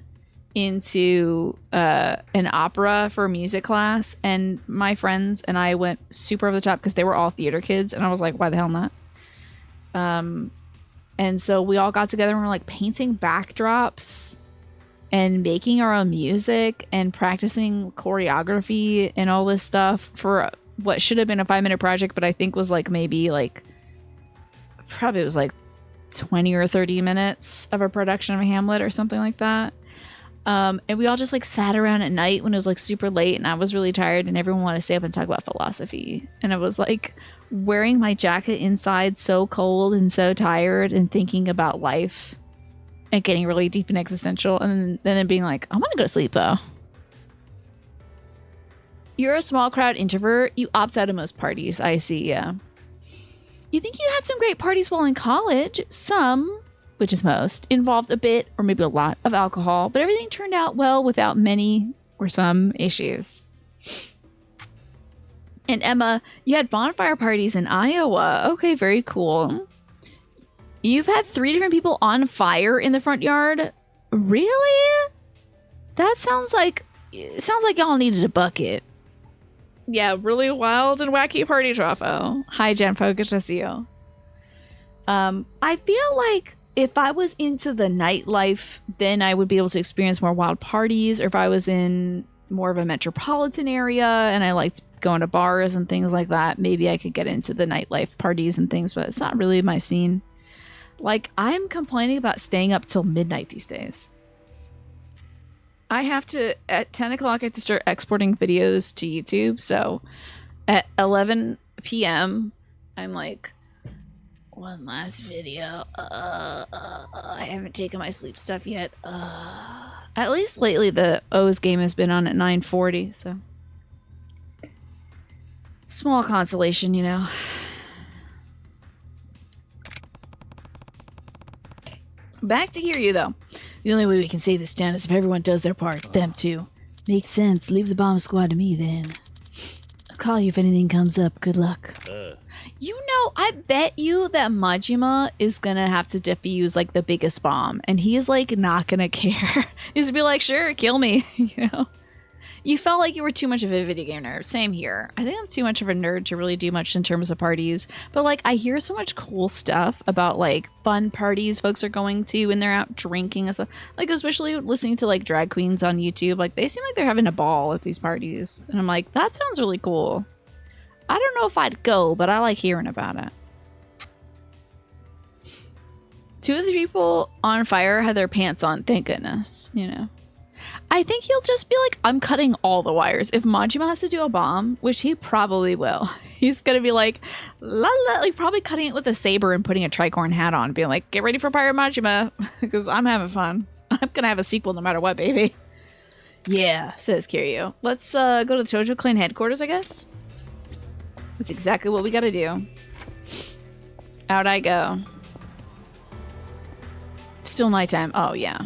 into an opera for music class. And my friends and I went super over the top because they were all theater kids. And I was like, why the hell not? And so we all got together and we're like painting backdrops and making our own music and practicing choreography and all this stuff for what should have been a 5-minute project, but I think was like maybe like probably it was like 20 or 30 minutes of a production of a Hamlet or something like that. And we all just like sat around at night when it was like super late and I was really tired and everyone wanted to stay up and talk about philosophy. And I was like wearing my jacket inside, so cold and so tired and thinking about life and getting really deep and existential, and then being like, I want to go to sleep though. You're a small crowd introvert. You opt out of most parties. I see, yeah. You think you had some great parties while in college. Some, which is most, involved a bit or maybe a lot of alcohol, but everything turned out well without many or some issues. And Emma, you had bonfire parties in Iowa. Okay, very cool. You've had 3 different people on fire in the front yard? Really? That sounds like y'all needed a bucket. Yeah, really wild and wacky party trofo. Hi, Genpo, good to see you. I feel like if I was into the nightlife, then I would be able to experience more wild parties, or if I was in more of a metropolitan area and I liked going to bars and things like that, maybe I could get into the nightlife parties and things, but it's not really my scene. Like, I'm complaining about staying up till midnight these days. I have to, at 10 o'clock, I have to start exporting videos to YouTube. So at 11 p.m., I'm like, one last video. I haven't taken my sleep stuff yet. At least lately, the O's game has been on at 9:40, so. Small consolation, you know. Back to hear you, though. The only way we can save this town is if everyone does their part. Them too. Makes sense. Leave the bomb squad to me, then. I'll call you if anything comes up. Good luck. You know, I bet you that Majima is gonna have to defuse, like, the biggest bomb. And he's, like, not gonna care. He's gonna be like, sure, kill me. You know? You felt like you were too much of a video game nerd. Same here. I think I'm too much of a nerd to really do much in terms of parties. But, like, I hear so much cool stuff about, like, fun parties folks are going to when they're out drinking and stuff. Like, especially listening to, like, drag queens on YouTube. Like, they seem like they're having a ball at these parties. And I'm like, that sounds really cool. I don't know if I'd go, but I like hearing about it. 2 of the people on fire had their pants on, thank goodness, you know. I think he'll just be like, I'm cutting all the wires. If Majima has to do a bomb, which he probably will, he's gonna be like, la la, like probably cutting it with a saber and putting a tricorn hat on, being like, get ready for Pirate Majima, because I'm having fun. I'm gonna have a sequel no matter what, baby. Yeah, says Kiryu. Let's go to the Tojo Clan headquarters, I guess. That's exactly what we gotta do. Out I go. Still nighttime. Oh, yeah.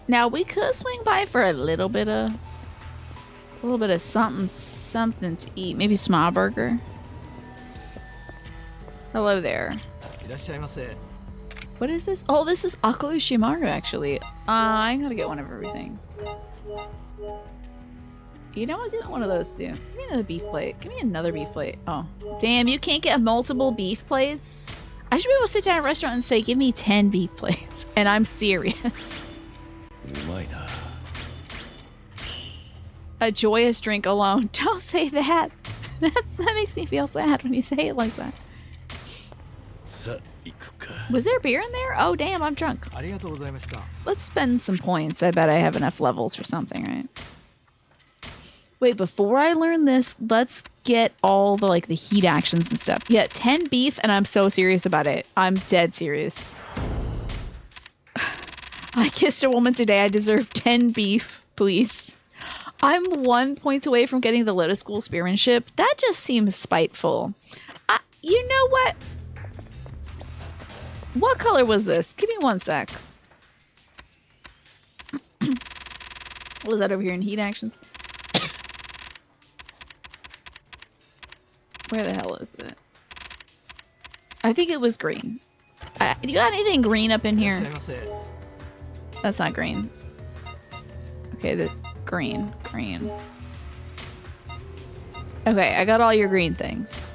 Now, we could swing by for a little bit of something to eat. Maybe small burger. Hello there. What is this? Oh, this is Ako Ushimaru, actually. I gotta get one of everything. You know what? Get one of those too. Give me another beef plate. Give me another beef plate. Oh, damn! You can't get multiple beef plates. I should be able to sit down at a restaurant and say, "Give me 10 beef plates," and I'm serious. A joyous drink alone. Don't say that. That makes me feel sad when you say it like that. Was there beer in there? Oh, damn! I'm drunk. Let's spend some points. I bet I have enough levels for something, right? Wait, before I learn this, let's get all the, like, the heat actions and stuff. Yeah, 10 beef, and I'm so serious about it. I'm dead serious. I kissed a woman today. I deserve 10 beef, please. I'm 1 point away from getting the Lotus School spearmanship. That just seems spiteful. You know what? What color was this? Give me 1 sec. What was that over here in heat actions? Where the hell is it? I think it was green. You got anything green up in here? That's not green. Okay, the green. Okay, I got all your green things.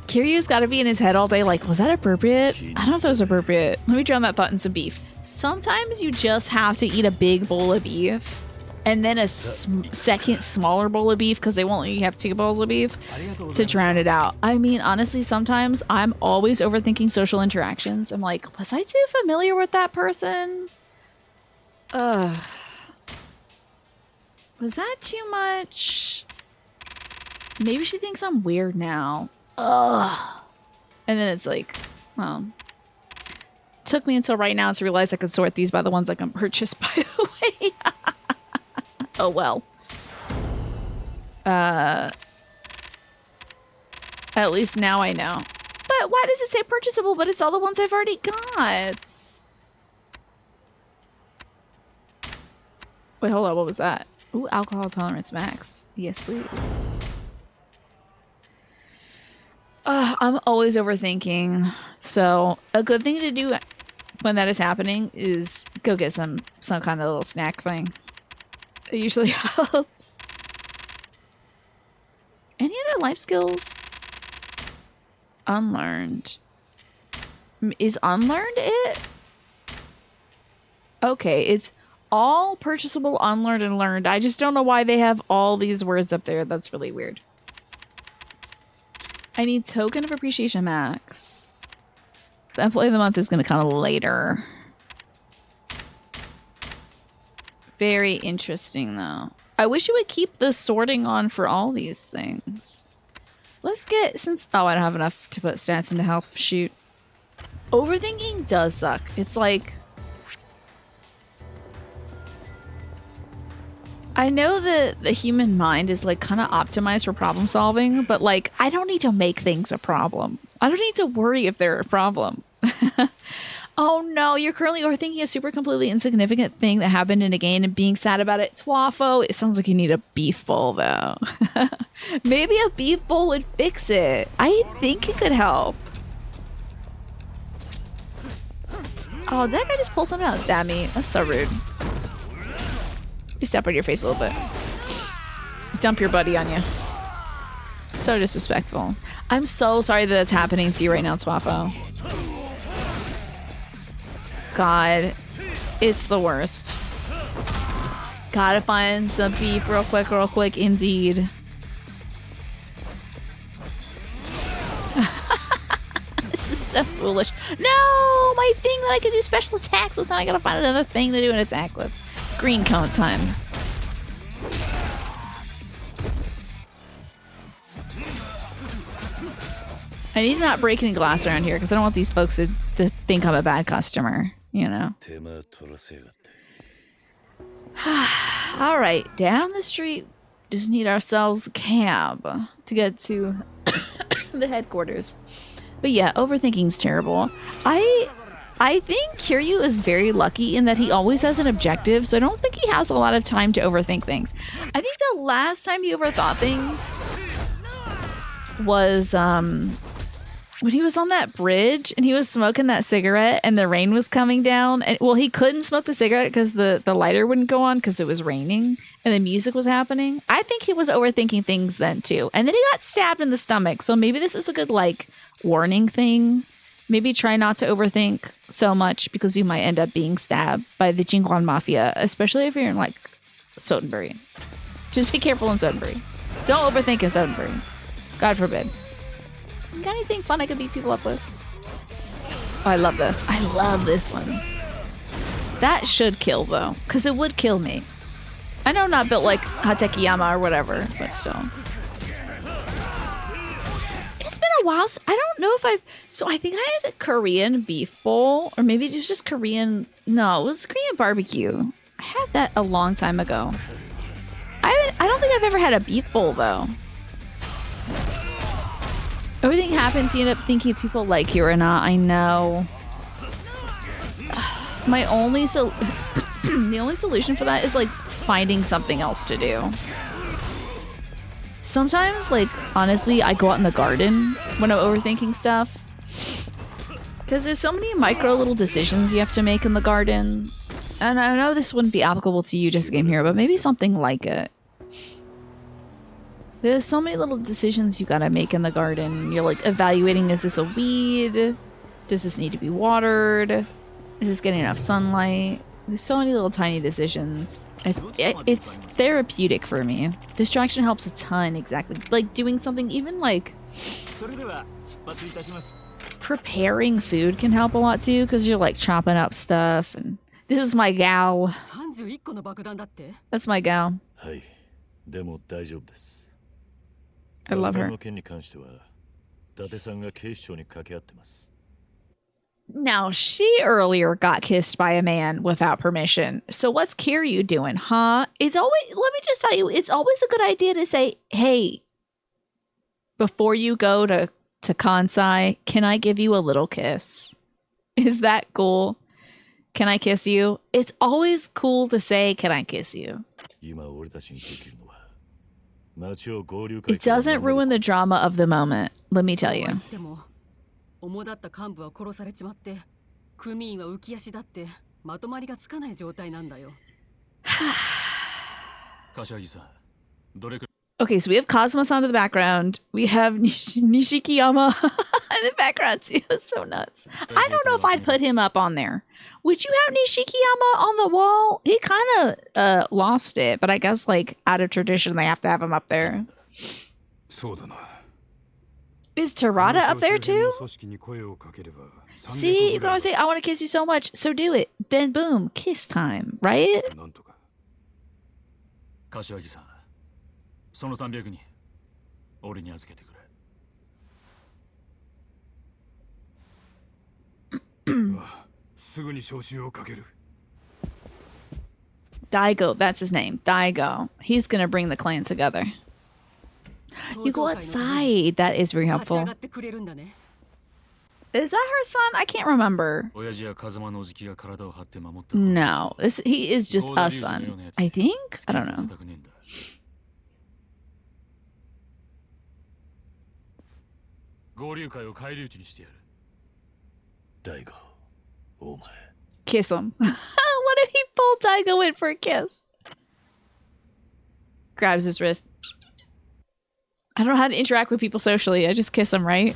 Kiryu's got to be in his head all day like, was that appropriate? I don't know if that was appropriate. Let me drum that button some beef. Sometimes you just have to eat a big bowl of beef and then a second smaller bowl of beef because they won't let you have 2 bowls of beef to drown it out. I mean, honestly, sometimes I'm always overthinking social interactions. I'm like, was I too familiar with that person? Was that too much? Maybe she thinks I'm weird now. Ugh. And then it's like, well, took me until right now to realize I could sort these by the ones I can purchase, by the way. Oh well. At least now I know. But why does it say purchasable, but it's all the ones I've already got? Wait, hold on, what was that? Ooh, alcohol tolerance max. Yes, please. I'm always overthinking. So a good thing to do when that is happening is go get some kind of little snack thing. It usually helps. Any other life skills? Unlearned. Is unlearned it? Okay, it's all purchasable, unlearned, and learned. I just don't know why they have all these words up there. That's really weird. I need token of appreciation max. The employee of the month is going to come later. Very interesting, though. I wish you would keep the sorting on for all these things. Let's get, since... Oh, I don't have enough to put stats into health. Shoot. Overthinking does suck. It's like... I know that the human mind is like kind of optimized for problem solving, but like I don't need to make things a problem. I don't need to worry if they're a problem. Oh no, you're currently overthinking a super completely insignificant thing that happened in a game and being sad about it. Twafo, it sounds like you need a beef bowl though. Maybe a beef bowl would fix it. I think it could help. Oh, that guy just pulled something out and stabbed me. That's so rude. You step on your face a little bit. Dump your buddy on you. So disrespectful. I'm so sorry that that's happening to you right now, Twafo. God, it's the worst. Gotta find some beef real quick, indeed. This is so foolish. No! My thing that I can do special attacks with, now I gotta find another thing to do an attack with. Green cone time. I need to not break any glass around here because I don't want these folks to think I'm a bad customer, you know. Alright, down the street. Just need ourselves a cab to get to the headquarters. But yeah, overthinking's terrible. I think Kiryu is very lucky in that he always has an objective, so I don't think he has a lot of time to overthink things. I think the last time he overthought things was when he was on that bridge and he was smoking that cigarette and the rain was coming down. And well, he couldn't smoke the cigarette because the lighter wouldn't go on because it was raining and the music was happening. I think he was overthinking things then too. And then he got stabbed in the stomach. So maybe this is a good like warning thing. Maybe try not to overthink so much because you might end up being stabbed by the Jingguan Mafia, especially if you're in like Sotenbury. Just be careful in Sotenbury. Don't overthink in Sotenbury. God forbid. Got anything fun I could beat people up with? Oh, I love this. I love this one. That should kill though, because it would kill me. I know I'm not built like Hatekiyama or whatever, but still. It's been a while. I don't know if so I think I had a Korean beef bowl, or maybe it was just Korean. No, it was Korean barbecue. I had that a long time ago. I don't think I've ever had a beef bowl though. Everything happens, you end up thinking if people like you or not. I know. My only the only solution for that is like finding something else to do. Sometimes, like, honestly, I go out in the garden when I'm overthinking stuff. Because there's so many micro little decisions you have to make in the garden. And I know this wouldn't be applicable to you, Just Game Hero, but maybe something like it. There's so many little decisions you gotta make in the garden. You're like evaluating, is this a weed? Does this need to be watered? Is this getting enough sunlight? There's so many little tiny decisions. It's therapeutic for me. Distraction helps a ton, exactly. Like doing something, even like preparing food can help a lot too, because you're like chopping up stuff. And this is my gal. That's my gal. I love her. Now, she earlier got kissed by a man without permission. So what's Kiryu doing, huh? It's always, let me just tell you, it's always a good idea to say, hey, before you go to Kansai, can I give you a little kiss? Is that cool? Can I kiss you? It's always cool to say, can I kiss you? It doesn't ruin the drama of the moment, let me tell you. Okay, so we have Kazuma-san in the background. We have Nishikiyama in the background too. That's so nuts. I don't know if I'd put him up on there. Would you have Nishikiyama on the wall? He kind of lost it, but I guess like out of tradition, they have to have him up there. Is Terada up there too? See, you can always say, I want to kiss you so much, so do it. Then boom, kiss time, right? Daigo, that's his name. Daigo. He's gonna bring the clan together. You go outside. That is very helpful. Is that her son? I can't remember. No, he is just a son. I think? I don't know. Kiss him. What if he pulled Daigo in for a kiss? Grabs his wrist. I don't know how to interact with people socially. I just kiss them, right?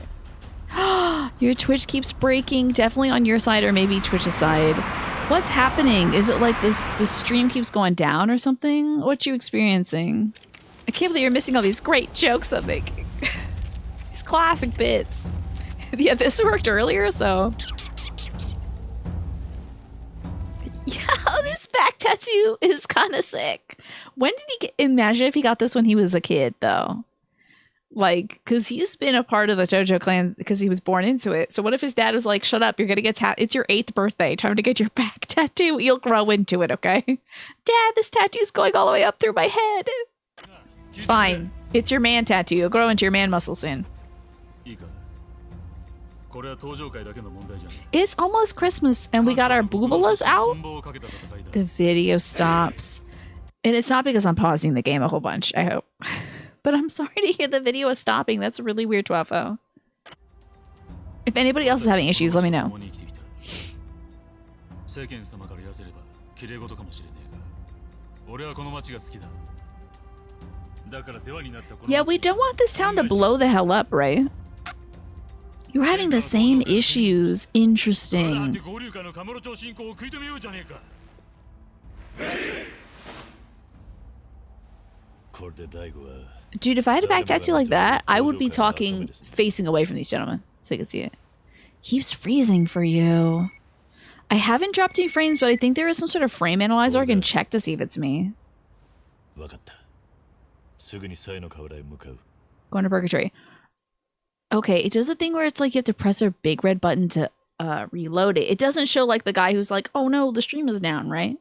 Your Twitch keeps breaking. Definitely on your side or maybe Twitch's side. What's happening? Is it like this stream keeps going down or something? What you experiencing? I can't believe you're missing all these great jokes I'm making. These classic bits. Yeah, this worked earlier, so. Yeah, this back tattoo is kind of sick. When did he get? Imagine if he got this when he was a kid, though. Like, because he's been a part of the JoJo clan because he was born into it. So what if his dad was like, shut up, you're going to get it's your 8th birthday. Time to get your back tattoo. You'll grow into it, okay? Dad, this tattoo's going all the way up through my head. It's fine. It's your man tattoo. You'll grow into your man muscle soon. It's almost Christmas and we got our boobalas out. The video stops. And it's not because I'm pausing the game a whole bunch, I hope. But I'm sorry to hear the video is stopping. That's really weird, Twafo. If anybody else is having issues, let me know. Yeah, we don't want this town to blow the hell up, right? You're having the same issues. Interesting. Dude, if I had a back tattoo like that, I would be talking facing away from these gentlemen so you can see it. Keeps freezing for you. I haven't dropped any frames, but I think there is some sort of frame analyzer I can check to see if it's me. Going to Purgatory. Okay, it does the thing where it's like you have to press a big red button to reload it. It doesn't show like the guy who's like, oh no, the stream is down, right?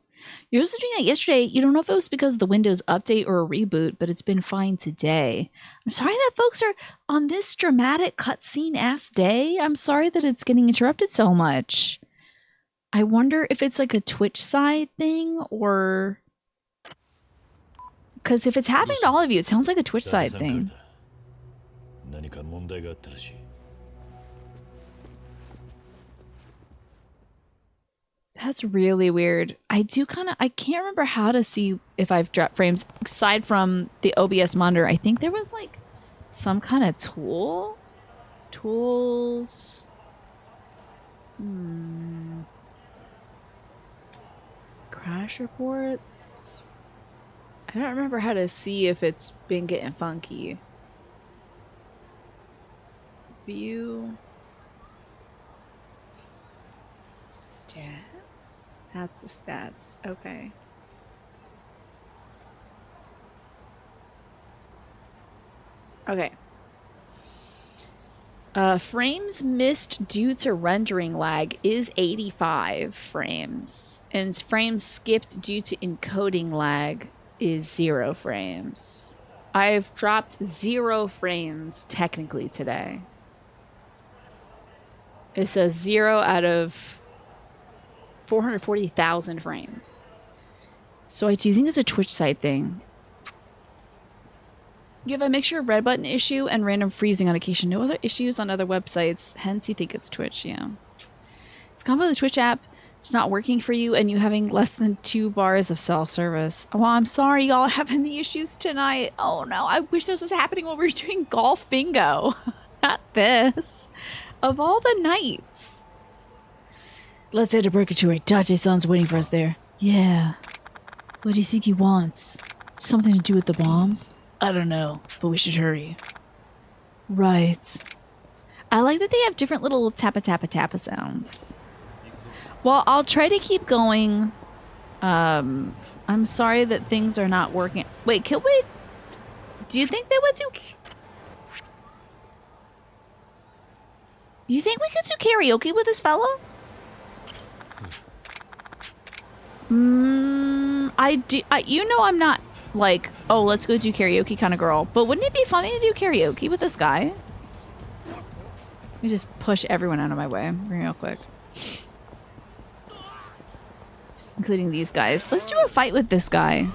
You were doing that yesterday. You don't know if it was because of the Windows update or a reboot, but it's been fine today. I'm sorry that folks are on this dramatic cutscene ass day. I'm sorry that it's getting interrupted so much. I wonder if it's like a Twitch side thing or... Because if it's happening to all of you, it sounds like a Twitch side thing. That's really weird. I can't remember how to see if I've dropped frames aside from the OBS monitor. I think there was like some kind of tools. Crash reports. I don't remember how to see if it's been getting funky. View. Stats. That's the stats. Okay. Okay. Frames missed due to rendering lag is 85 frames. And frames skipped due to encoding lag is 0 frames. I've dropped 0 frames technically today. It says 0 out of 440,000 frames. So I do think it's a Twitch side thing. You have a mixture of red button issue and random freezing on occasion. No other issues on other websites. Hence you think it's Twitch, yeah. It's combo the Twitch app. It's not working for you and you having less than 2 bars of self-service. Well, I'm sorry y'all are having the issues tonight. Oh no, I wish this was happening when we were doing golf bingo. Not this. Of all the nights. Let's head to Purgatory. Dachi-san's waiting for us there. Yeah. What do you think he wants? Something to do with the bombs? I don't know, but we should hurry. Right. I like that they have different little tappa-tappa-tappa sounds. Well, I'll try to keep going. I'm sorry that things are not working. Wait, Killway? Do you think they would do... You think we could do karaoke with this fella? You know I'm not like, oh, let's go do karaoke kind of girl. But wouldn't it be funny to do karaoke with this guy? Let me just push everyone out of my way real quick. Including these guys. Let's do a fight with this guy.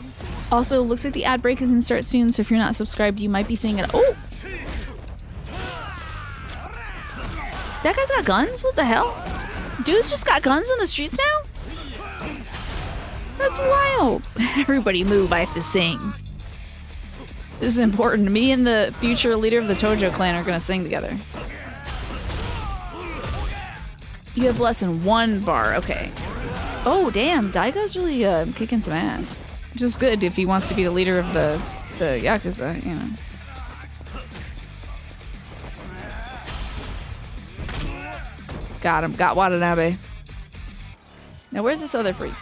Also, looks like the ad break is gonna start soon, so if you're not subscribed, you might be seeing it. Oh! That guy's got guns? What the hell? Dude's just got guns on the streets now? That's wild. Everybody move, I have to sing. This is important. Me and the future leader of the Tojo clan are gonna sing together. You have less than 1 bar, okay. Oh damn, Daigo's really kicking some ass. Which is good if he wants to be the leader of the Yakuza, you know. Got him. Got Watanabe. Now where's this other freak?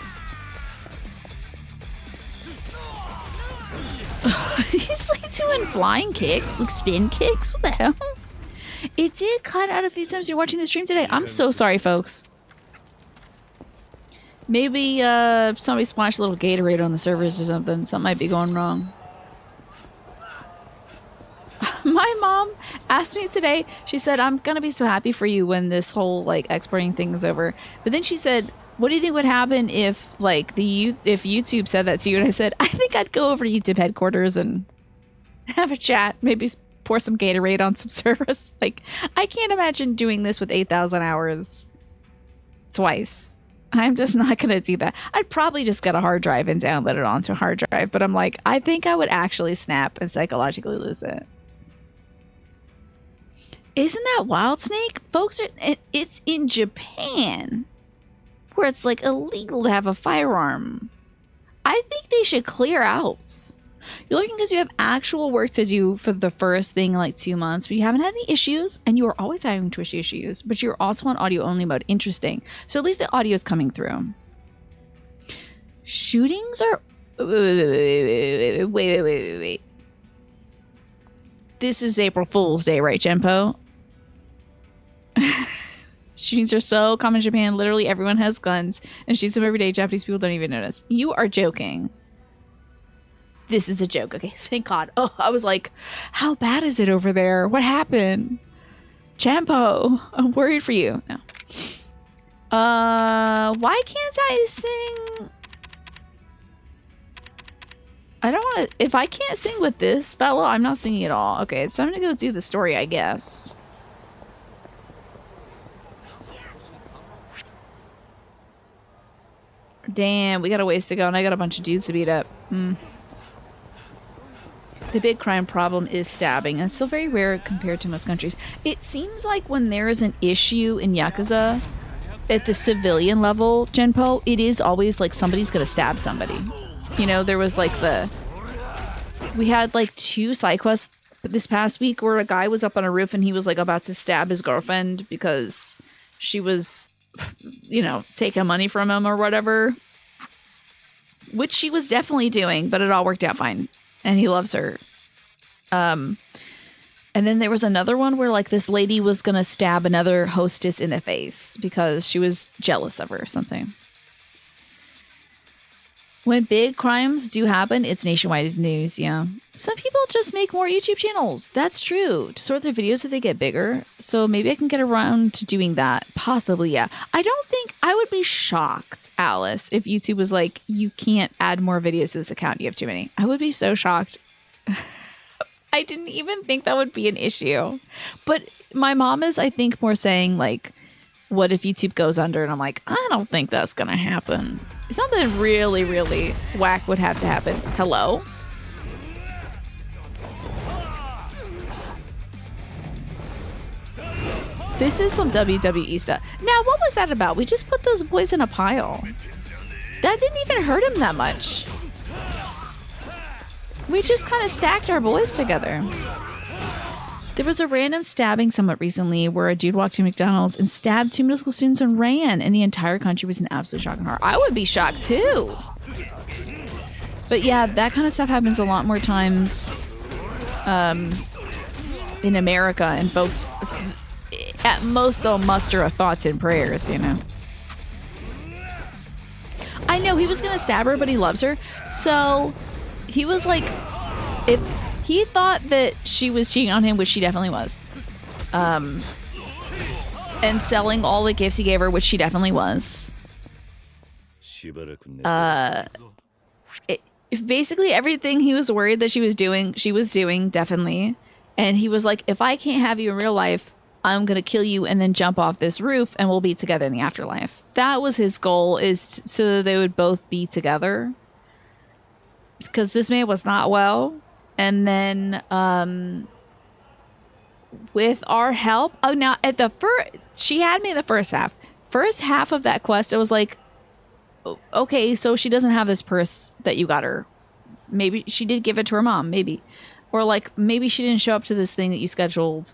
He's like doing flying kicks, like spin kicks. What the hell? It did cut out a few times. You're watching the stream today. I'm so sorry, folks. Maybe somebody splashed a little Gatorade on the servers or something. Something might be going wrong. My mom asked me today, she said, I'm gonna be so happy for you when this whole like exporting thing is over. But then she said, what do you think would happen if like if YouTube said that to you? And I said, I think I'd go over to YouTube headquarters and have a chat, maybe pour some Gatorade on some servers. Like, I can't imagine doing this with 8,000 hours twice. I'm just not gonna do that. I'd probably just get a hard drive and download it onto a hard drive. But I'm like, I think I would actually snap and psychologically lose it. Isn't that wild, Snake? Folks, it's in Japan where it's like illegal to have a firearm. I think they should clear out. You're looking because you have actual work to do for the first thing like 2 months, but you haven't had any issues, and you are always having Twitch issues, but you're also on audio only mode. Interesting. So at least the audio is coming through. Shootings are... Wait. This is April Fool's Day, right, Genpo? Shootings are so common in Japan. Literally everyone has guns and shoots them every day. Japanese people don't even notice. You are joking. This is a joke. Okay, thank God. Oh, I was like, how bad is it over there? What happened? Champo, I'm worried for you. No. Why can't I sing? I don't want to... If I can't sing with this fellow, I'm not singing at all. Okay, it's time to go do the story, I guess. Damn, we got a ways to go, and I got a bunch of dudes to beat up. The big crime problem is stabbing, and it's still very rare compared to most countries. It seems like when there is an issue in Yakuza, at the civilian level, Genpo, it is always like somebody's gonna stab somebody. You know, there was like we had like 2 side quests this past week where a guy was up on a roof and he was like about to stab his girlfriend because she was, you know, taking money from him or whatever. Which she was definitely doing, but it all worked out fine. And he loves her. And then there was another one where like this lady was gonna stab another hostess in the face because she was jealous of her or something. When big crimes do happen, it's nationwide news, yeah. Some people just make more YouTube channels. That's true. To sort their videos if they get bigger. So maybe I can get around to doing that. Possibly, yeah. I don't think... I would be shocked, Alice, if YouTube was like, you can't add more videos to this account. You have too many. I would be so shocked. I didn't even think that would be an issue. But my mom is, I think, more saying, like, what if YouTube goes under? And I'm like, I don't think that's going to happen. Something really, really whack would have to happen. Hello? This is some WWE stuff. Now, what was that about? We just put those boys in a pile. That didn't even hurt him that much. We just kind of stacked our boys together. There was a random stabbing somewhat recently where a dude walked to McDonald's and stabbed 2 middle school students and ran, and the entire country was in absolute shock and horror. I would be shocked too. But yeah, that kind of stuff happens a lot more times in America, and folks, at most, they'll muster a thoughts and prayers, you know. I know he was going to stab her, but he loves her. So he was like, if he thought that she was cheating on him, which she definitely was, and selling all the gifts he gave her, which she definitely was. Basically everything he was worried that she was doing, definitely. And he was like, if I can't have you in real life, I'm going to kill you and then jump off this roof and we'll be together in the afterlife. That was his goal, is so that they would both be together. Because this man was not well. And then with our help, now at the she had me in the first half. First half of that quest, I was like, okay, so she doesn't have this purse that you got her. Maybe she did give it to her mom, maybe. Or like, maybe she didn't show up to this thing that you scheduled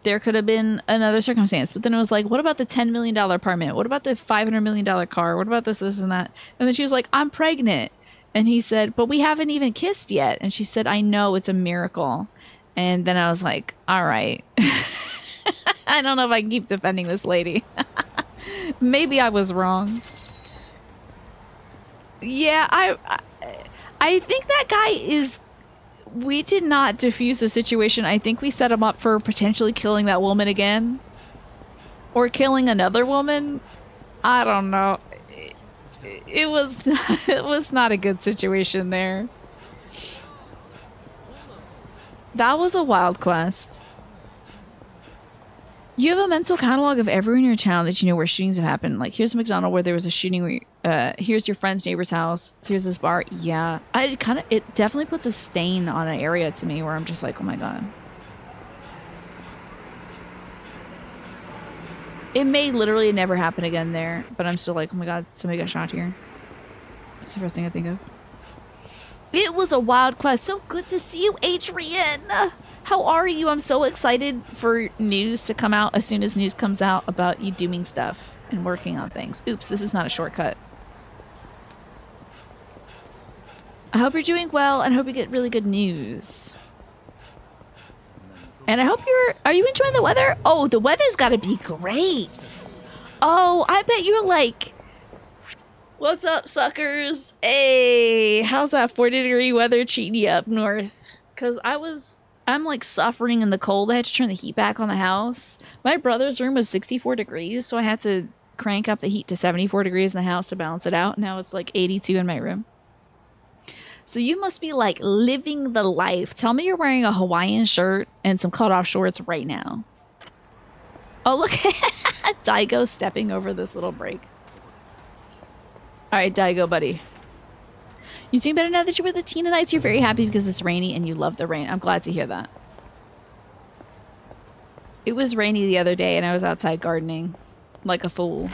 there could have been another circumstance. But then it was like, what about the $10 million apartment? What about the $500 million car? What about this, and that? And then she was like, I'm pregnant. And he said, but we haven't even kissed yet. And she said, I know, it's a miracle. And then I was like, all right. I don't know if I can keep defending this lady. Maybe I was wrong. Yeah, I think that guy is... We did not diffuse the situation. I think we set him up for potentially killing that woman again. Or killing another woman. I don't know. It was not a good situation there. That was a wild quest. You have a mental catalog of everyone in your town that you know where shootings have happened. Like, here's a McDonald's where there was a shooting. Here's your friend's neighbor's house. Here's this bar. Yeah. It definitely puts a stain on an area to me where I'm just like, oh my god. It may literally never happen again there, but I'm still like, oh my god, somebody got shot here. That's the first thing I think of. It was a wild quest. So good to see you, Adrian. How are you? I'm so excited for news to come out as soon as news comes out about you doing stuff and working on things. Oops, this is not a shortcut. I hope you're doing well and I hope you get really good news. And I hope are you enjoying the weather? Oh, the weather's gotta be great. Oh, I bet you're like, what's up, suckers? Hey, how's that 40-degree weather treating you up north? Because I'm like suffering in the cold. I had to turn the heat back on the house. My brother's room was 64 degrees, so I had to crank up the heat to 74 degrees in the house to balance it out. Now it's like 82 in my room. So you must be like living the life. Tell me you're wearing a Hawaiian shirt and some cut-off shorts right now. Oh, look at Daigo stepping over this little break. All right, Daigo, buddy. You doing better now that you're with the Tina Knights? You're very happy because it's rainy and you love the rain. I'm glad to hear that. It was rainy the other day and I was outside gardening like a fool.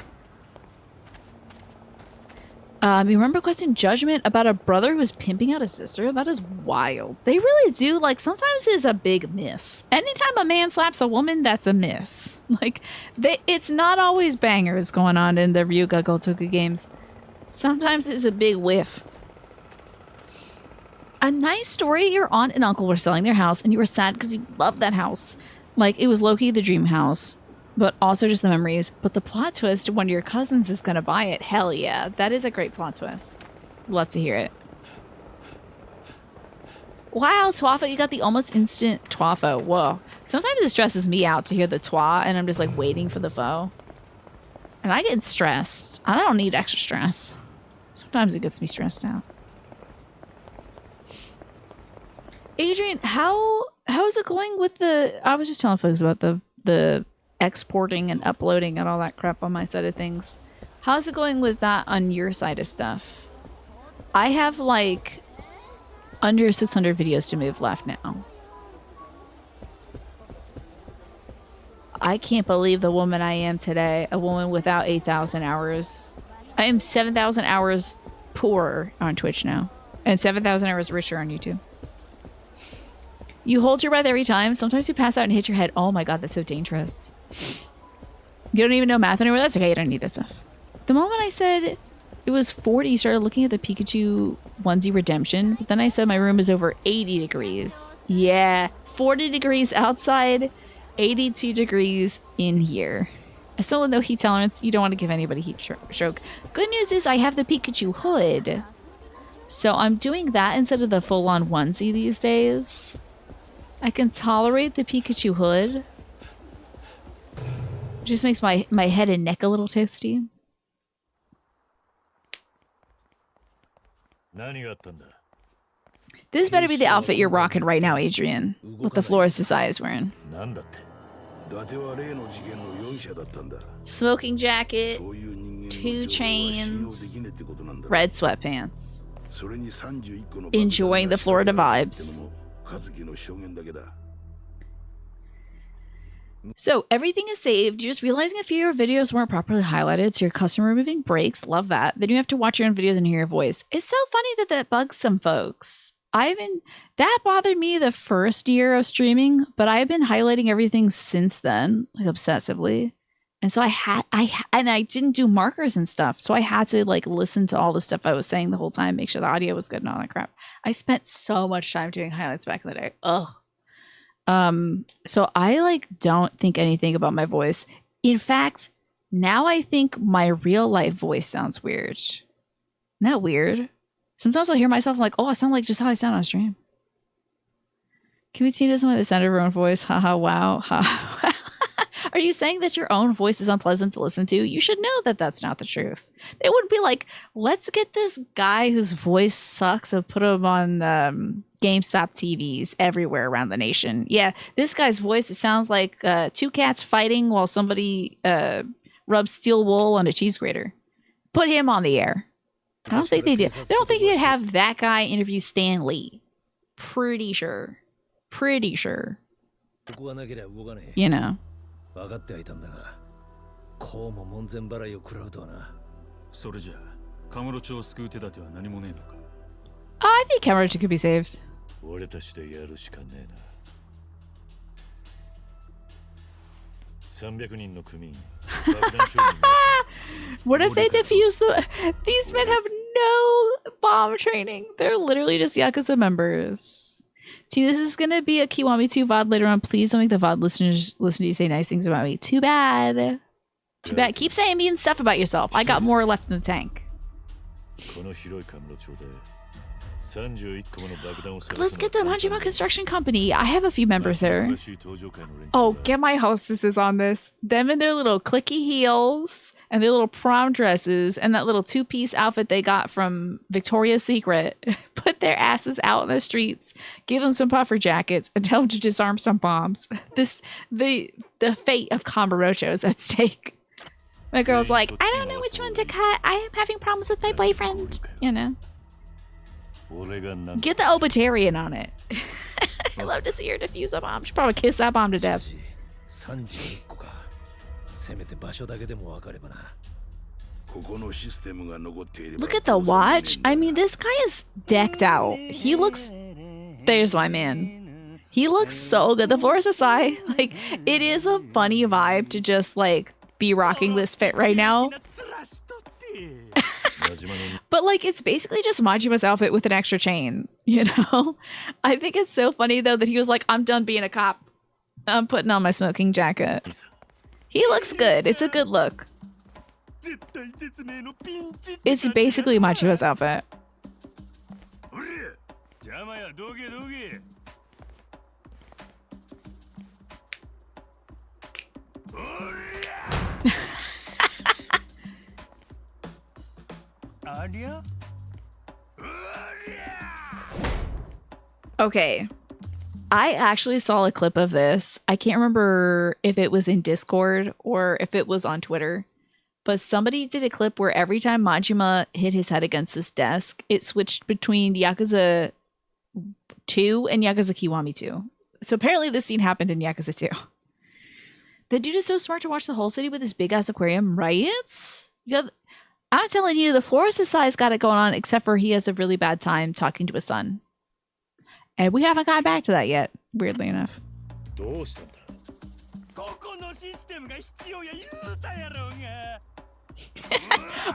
You remember requesting judgment about a brother who was pimping out his sister? That is wild. They really do. Like, sometimes it's a big miss. Anytime a man slaps a woman, that's a miss. Like, it's not always bangers going on in the Ryuga Gotoku games. Sometimes it's a big whiff. A nice story. Your aunt and uncle were selling their house and you were sad because you loved that house. Like, it was low-key the dream house, but also just the memories. But the plot twist, one of your cousins is going to buy it. Hell yeah. That is a great plot twist. Love to hear it. Wow, Twafa, you got the almost instant Twafa. Whoa. Sometimes it stresses me out to hear the Twa and I'm just like waiting for the foe. And I get stressed. I don't need extra stress. Sometimes it gets me stressed out. Adrian, how's it going with the... I was just telling folks about the exporting and uploading and all that crap on my side of things. How's it going with that on your side of stuff? I have like under 600 videos to move left now. I can't believe the woman I am today. A woman without 8,000 hours. I am 7,000 hours poorer on Twitch now. And 7,000 hours richer on YouTube. You hold your breath every time. Sometimes you pass out and hit your head. Oh my god, that's so dangerous. You don't even know math anymore? That's okay, you don't need that stuff. The moment I said it was 40, you started looking at the Pikachu onesie redemption. But then I said my room is over 80 degrees. Yeah, 40 degrees outside, 82 degrees in here. I still have no heat tolerance. You don't want to give anybody heat stroke. Good news is I have the Pikachu hood. So I'm doing that instead of the full-on onesie these days. I can tolerate the Pikachu hood. It just makes my head and neck a little toasty. This better be the outfit you're rocking right now, Adrian. What the Florist's Eye is wearing. Smoking jacket, 2 chains, red sweatpants. Enjoying the Florida vibes. So everything is saved. You're just realizing a few of your videos weren't properly highlighted, so your custom removing breaks. Love that. Then you have to watch your own videos and hear your voice. It's so funny that bugs some folks. that bothered me the first year of streaming, but I've been highlighting everything since then, like obsessively. And so I didn't do markers and stuff. So I had to like listen to all the stuff I was saying the whole time, make sure the audio was good and all that crap. I spent so much time doing highlights back in the day. Ugh. So I like don't think anything about my voice. In fact, now I think my real life voice sounds weird. Isn't that weird? Sometimes I'll hear myself like, oh, I sound like just how I sound on stream. Kiwami doesn't want the sound of her own voice. Haha, wow. Ha. Are you saying that your own voice is unpleasant to listen to? You should know that that's not the truth. They wouldn't be like, let's get this guy whose voice sucks and put him on GameStop TVs everywhere around the nation. Yeah, this guy's voice, it sounds like two cats fighting while somebody rubs steel wool on a cheese grater. Put him on the air. I don't think they did. They don't think they'd have that guy interview Stan Lee. Pretty sure. You know. 分かってはいたんだが、こうも門前払いを食らうとはな。それじゃあ、カムロ町を救う手立ては何もねえのか。I think Kamurocho could be saved. 俺たちでやるしかねえな。300人の組員。What if they defuse the... These men have no bomb training. They're literally just Yakuza members. See, this is going to be a Kiwami 2 VOD later on. Please don't make the VOD listeners listen to you say nice things about me. Too bad. Too bad. Keep saying mean stuff about yourself. I got more left in the tank. Let's get the Manjima Construction Company. I have a few members there. Oh, get my hostesses on this. Them in their little clicky heels and their little prom dresses and that little two-piece outfit they got from Victoria's Secret. Put their asses out in the streets, give them some puffer jackets, and tell them to disarm some bombs. The fate of Kamurocho is at stake. My girl's like, I don't know which one to cut. I am having problems with my boyfriend. You know. Get the Obitarian on it. I love to see her defuse a bomb. She'll probably kiss that bomb to death. Look at the watch. I mean, this guy is decked out. He looks... There's my man. He looks so good. The Forest of Sai, like, it is a funny vibe to just, like, be rocking this fit right now. But like it's basically just Majima's outfit with an extra chain, you know? I think it's so funny though that he was like, I'm done being a cop. I'm putting on my smoking jacket. He looks good. It's a good look. It's basically Majima's outfit. Okay. I actually saw a clip of this. I can't remember if it was in Discord or if it was on Twitter, but somebody did a clip where every time Majima hit his head against this desk, it switched between Yakuza 2 and Yakuza Kiwami 2. So apparently this scene happened in Yakuza 2. The dude is so smart to watch the whole city with his big ass aquarium, right? I'm telling you, the Forest of Sai's got it going on, except for he has a really bad time talking to his son. And we haven't gotten back to that yet, weirdly enough.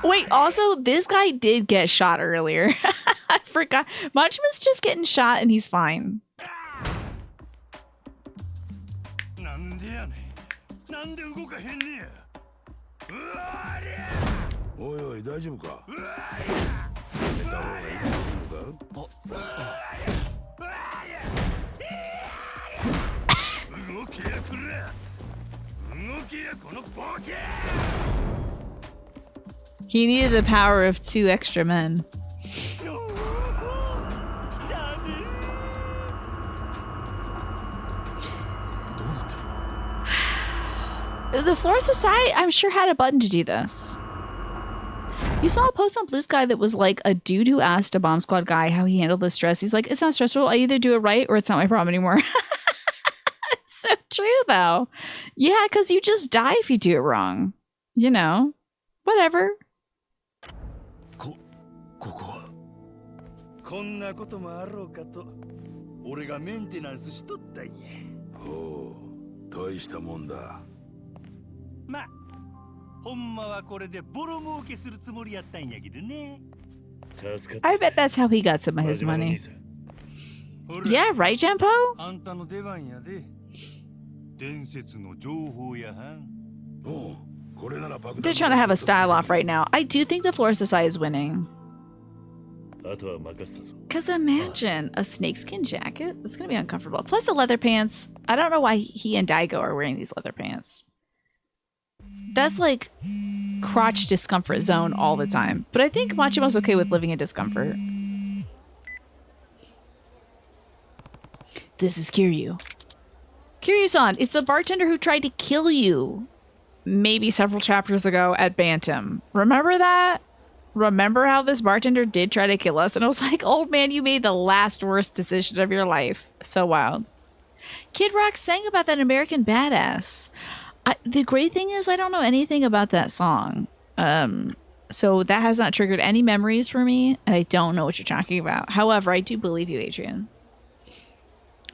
Wait, also, this guy did get shot earlier. I forgot. Majima's just getting shot and he's fine. He needed the power of 2 extra men. The Forest of Sai, I'm sure, had a button to do this. You saw a post on Blue Sky that was like a dude who asked a bomb squad guy how he handled the stress. He's like, it's not stressful. I either do it right or it's not my problem anymore. It's so true, though. Yeah, because you just die if you do it wrong. You know, whatever. こんなこともあろうかと俺がメンテナンスしとったんや。おお、大したもんだ。ま、ほんまはこれでボロ儲けするつもりやったんやけどね。 I bet that's how he got some of his money. Yeah, right, Jampo? あんたの出番やで。伝説の情報やはん。おう、これなら爆弾。 They're trying to have a style off right now. I do think the Flora Society is winning. あとは任せたぞ。 Because imagine a snakeskin jacket. It's going to be uncomfortable. Plus the leather pants. I don't know why he and Daigo are wearing these leather pants. That's like crotch discomfort zone all the time. But I think Machima's okay with living in discomfort. This is Kiryu. Kiryu-san, it's the bartender who tried to kill you maybe several chapters ago at Bantam. Remember that? Remember how this bartender did try to kill us? And I was like, old man, you made the last worst decision of your life. So wild. Kid Rock sang about that American Badass. The great thing is I don't know anything about that song. So that has not triggered any memories for me. And I don't know what you're talking about. However, I do believe you, Adrian.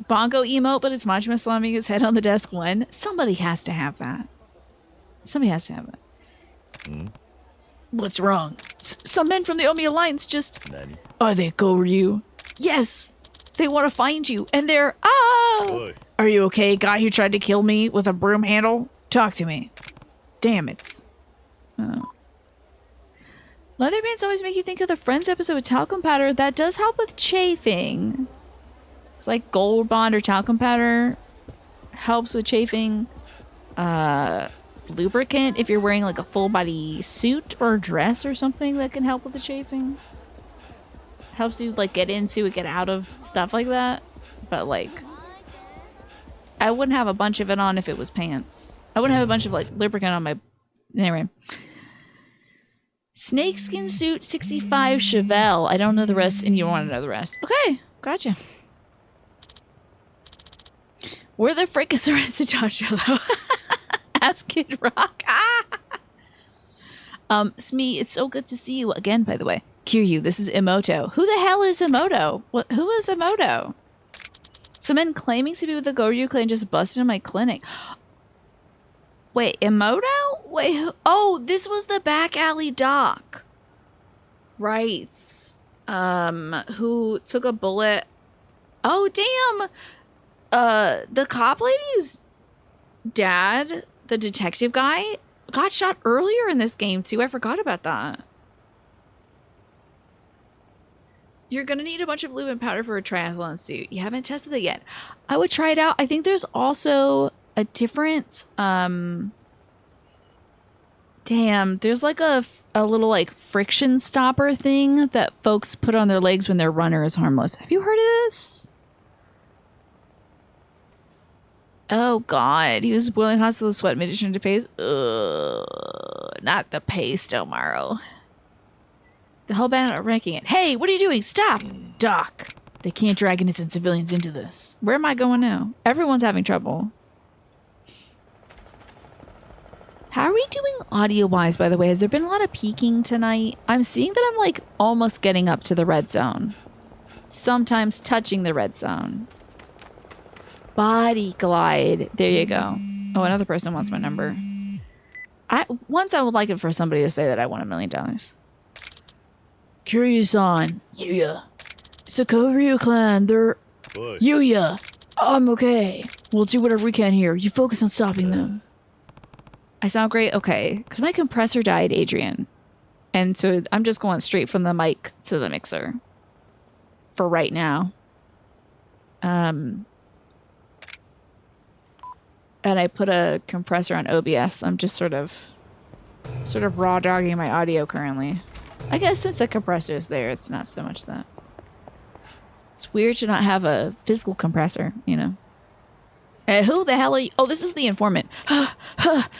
Bongo emote, but it's Majima slamming his head on the desk when somebody has to have that. Somebody has to have that. What's wrong? Some men from the Omi Alliance just... Nani? Are they Goryu? Yes! They want to find you, and they're... Ah! Oi. Are you okay, guy who tried to kill me with a broom handle? Talk to me. Damn it. Oh. Leather pants always make you think of the Friends episode with talcum powder. That does help with chafing. It's like Gold Bond or talcum powder. Helps with chafing. Lubricant if you're wearing like a full body suit or dress or something that can help with the chafing. Helps you like get into and get out of stuff like that. But like I wouldn't have a bunch of it on if it was pants. I wouldn't have a bunch of like lubricant on my... Anyway. Snakeskin suit 65 Chevelle. I don't know the rest and you don't want to know the rest. Okay, gotcha. Where the frick is the rest of Jojo though? Ask Kid Rock. Smee, it's so good to see you again, by the way. Kiryu, this is Emoto. Who the hell is Emoto? Who is Emoto? Some men claiming to be with the Goryu clan just busted in my clinic. Wait, Emoto? Wait, who? Oh, this was the back alley doc. Right. Who took a bullet. Oh, damn. The cop lady's dad, the detective guy, got shot earlier in this game too. I forgot about that. You're gonna need a bunch of lube and powder for a triathlon suit. You haven't tested it yet. I would try it out. I think there's also a different there's like a little like friction stopper thing that folks put on their legs when their runner is harmless. Have you heard of this? Oh god, he was boiling hot so the sweat made it turn to paste. Not the paste, Omaro. The whole band are wrecking it. Hey, what are you doing? Stop! Doc, they can't drag innocent civilians into this. Where am I going now? Everyone's having trouble. How are we doing audio-wise, by the way? Has there been a lot of peaking tonight? I'm seeing that I'm like almost getting up to the red zone. Sometimes touching the red zone. Body glide. There you go. Oh, another person wants my number. Once I would like it for somebody to say that I won $1 million. Kiryu-san. Yuya. It's the Koryu clan. They're... Oi. Yuya. I'm okay. We'll do whatever we can here. You focus on stopping them. I sound great? Okay. Because my compressor died, Adrian. And so I'm just going straight from the mic to the mixer. For right now. And I put a compressor on OBS. I'm just sort of raw dogging my audio currently. I guess since the compressor is there, it's not so much that. It's weird to not have a physical compressor, you know. Who the hell are you? Oh, this is the informant.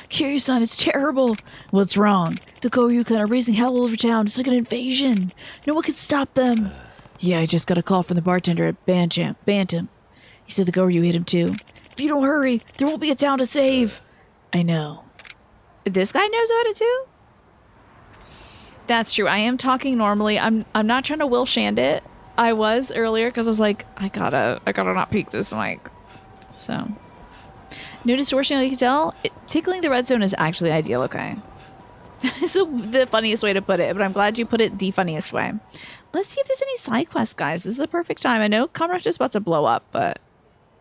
Kiryu-san, it's terrible. What's wrong? The Koryu clan are raising hell all over town. It's like an invasion. No one can stop them. Yeah, I just got a call from the bartender at Bantam. He said the Koryu hit him too. If you don't hurry, there won't be a town to save. I know. This guy knows about it too? That's true. I am talking normally. I'm not trying to Will Shand it. I was earlier because I was like, I gotta not peek this mic. So, no distortion, like you can tell. Tickling the red zone is actually ideal. Okay, it's the funniest way to put it, but I'm glad you put it the funniest way. Let's see if there's any side quests, guys. This is the perfect time. I know Comrade is about to blow up, but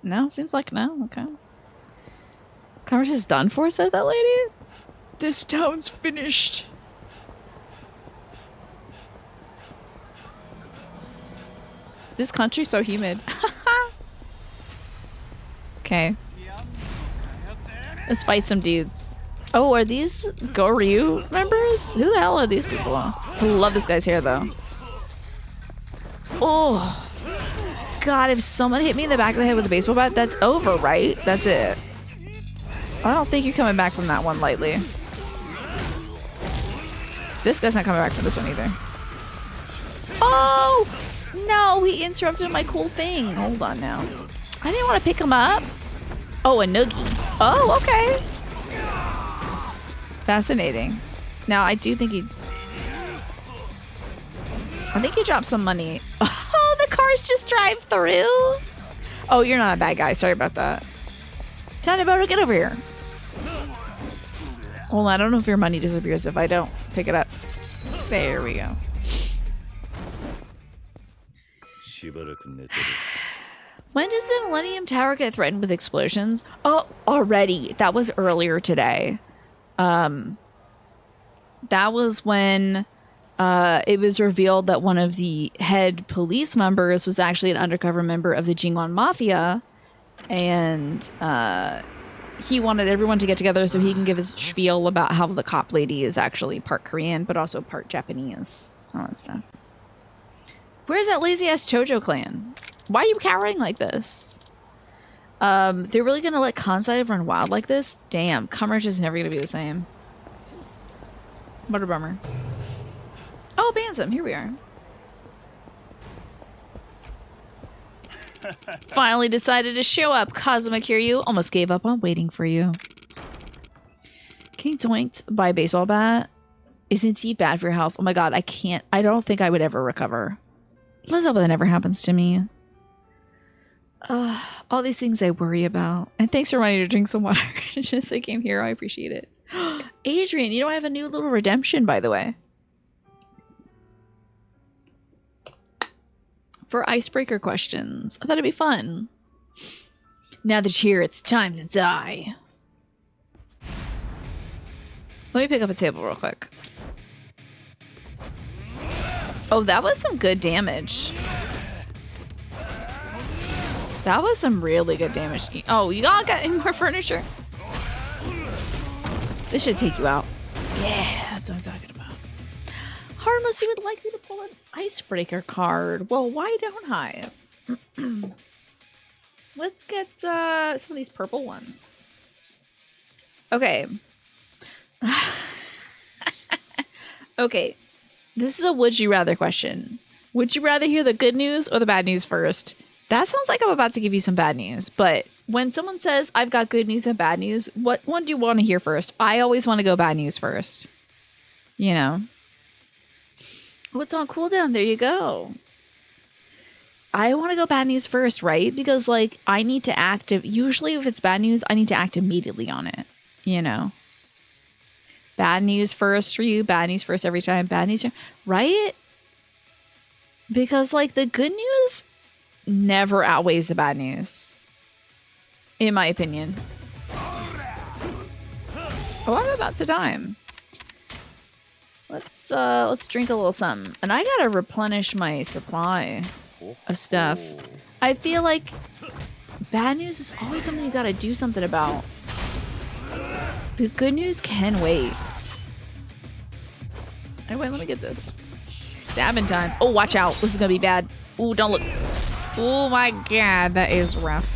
no, seems like no. Okay, Comrade is done for, said that lady. This town's finished. This country's so humid. Okay. Let's fight some dudes. Oh, are these Goryu members? Who the hell are these people? I love this guy's hair, though. Oh. God, if someone hit me in the back of the head with a baseball bat, that's over, right? That's it. I don't think you're coming back from that one lightly. This guy's not coming back from this one either. Oh! No, he interrupted my cool thing. Hold on now. I didn't want to pick him up. Oh, a noogie. Oh, okay. Fascinating. Now, I do think he... I think he dropped some money. Oh, the cars just drive through. Oh, you're not a bad guy. Sorry about that. Tanaboto, get over here. Hold on, I don't know if your money disappears if I don't pick it up. There we go. When does the Millennium Tower get threatened with explosions? Oh, already. That was earlier today. That was when it was revealed that one of the head police members was actually an undercover member of the Jingwon Mafia. And he wanted everyone to get together so he can give his spiel about how the cop lady is actually part Korean, but also part Japanese. All that stuff. Where's that lazy-ass Chojo clan? Why are you cowering like this? They're really gonna let Kansai run wild like this? Damn, coverage is never gonna be the same. What a bummer. Oh, Bansum, here we are. Finally decided to show up, Kazuma Kiryu. Almost gave up on waiting for you. Getting doinked by a baseball bat is indeed bad for your health. Oh my god, I don't think I would ever recover. Let's hope that never happens to me. All these things I worry about. And thanks for reminding me to drink some water. Just I came here. I appreciate it. Adrian, you know I have a new little redemption, by the way. For icebreaker questions. I thought it'd be fun. Now that you're here, it's time to die. Let me pick up a table real quick. Oh, that was some good damage. That was some really good damage. Oh, you all got any more furniture? This should take you out. Yeah, that's what I'm talking about. Harmless, you would like me to pull an icebreaker card. Well, why don't I? Let's get some of these purple ones. Okay. Okay. This is a would you rather question. Would you rather hear the good news or the bad news first? That sounds like I'm about to give you some bad news, but when someone says I've got good news and bad news, what one do you want to hear first? I always want to go bad news first. You know. What's on cooldown? There you go. I want to go bad news first, right? Because like I need to act. Usually if it's bad news, I need to act immediately on it. You know. Bad news first for you. Bad news first every time. Bad news, right? Because like the good news never outweighs the bad news, in my opinion. Oh, I'm about to dime. Let's drink a little something, and I gotta replenish my supply of stuff. I feel like bad news is always something you gotta do something about. The good news can wait. Anyway, let me get this. Stabbing time. Oh, watch out. This is gonna be bad. Ooh, don't look. Oh my god, that is rough.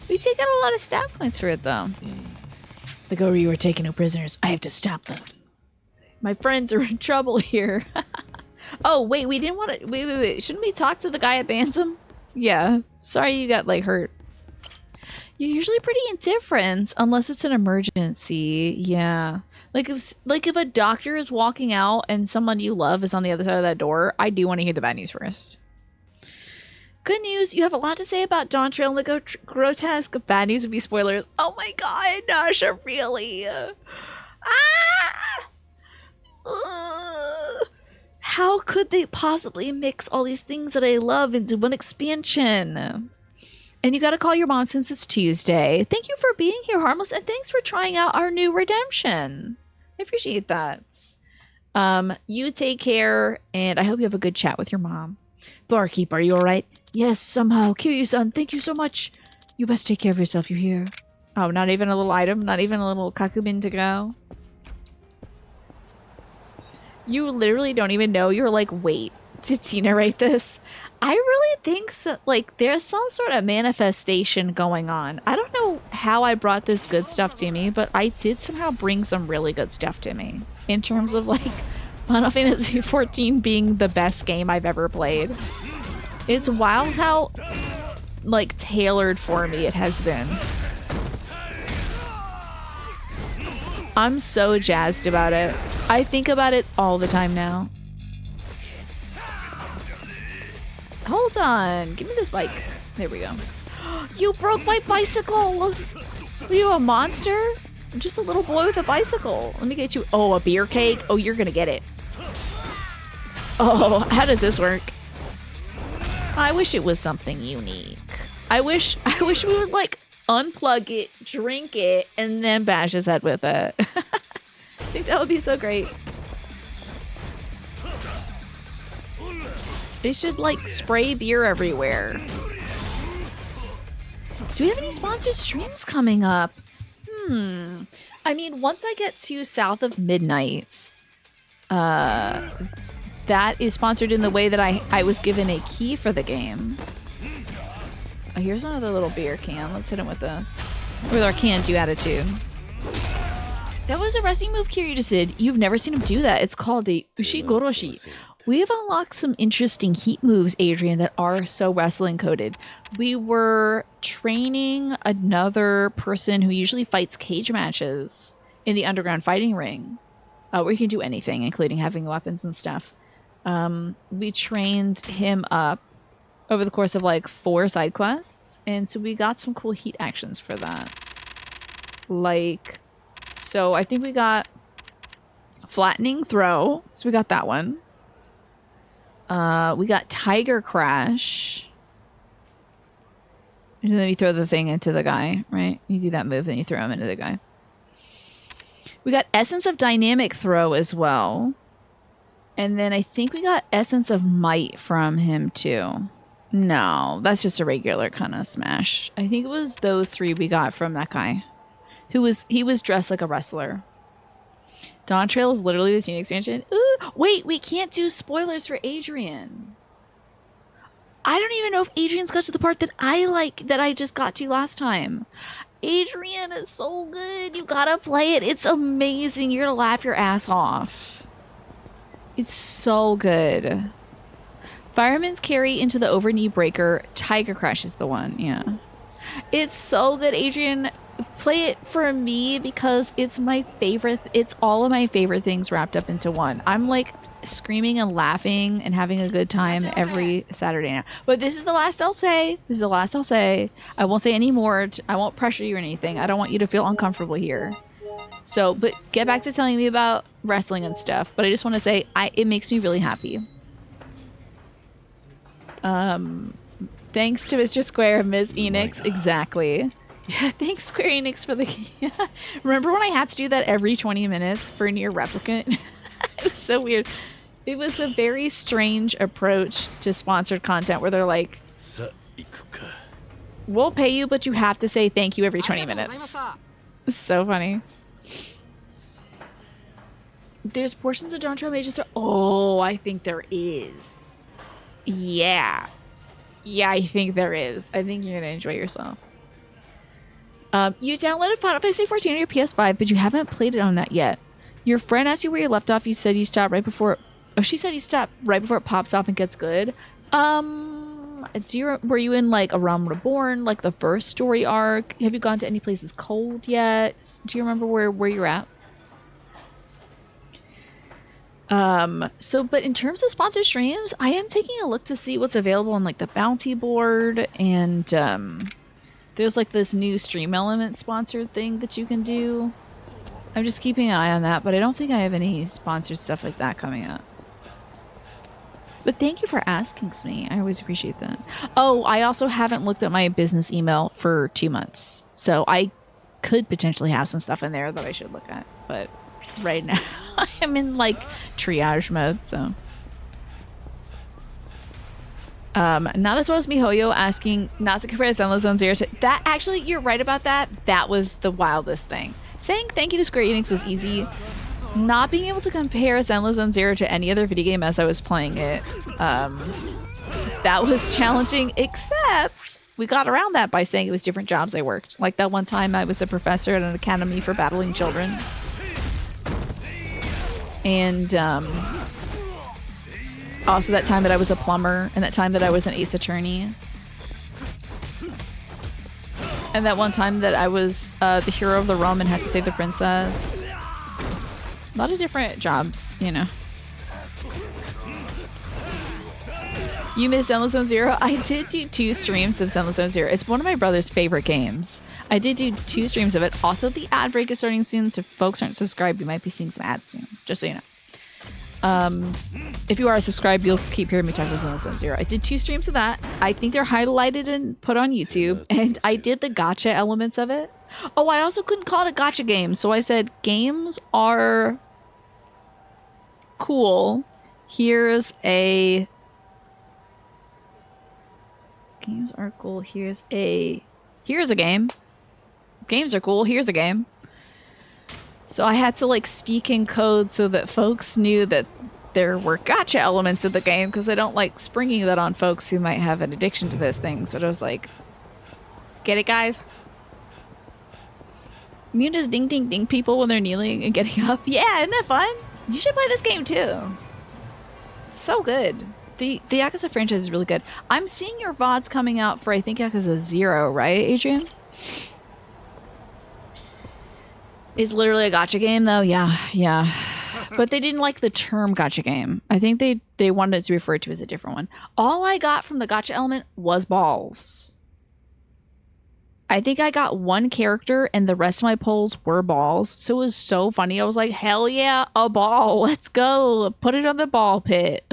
We take out a lot of stab points for it, though. The Goryu are taking no prisoners. I have to stop them. My friends are in trouble here. Oh, wait, we didn't want to... Wait. Shouldn't we talk to the guy at Bansum? Yeah. Sorry you got, like, hurt. You're usually pretty indifferent, unless it's an emergency. Yeah. Like if a doctor is walking out and someone you love is on the other side of that door, I do want to hear the bad news first. Good news, you have a lot to say about Dawn Trail and the grotesque. Bad news would be spoilers. Oh my god, Nasha, really? How could they possibly mix all these things that I love into one expansion? And you gotta call your mom since it's Tuesday. Thank you for being here, Harmless, and thanks for trying out our new redemption. I appreciate that. You take care, and I hope you have a good chat with your mom. Barkeep, are you alright? Yes, somehow. Kiryu-san, thank you so much. You best take care of yourself, you hear? Oh, not even a little item? Not even a little kakubin to go? You literally don't even know. You're like, wait, did Tina write this? I really think so. Like, there's some sort of manifestation going on. I don't know how I brought this good stuff to me, but I did somehow bring some really good stuff to me. In terms of, like, Final Fantasy XIV being the best game I've ever played. It's wild how, like, tailored for me it has been. I'm so jazzed about it. I think about it all the time now. Hold on. Give me this bike. There we go. You broke my bicycle! Are you a monster? I'm just a little boy with a bicycle. Let me get you. Oh, a beer cake? Oh, you're gonna get it. Oh, how does this work? I wish it was something unique. I wish we would, like, unplug it, drink it, and then bash his head with it. I think that would be so great. They should, like, spray beer everywhere. Do we have any sponsored streams coming up? I mean, once I get to South of Midnight, that is sponsored in the way that I was given a key for the game. Oh, here's another little beer can. Let's hit him with this. With our can-do attitude. That was a wrestling move Kiryu just did. You've never seen him do that. It's called the Ushigoroshi. We have unlocked some interesting heat moves, Adrian, that are so wrestling coded. We were training another person who usually fights cage matches in the underground fighting ring, where you can do anything, including having weapons and stuff. We trained him up over the course of like 4 side quests, and so we got some cool heat actions for that. Like, so I think we got flattening throw, so we got that one. We got Tiger Crash. And then you throw the thing into the guy, right? You do that move, then you throw him into the guy. We got Essence of Dynamic Throw as well. And then I think we got Essence of Might from him too. No, that's just a regular kind of smash. I think it was those 3 we got from that guy. He was dressed like a wrestler. Dawn Trail is literally the teen expansion. Ooh, wait, we can't do spoilers for Adrian. I don't even know if Adrian's got to the part that I like, that I just got to last time. Adrian is so good. You gotta play it. It's amazing. You're gonna laugh your ass off. It's so good. Fireman's Carry into the over-knee breaker. Tiger Crash is the one, yeah. It's so good, Adrian. Play it for me because it's my favorite. It's all of my favorite things wrapped up into one. I'm like screaming and laughing and having a good time every Saturday now. But this is the last I'll say. This is the last I'll say. I won't say any more. I won't pressure you or anything. I don't want you to feel uncomfortable here. So, but get back to telling me about wrestling and stuff. But I just want to say, it makes me really happy. Thanks to Mr. Square, Ms. Enix. Exactly. Yeah, thanks Square Enix for the... Remember when I had to do that every 20 minutes for Nier Replicant? It was so weird. It was a very strange approach to sponsored content where they're like, we'll pay you, but you have to say thank you every 20 minutes. It's so funny. There's portions of Dawn Trail Mages. Oh, I think there is. Yeah. Yeah, I think there is. I think you're going to enjoy yourself. You downloaded Final Fantasy 14 on your PS5, but you haven't played it on that yet. Your friend asked you where you left off. You said you stopped right before... Oh, she said you stopped right before it pops off and gets good. Were you in, like, A Realm Reborn, like the first story arc? Have you gone to any places cold yet? Do you remember where you're at? But in terms of sponsored streams, I am taking a look to see what's available on like the bounty board, and there's like this new Stream Element sponsored thing that you can do. I'm just keeping an eye on that, but I don't think I have any sponsored stuff like that coming up. But thank you for asking me. I always appreciate that. Oh, I also haven't looked at my business email for 2 months. So I could potentially have some stuff in there that I should look at. But right now, I'm in like triage mode, so. Not as well as MiHoYo asking not to compare Zenless Zone Zero to... That, actually, you're right about that. That was the wildest thing. Saying thank you to Square Enix was easy. Not being able to compare Zenless Zone Zero to any other video game as I was playing it, that was challenging, except we got around that by saying it was different jobs I worked. Like that one time I was the professor at an academy for battling children. And also that time that I was a plumber, and that time that I was an ace attorney. And that one time that I was the hero of the realm and had to save the princess. A lot of different jobs, you know. You miss Zenless Zone Zero? I did do 2 streams of Zenless Zone Zero. It's one of my brother's favorite games. I did do 2 streams of it. Also, the ad break is starting soon, so if folks aren't subscribed, you might be seeing some ads soon. Just so you know. If you are subscribed, you'll keep hearing me talk about Zenless Zone Zero. I did 2 streams of that. I think they're highlighted and put on YouTube. And I did the gacha elements of it. Oh, I also couldn't call it a gacha game, so I said games are cool. Here's a... Games are cool. Here's a game. Games are cool. Here's a game. So I had to like speak in code so that folks knew that there were gacha elements of the game, because I don't like springing that on folks who might have an addiction to those things. But I was like, get it, guys? You can just ding ding ding people when they're kneeling and getting up. Yeah, isn't that fun? You should play this game too. So good. The Yakuza franchise is really good. I'm seeing your VODs coming out for, I think, Yakuza 0, right, Adrian? It's literally a gacha game, though. Yeah. But they didn't like the term gacha game. I think they wanted it to be referred to as a different one. All I got from the gacha element was balls. I think I got 1 character and the rest of my pulls were balls. So it was so funny. I was like, hell yeah, a ball. Let's go. Put it on the ball pit.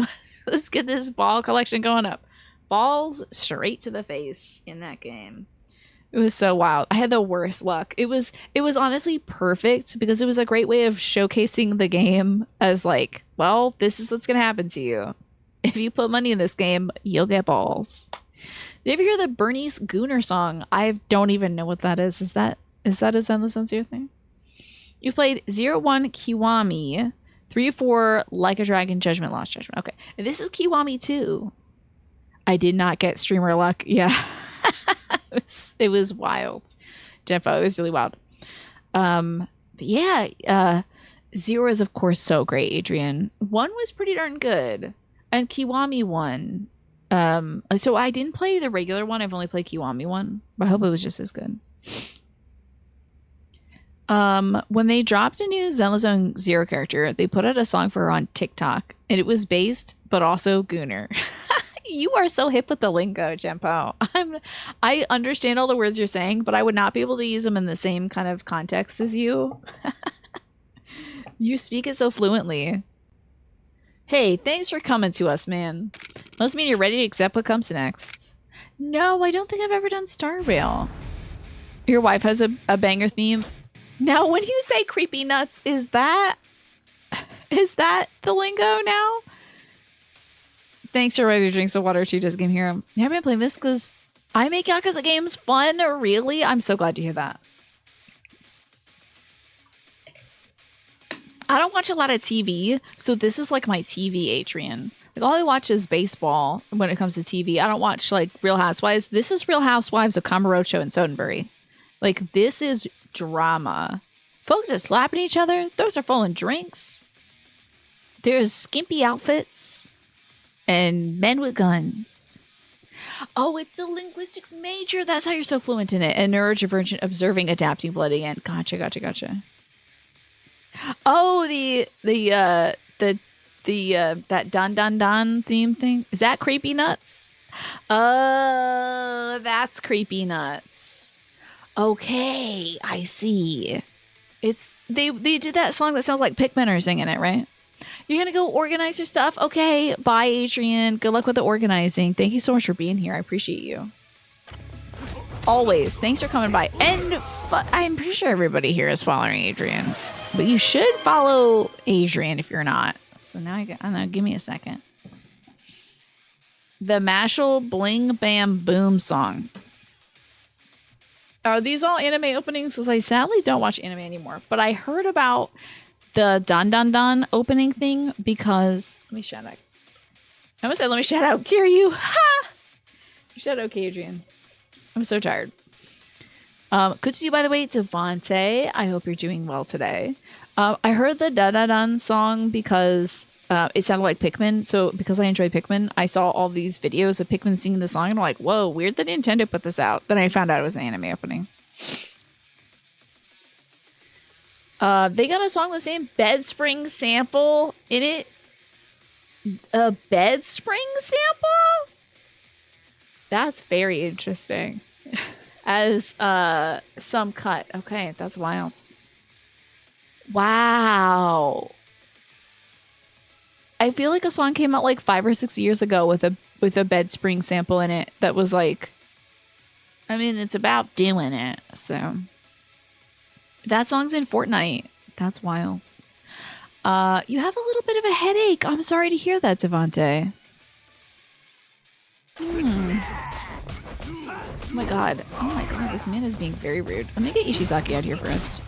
Let's get this ball collection going up. Balls straight to the face in that game. It was so wild. I had the worst luck. It was honestly perfect because it was a great way of showcasing the game as like, well, this is what's going to happen to you. If you put money in this game, you'll get balls. Did you ever hear the Bernice Gooner song? I don't even know what that is. Is that a Zenless Zone Zero thing? You played 01 Kiwami, 3-4 Like a Dragon, Judgment, Lost Judgment. Okay. And this is Kiwami 2. I did not get streamer luck. Yeah. it was wild. Jennifer, it was really wild. But yeah, 0 is of course so great, Adrian. 1 was pretty darn good. And Kiwami 1. So I didn't play the regular one. I've only played Kiwami 1. But I hope it was just as good. When they dropped a new Zenless Zone Zero character, they put out a song for her on TikTok, and it was based, but also Gooner. You are so hip with the lingo, Jempo. I understand all the words you're saying, but I would not be able to use them in the same kind of context as you. You speak it so fluently. Hey, thanks for coming to us, man. Must mean you're ready to accept what comes next. No, I don't think I've ever done Star Rail. Your wife has a banger theme. Now, when you say creepy nuts, is that the lingo now? Thanks for ready to drink some water too, Just Game Hero. Yeah, I've been playing this because I make Yakuza games fun, really? I'm so glad to hear that. I don't watch a lot of TV, so this is like my TV, Adrian. Like, all I watch is baseball when it comes to TV. I don't watch, like, Real Housewives. This is Real Housewives of Kamurocho and Sodenbury. Like, this is drama. Folks are slapping each other. Those are full of drinks. There's skimpy outfits. And men with guns. Oh, it's the linguistics major. That's how you're so fluent in it. And neurodivergent, observing, adapting, bloody end. Gotcha. Oh, the that dun dun dun theme thing. Is that Creepy Nuts? Oh, that's Creepy Nuts. Okay, I see. It's they did that song that sounds like Pikmin are singing it, right? You're gonna go organize your stuff? Okay, bye, Adrian. Good luck with the organizing. Thank you so much for being here. I appreciate you. Always. Thanks for coming by. And I'm pretty sure everybody here is following Adrian. But you should follow Adrian if you're not. So now I don't know, give me a second. The Mashal Bling Bam Boom song. Are these all anime openings? Because I sadly don't watch anime anymore. But I heard about the Dun Dun Dun opening thing because... Let me shout out. I almost said let me shout out Kiryu. Ha! Shout out Adrian. I'm so tired. Good to see you, by the way, Devante. I hope you're doing well today. I heard the Da Da Dun song because it sounded like Pikmin. So because I enjoy Pikmin, I saw all these videos of Pikmin singing the song and I'm like, whoa, weird that Nintendo put this out. Then I found out it was an anime opening. They got a song with the same bed spring sample in it. A bed spring sample? That's very interesting. As some cut. Okay, that's wild. Wow. I feel like a song came out like 5 or 6 years ago with a bed spring sample in it that was like, I mean, it's about doing it. So that song's in Fortnite. That's wild. You have a little bit of a headache. I'm sorry to hear that, Devante. Oh my god. Oh my god, this man is being very rude. I'm gonna get Ishizaki out here first.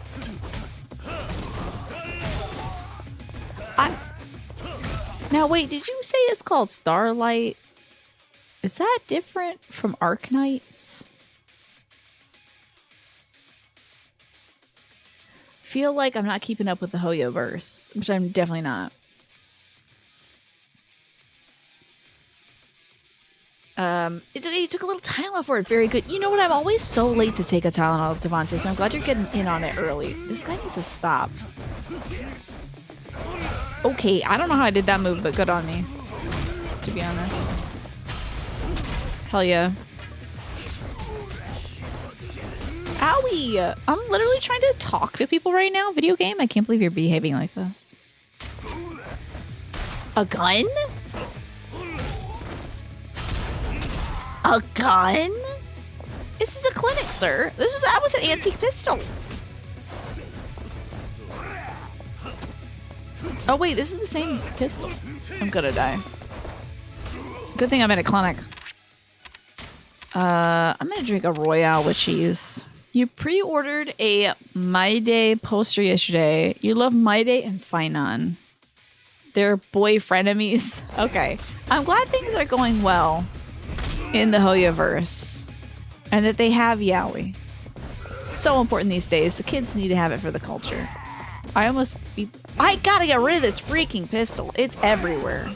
Now wait, did you say it's called Starlight? Is that different from Arknights? Feel like I'm not keeping up with the Hoyo verse, which I'm definitely not. It's okay, you took a little Tylenol for it. Very good. You know what? I'm always so late to take a Tylenol, Devante, so I'm glad you're getting in on it early. This guy needs to stop. Okay, I don't know how I did that move, but good on me. To be honest. Hell yeah. Owie! I'm literally trying to talk to people right now. Video game? I can't believe you're behaving like this. A gun? A gun? This is a clinic, sir. That was an antique pistol. Oh wait, this is the same pistol. I'm gonna die. Good thing I'm in a clinic. I'm gonna drink a Royale with cheese. You pre-ordered a My Day poster yesterday. You love My Day and Finon. They're boy frenemies. Okay. I'm glad things are going well in the Hoyoverse. And that they have Yaoi. So important these days. The kids need to have it for the culture. I gotta get rid of this freaking pistol. It's everywhere.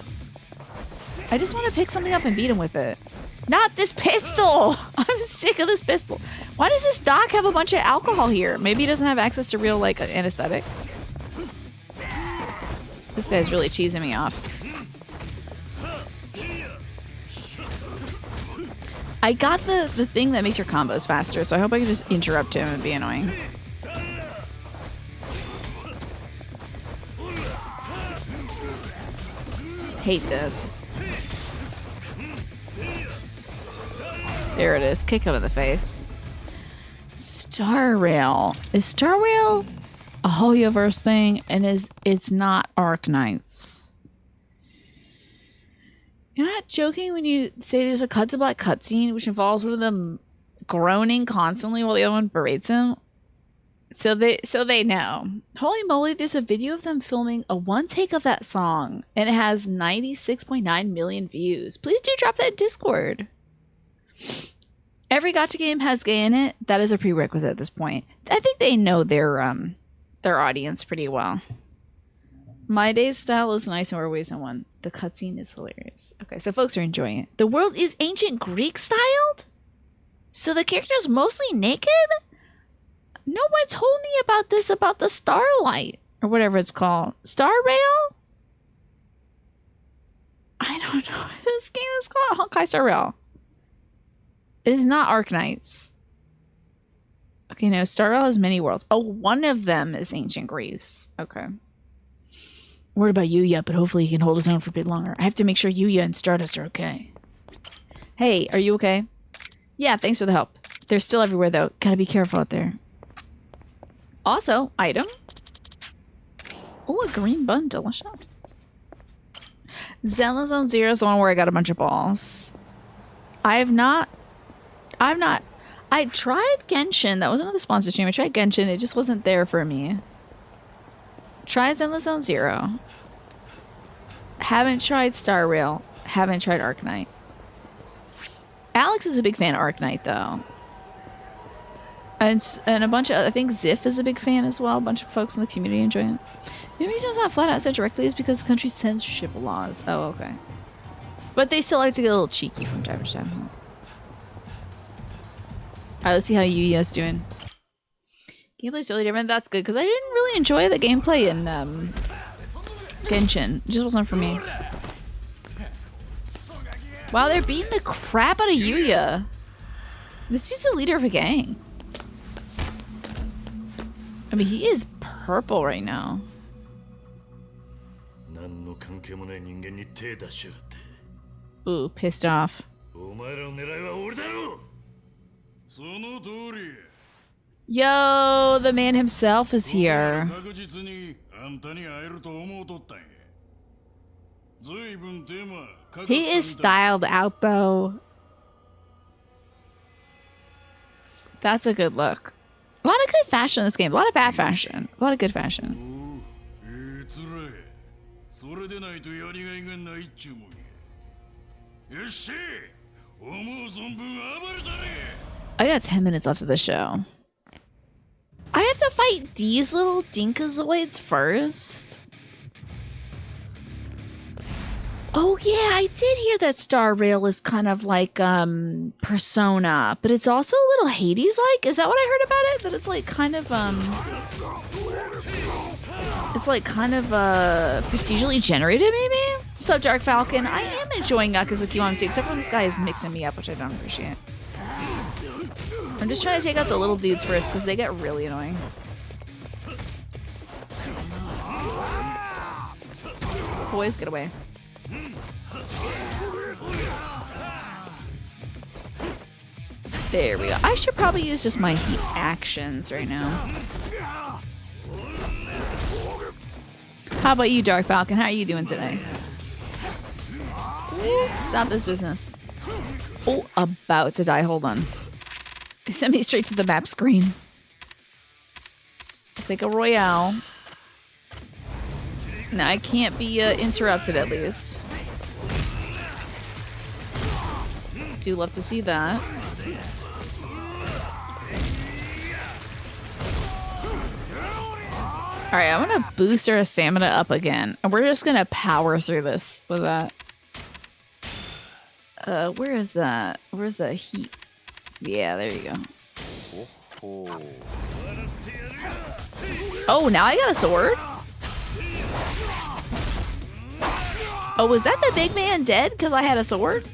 I just want to pick something up and beat him with it. Not this pistol! I'm sick of this pistol. Why does this doc have a bunch of alcohol here? Maybe he doesn't have access to real, like, anesthetic. This guy's really cheesing me off. I got the thing that makes your combos faster, so I hope I can just interrupt him and be annoying. Hate this. There it is. Kick him in the face. Star Rail. Is Star Rail a Hoyoverse thing? And it's not Arknights? You're not joking when you say there's a cut to black cutscene which involves one of them groaning constantly while the other one berates him? So they know. Holy moly, there's a video of them filming a one take of that song and it has 96.9 million views. Please do drop that in Discord. Every gacha game has gay in it. That is a prerequisite at this point. I think they know their audience pretty well. My Day's style is nice and we're wasting one. The cutscene is hilarious. Okay, so folks are enjoying it. The world is ancient Greek styled? So the character's mostly naked? No one told me about this, about the Starlight. Or whatever it's called. Star Rail? I don't know. This game is called Honkai Star Rail. It is not Arknights. Okay, no. Star Rail has many worlds. Oh, one of them is ancient Greece. Okay. Worried about Yuya, but hopefully he can hold his own for a bit longer. I have to make sure Yuya and Stardust are okay. Hey, are you okay? Yeah, thanks for the help. They're still everywhere, though. Gotta be careful out there. Also, item. Oh, a green bun. Delicious. Zelda Zone Zero is the one where I got a bunch of balls. I tried Genshin. That was another sponsor stream. I tried Genshin. It just wasn't there for me. Try Zelda Zone Zero. Haven't tried Star Rail. Haven't tried Arknight. Alex is a big fan of Arknight, though. And a bunch of... I think Ziff is a big fan as well. A bunch of folks in the community enjoy it. The reason it's not flat out said directly is because the country's censorship laws. Oh, okay. But they still like to get a little cheeky from time to time. Alright, let's see how Yuya's doing. Gameplay's totally different. That's good, because I didn't really enjoy the gameplay in Genshin. It just wasn't for me. Wow, they're beating the crap out of Yuya. This dude's the leader of a gang. I mean, he is purple right now. Ooh, pissed off. Yo, the man himself is here. He is styled out, though. That's a good look. A lot of good fashion in this game. A lot of bad fashion. A lot of good fashion. I got 10 minutes left of the show. I have to fight these little dinkazoids first. Oh yeah, I did hear that Star Rail is kind of like Persona, but it's also a little Hades-like. Is that what I heard about it? That it's like kind of it's like kind of procedurally generated, maybe? What's up, Dark Falcon? I am enjoying Yakuza Kiwami too, except when this guy is mixing me up, which I don't appreciate. I'm just trying to take out the little dudes first because they get really annoying. Boys, get away. There we go. I should probably use just my heat actions right now. How about you, Dark Falcon? How are you doing today? Ooh, stop this business. Oh, about to die. Hold on. Send me straight to the map screen. I'll take a Royale. Now I can't be interrupted at least. Do love to see that. Alright, I'm gonna boost our stamina up again. And we're just gonna power through this with that. Where is that? Where's the heat? Yeah, there you go. Oh, now I got a sword? Oh, was that the big man dead because I had a sword?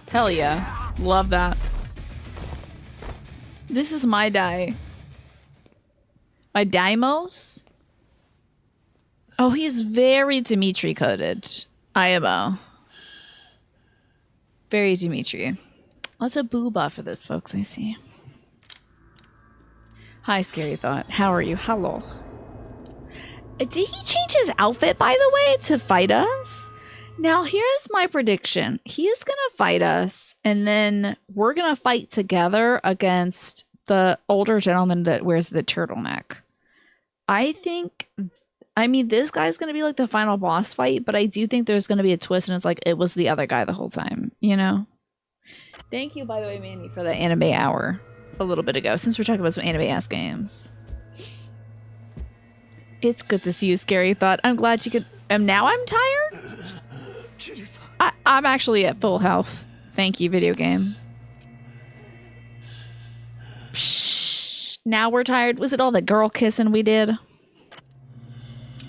Hell yeah. Love that. This is my die. My Daimos? Oh, he's very Dimitri coded. IMO. Very Dimitri. Lots of booba for this, folks, I see. Hi, Scary Thought. How are you? Hello. Did he change his outfit, by the way, to fight us? Now, here's my prediction. He is going to fight us, and then we're going to fight together against the older gentleman that wears the turtleneck. I mean, this guy's going to be like the final boss fight, but I do think there's going to be a twist, and it's like it was the other guy the whole time, you know? Thank you, by the way, Mandy, for the anime hour a little bit ago, since we're talking about some anime-ass games. It's good to see you, Scary Thought. I'm glad you could... now I'm tired? I'm actually at full health. Thank you, video game. Psh, now we're tired. Was it all the girl kissing we did?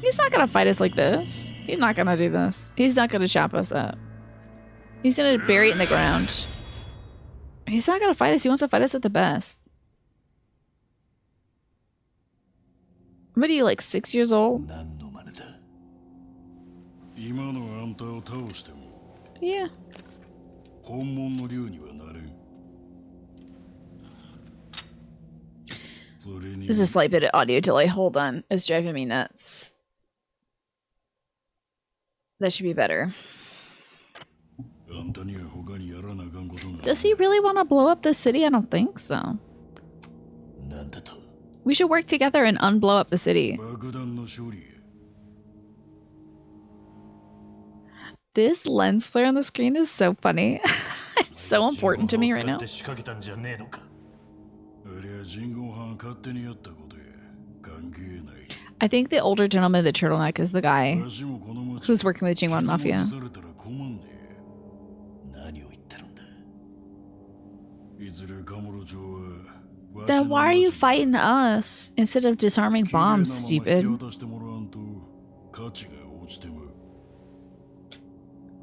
He's not gonna fight us like this. He's not gonna do this. He's not gonna chop us up. He's gonna bury it in the ground. He's not gonna fight us. He wants to fight us at the best. What are you, like 6 years old? Yeah. There's a slight bit of audio delay. Hold on. It's driving me nuts. That should be better. Does he really want to blow up the city? I don't think so. We should work together and unblow up the city. This lens flare on the screen is so funny. It's so important to me right now. I think the older gentleman in the turtleneck is the guy who's working with Jingwon Mafia. Then why are you fighting us instead of disarming bombs, stupid?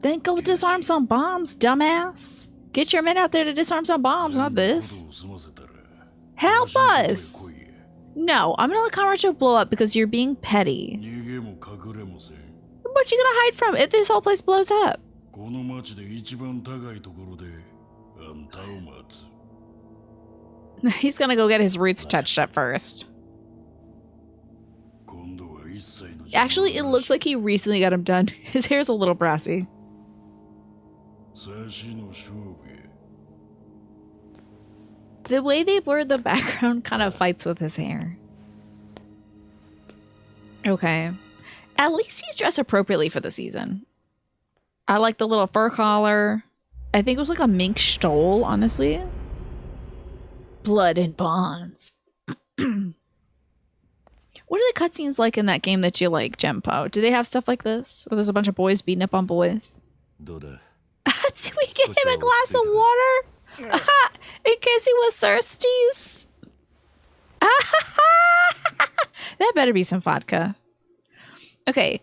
Then go disarm some bombs, dumbass. Get your men out there to disarm some bombs, not this. Help us! No, I'm gonna let Kamurocho blow up because you're being petty. What you gonna hide from if this whole place blows up? He's gonna go get his roots touched up first. Actually, it looks like he recently got him done. His hair's a little brassy. The way they blurred the background kind of fights with his hair. Okay. At least he's dressed appropriately for the season. I like the little fur collar. I think it was like a mink stole, honestly. Blood and bonds. What are the cutscenes like in that game that you like, Gempo? Do they have stuff like this? Where there's a bunch of boys beating up on boys? Do we get him a glass of water? In case he was thirsty? That better be some vodka. Okay.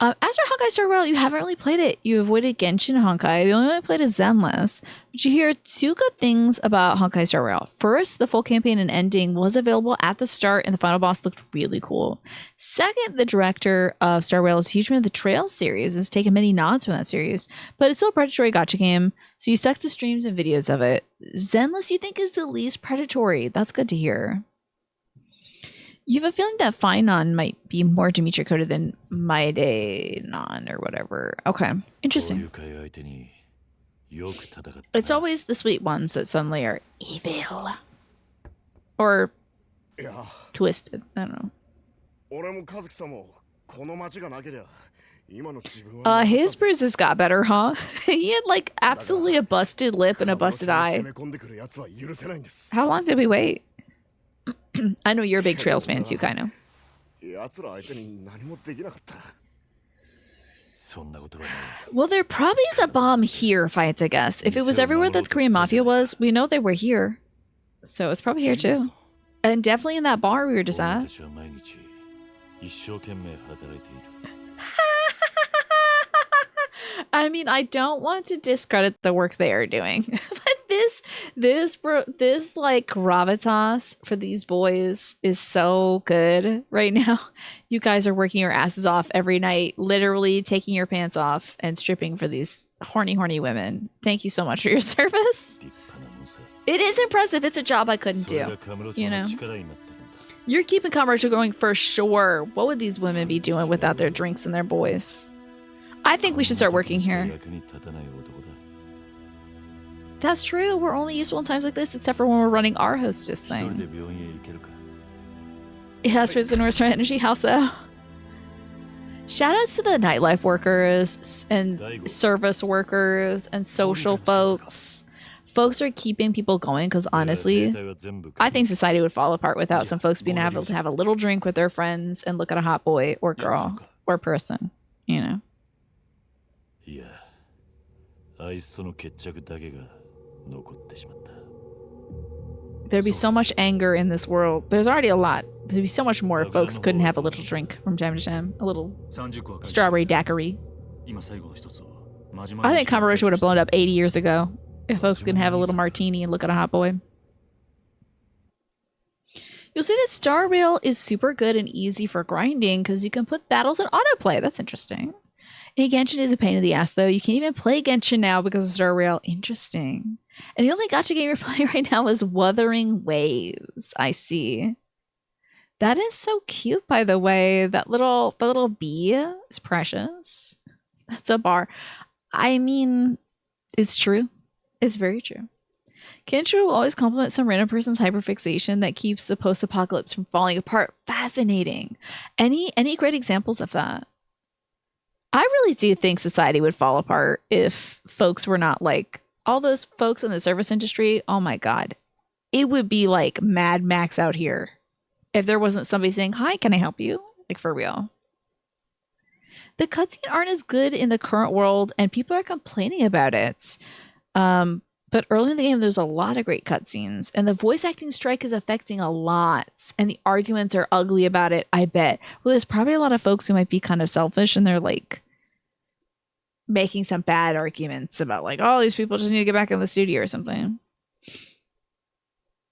As for Honkai Star Rail, you haven't really played it. You avoided Genshin Honkai. The only one I played is Zenless. But you hear two good things about Honkai Star Rail. First, the full campaign and ending was available at the start, and the final boss looked really cool. Second, the director of Star Rail is a huge fan of the Trail series and has taken many nods from that series. But it's still a predatory gacha game, so you stuck to streams and videos of it. Zenless, you think, is the least predatory. That's good to hear. You have a feeling that Finon might be more Dimitri coded than Maidenon or whatever. Okay, interesting. It's always the sweet ones that suddenly are evil. Or twisted. I don't know. His bruises got better, huh? He had like absolutely a busted lip and a busted eye. How long did we wait? I know you're a big Trails fan too, Kaino. Well, there probably is a bomb here, if I had to guess. If it was everywhere that the Korean Mafia was, we know they were here. So it's probably here too. And definitely in that bar we were just at. I mean, I don't want to discredit the work they are doing, but this like gravitas for these boys is so good right now. You guys are working your asses off every night, literally taking your pants off and stripping for these horny women. Thank you so much for your service. It is impressive. It's a job I couldn't do, you know. You're keeping Kamurocho going for sure. What would these women be doing without their drinks and their boys? I think we should start working here. That's true. We're only useful in times like this, except for when we're running our hostess thing. It has prison restaurant energy. How so? Shout outs to the nightlife workers and service workers and social folks. Folks are keeping people going because honestly, I think society would fall apart without some folks being able to have a little drink with their friends and look at a hot boy or girl or person, you know. There'd be so much anger in this world. There's already a lot. There'd be so much more if folks couldn't have a little drink from time to time. A little strawberry daiquiri. I think Kamurocho would have blown up 80 years ago if folks can have a little martini and look at a hot boy. You'll see that Star Rail is super good and easy for grinding because you can put battles in autoplay. That's interesting. And Genshin is a pain in the ass, though. You can't even play Genshin now because of Star Rail. Interesting. And the only gacha game you're playing right now is Wuthering Waves. I see. That is so cute, by the way. The little bee is precious. That's a bar. I mean, it's true. It's very true. Kenshiro will always compliment some random person's hyperfixation that keeps the post-apocalypse from falling apart. Fascinating. Any great examples of that? I really do think society would fall apart if folks were not like all those folks in the service industry. Oh my God. It would be like Mad Max out here if there wasn't somebody saying, "Hi, can I help you?" Like, for real. The cutscenes aren't as good in the current world and people are complaining about it. But early in the game, there's a lot of great cutscenes, and the voice acting strike is affecting a lot, and the arguments are ugly about it, I bet. Well, there's probably a lot of folks who might be kind of selfish, and they're like making some bad arguments about like, oh, these people just need to get back in the studio or something.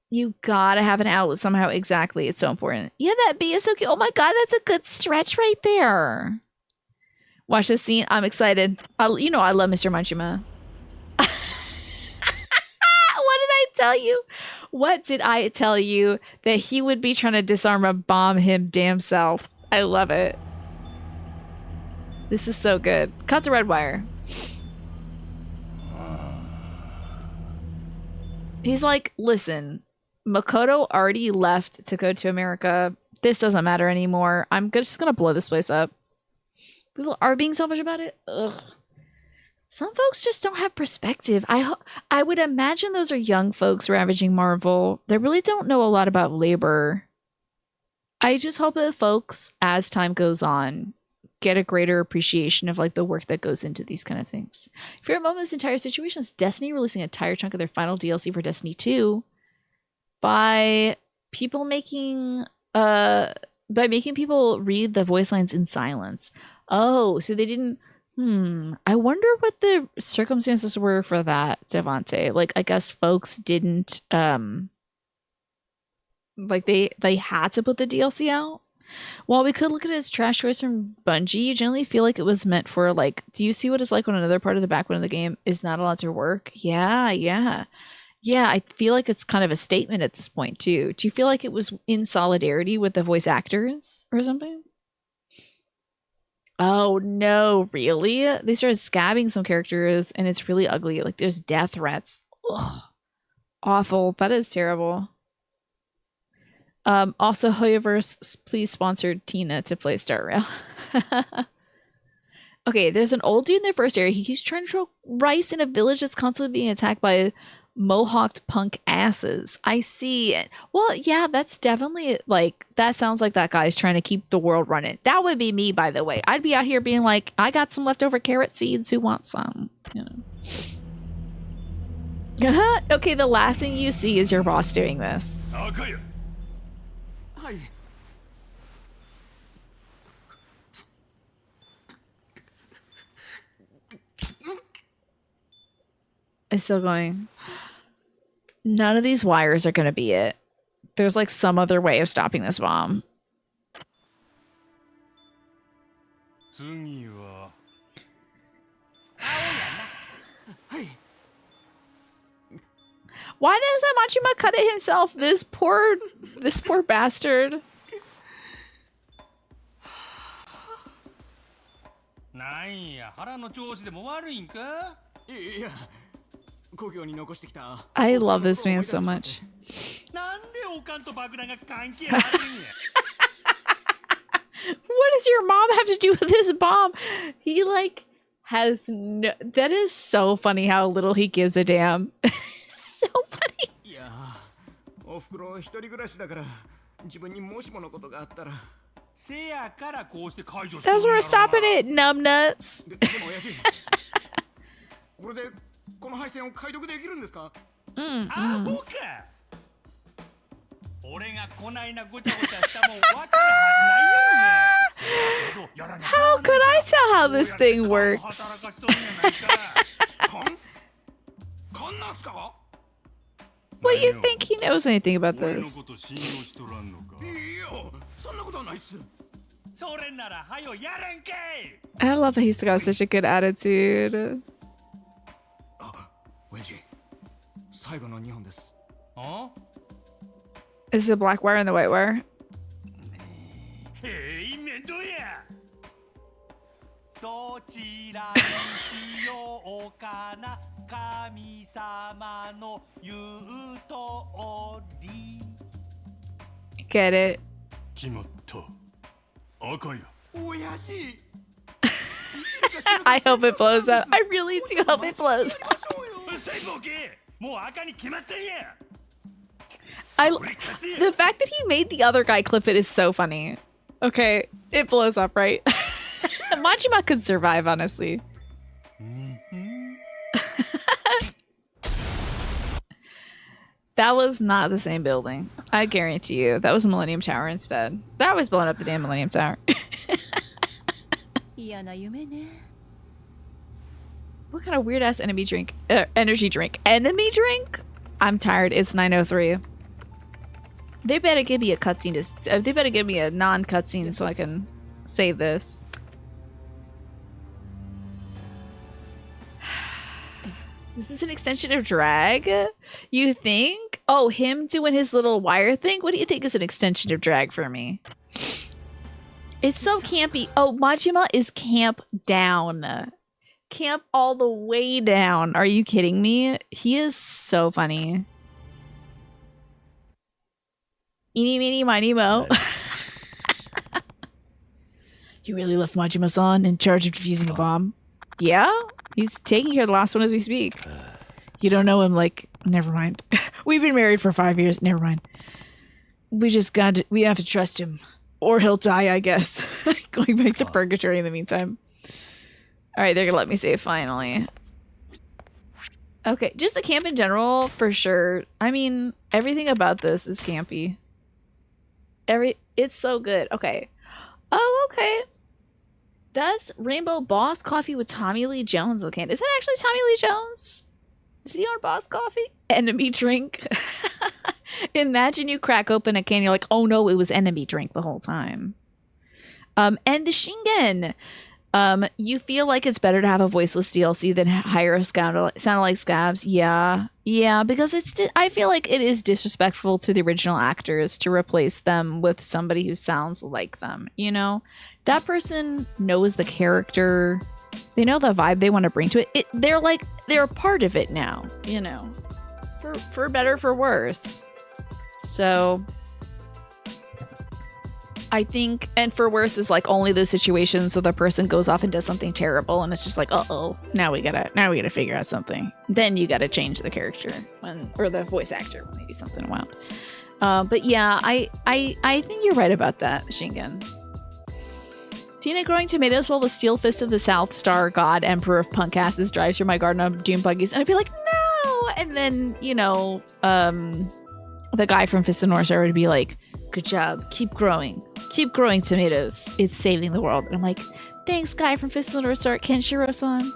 You gotta have an outlet somehow. Exactly. It's so important. Yeah, that bee is so cute. Oh my God, that's a good stretch right there. Watch this scene. I'm excited. I love Mr. Munchima. Tell you? What did I tell you? That he would be trying to disarm a bomb him damn self. I love it. This is so good. Cut the red wire. He's like, listen, Makoto already left to go to America. This doesn't matter anymore. I'm just gonna blow this place up. People are being selfish about it. Ugh. Some folks just don't have perspective. I would imagine those are young folks ravaging Marvel. They really don't know a lot about labor. I just hope that folks, as time goes on, get a greater appreciation of like the work that goes into these kind of things. Favorite moment of this entire situation is Destiny releasing an entire chunk of their final DLC for Destiny 2 by making people read the voice lines in silence. Oh, so they didn't. I wonder what the circumstances were for that, Devante. Like, I guess folks didn't, like they had to put the DLC out. While we could look at it as trash choice from Bungie, you generally feel like it was meant for, like, do you see what it's like when another part of the backbone of the game is not allowed to work? Yeah. Yeah, I feel like it's kind of a statement at this point, too. Do you feel like it was in solidarity with the voice actors or something? Oh no, really? They started scabbing some characters and it's really ugly. Like there's death threats. Ugh. Awful. That is terrible. Also, Hoyoverse, please sponsor Tina to play Star Rail. Okay, there's an old dude in the first area. He keeps trying to throw rice in a village that's constantly being attacked by mohawked punk asses. I see it. Well, yeah, that's definitely like, that sounds like that guy's trying to keep the world running. That would be me, by the way. I'd be out here being like, I got some leftover carrot seeds. Who wants some? You know. Okay, the last thing you see is your boss doing this. It's still going. None of these wires are going to be it. There's like some other way of stopping this bomb. Why doesn't Machima cut it himself? This poor bastard. I love this man so much. What does your mom have to do with this bomb? He like has no. That is so funny how little he gives a damn. So funny. That's where we're stopping it, numbnuts. How could I tell how this thing works. What do you think he knows anything about this? I love that he's got such a good attitude. Is the black wire and the white wire? どちらにしようかな神様の言う通り Get it? 決まった赤や I hope it blows up. I really do hope it blows up. The fact that he made the other guy clip it is so funny. Okay, it blows up, right? Majima could survive, honestly. That was not the same building. I guarantee you. That was a Millennium Tower instead. That was blowing up the damn Millennium Tower. What kind of weird ass enemy drink? Energy drink. Enemy drink? I'm tired. It's 9:03. They better give me a cutscene. They better give me a non-cutscene so I can save this. This is an extension of drag? You think? Oh, him doing his little wire thing? What do you think is an extension of drag for me? It's so campy. Oh, Majima is camp down. Camp all the way down. Are you kidding me? He is so funny. Eeny, meeny, miny, mo. You really left Majima-san in charge of defusing a bomb? Yeah? He's taking care of the last one as we speak. You don't know him, like... Never mind. We've been married for 5 years. Never mind. We have to trust him. Or he'll die, I guess. Going back to purgatory in the meantime. Alright, they're gonna let me save finally. Okay, just the camp in general, for sure. I mean, everything about this is campy. It's so good. Okay. Oh, okay. That's Rainbow Boss Coffee with Tommy Lee Jones on the can. Is that actually Tommy Lee Jones? Is he on Boss Coffee? Enemy drink. Imagine you crack open a can, you're like, oh no, it was enemy drink the whole time. And the Shingen. You feel like it's better to have a voiceless DLC than hire a sound like scabs. Yeah, because I feel like it is disrespectful to the original actors to replace them with somebody who sounds like them. You know, that person knows the character. They know the vibe they want to bring to it. They're a part of it now. You know, for better, for worse. So I think, and for worse is like only those situations so the person goes off and does something terrible and it's just like, uh-oh, now we gotta figure out something. Then you gotta change the character or the voice actor when they do something wild. But yeah, I think you're right about that, Shingen. Tina growing tomatoes while the steel fist of the South Star God Emperor of punk asses drives through my garden of doom buggies, and I'd be like, no! And then, you know, the guy from Fist of North Star would be like, good job, keep growing tomatoes, it's saving the world. And I'm like, thanks, guy from Fist of North Star, Kenshiro-san.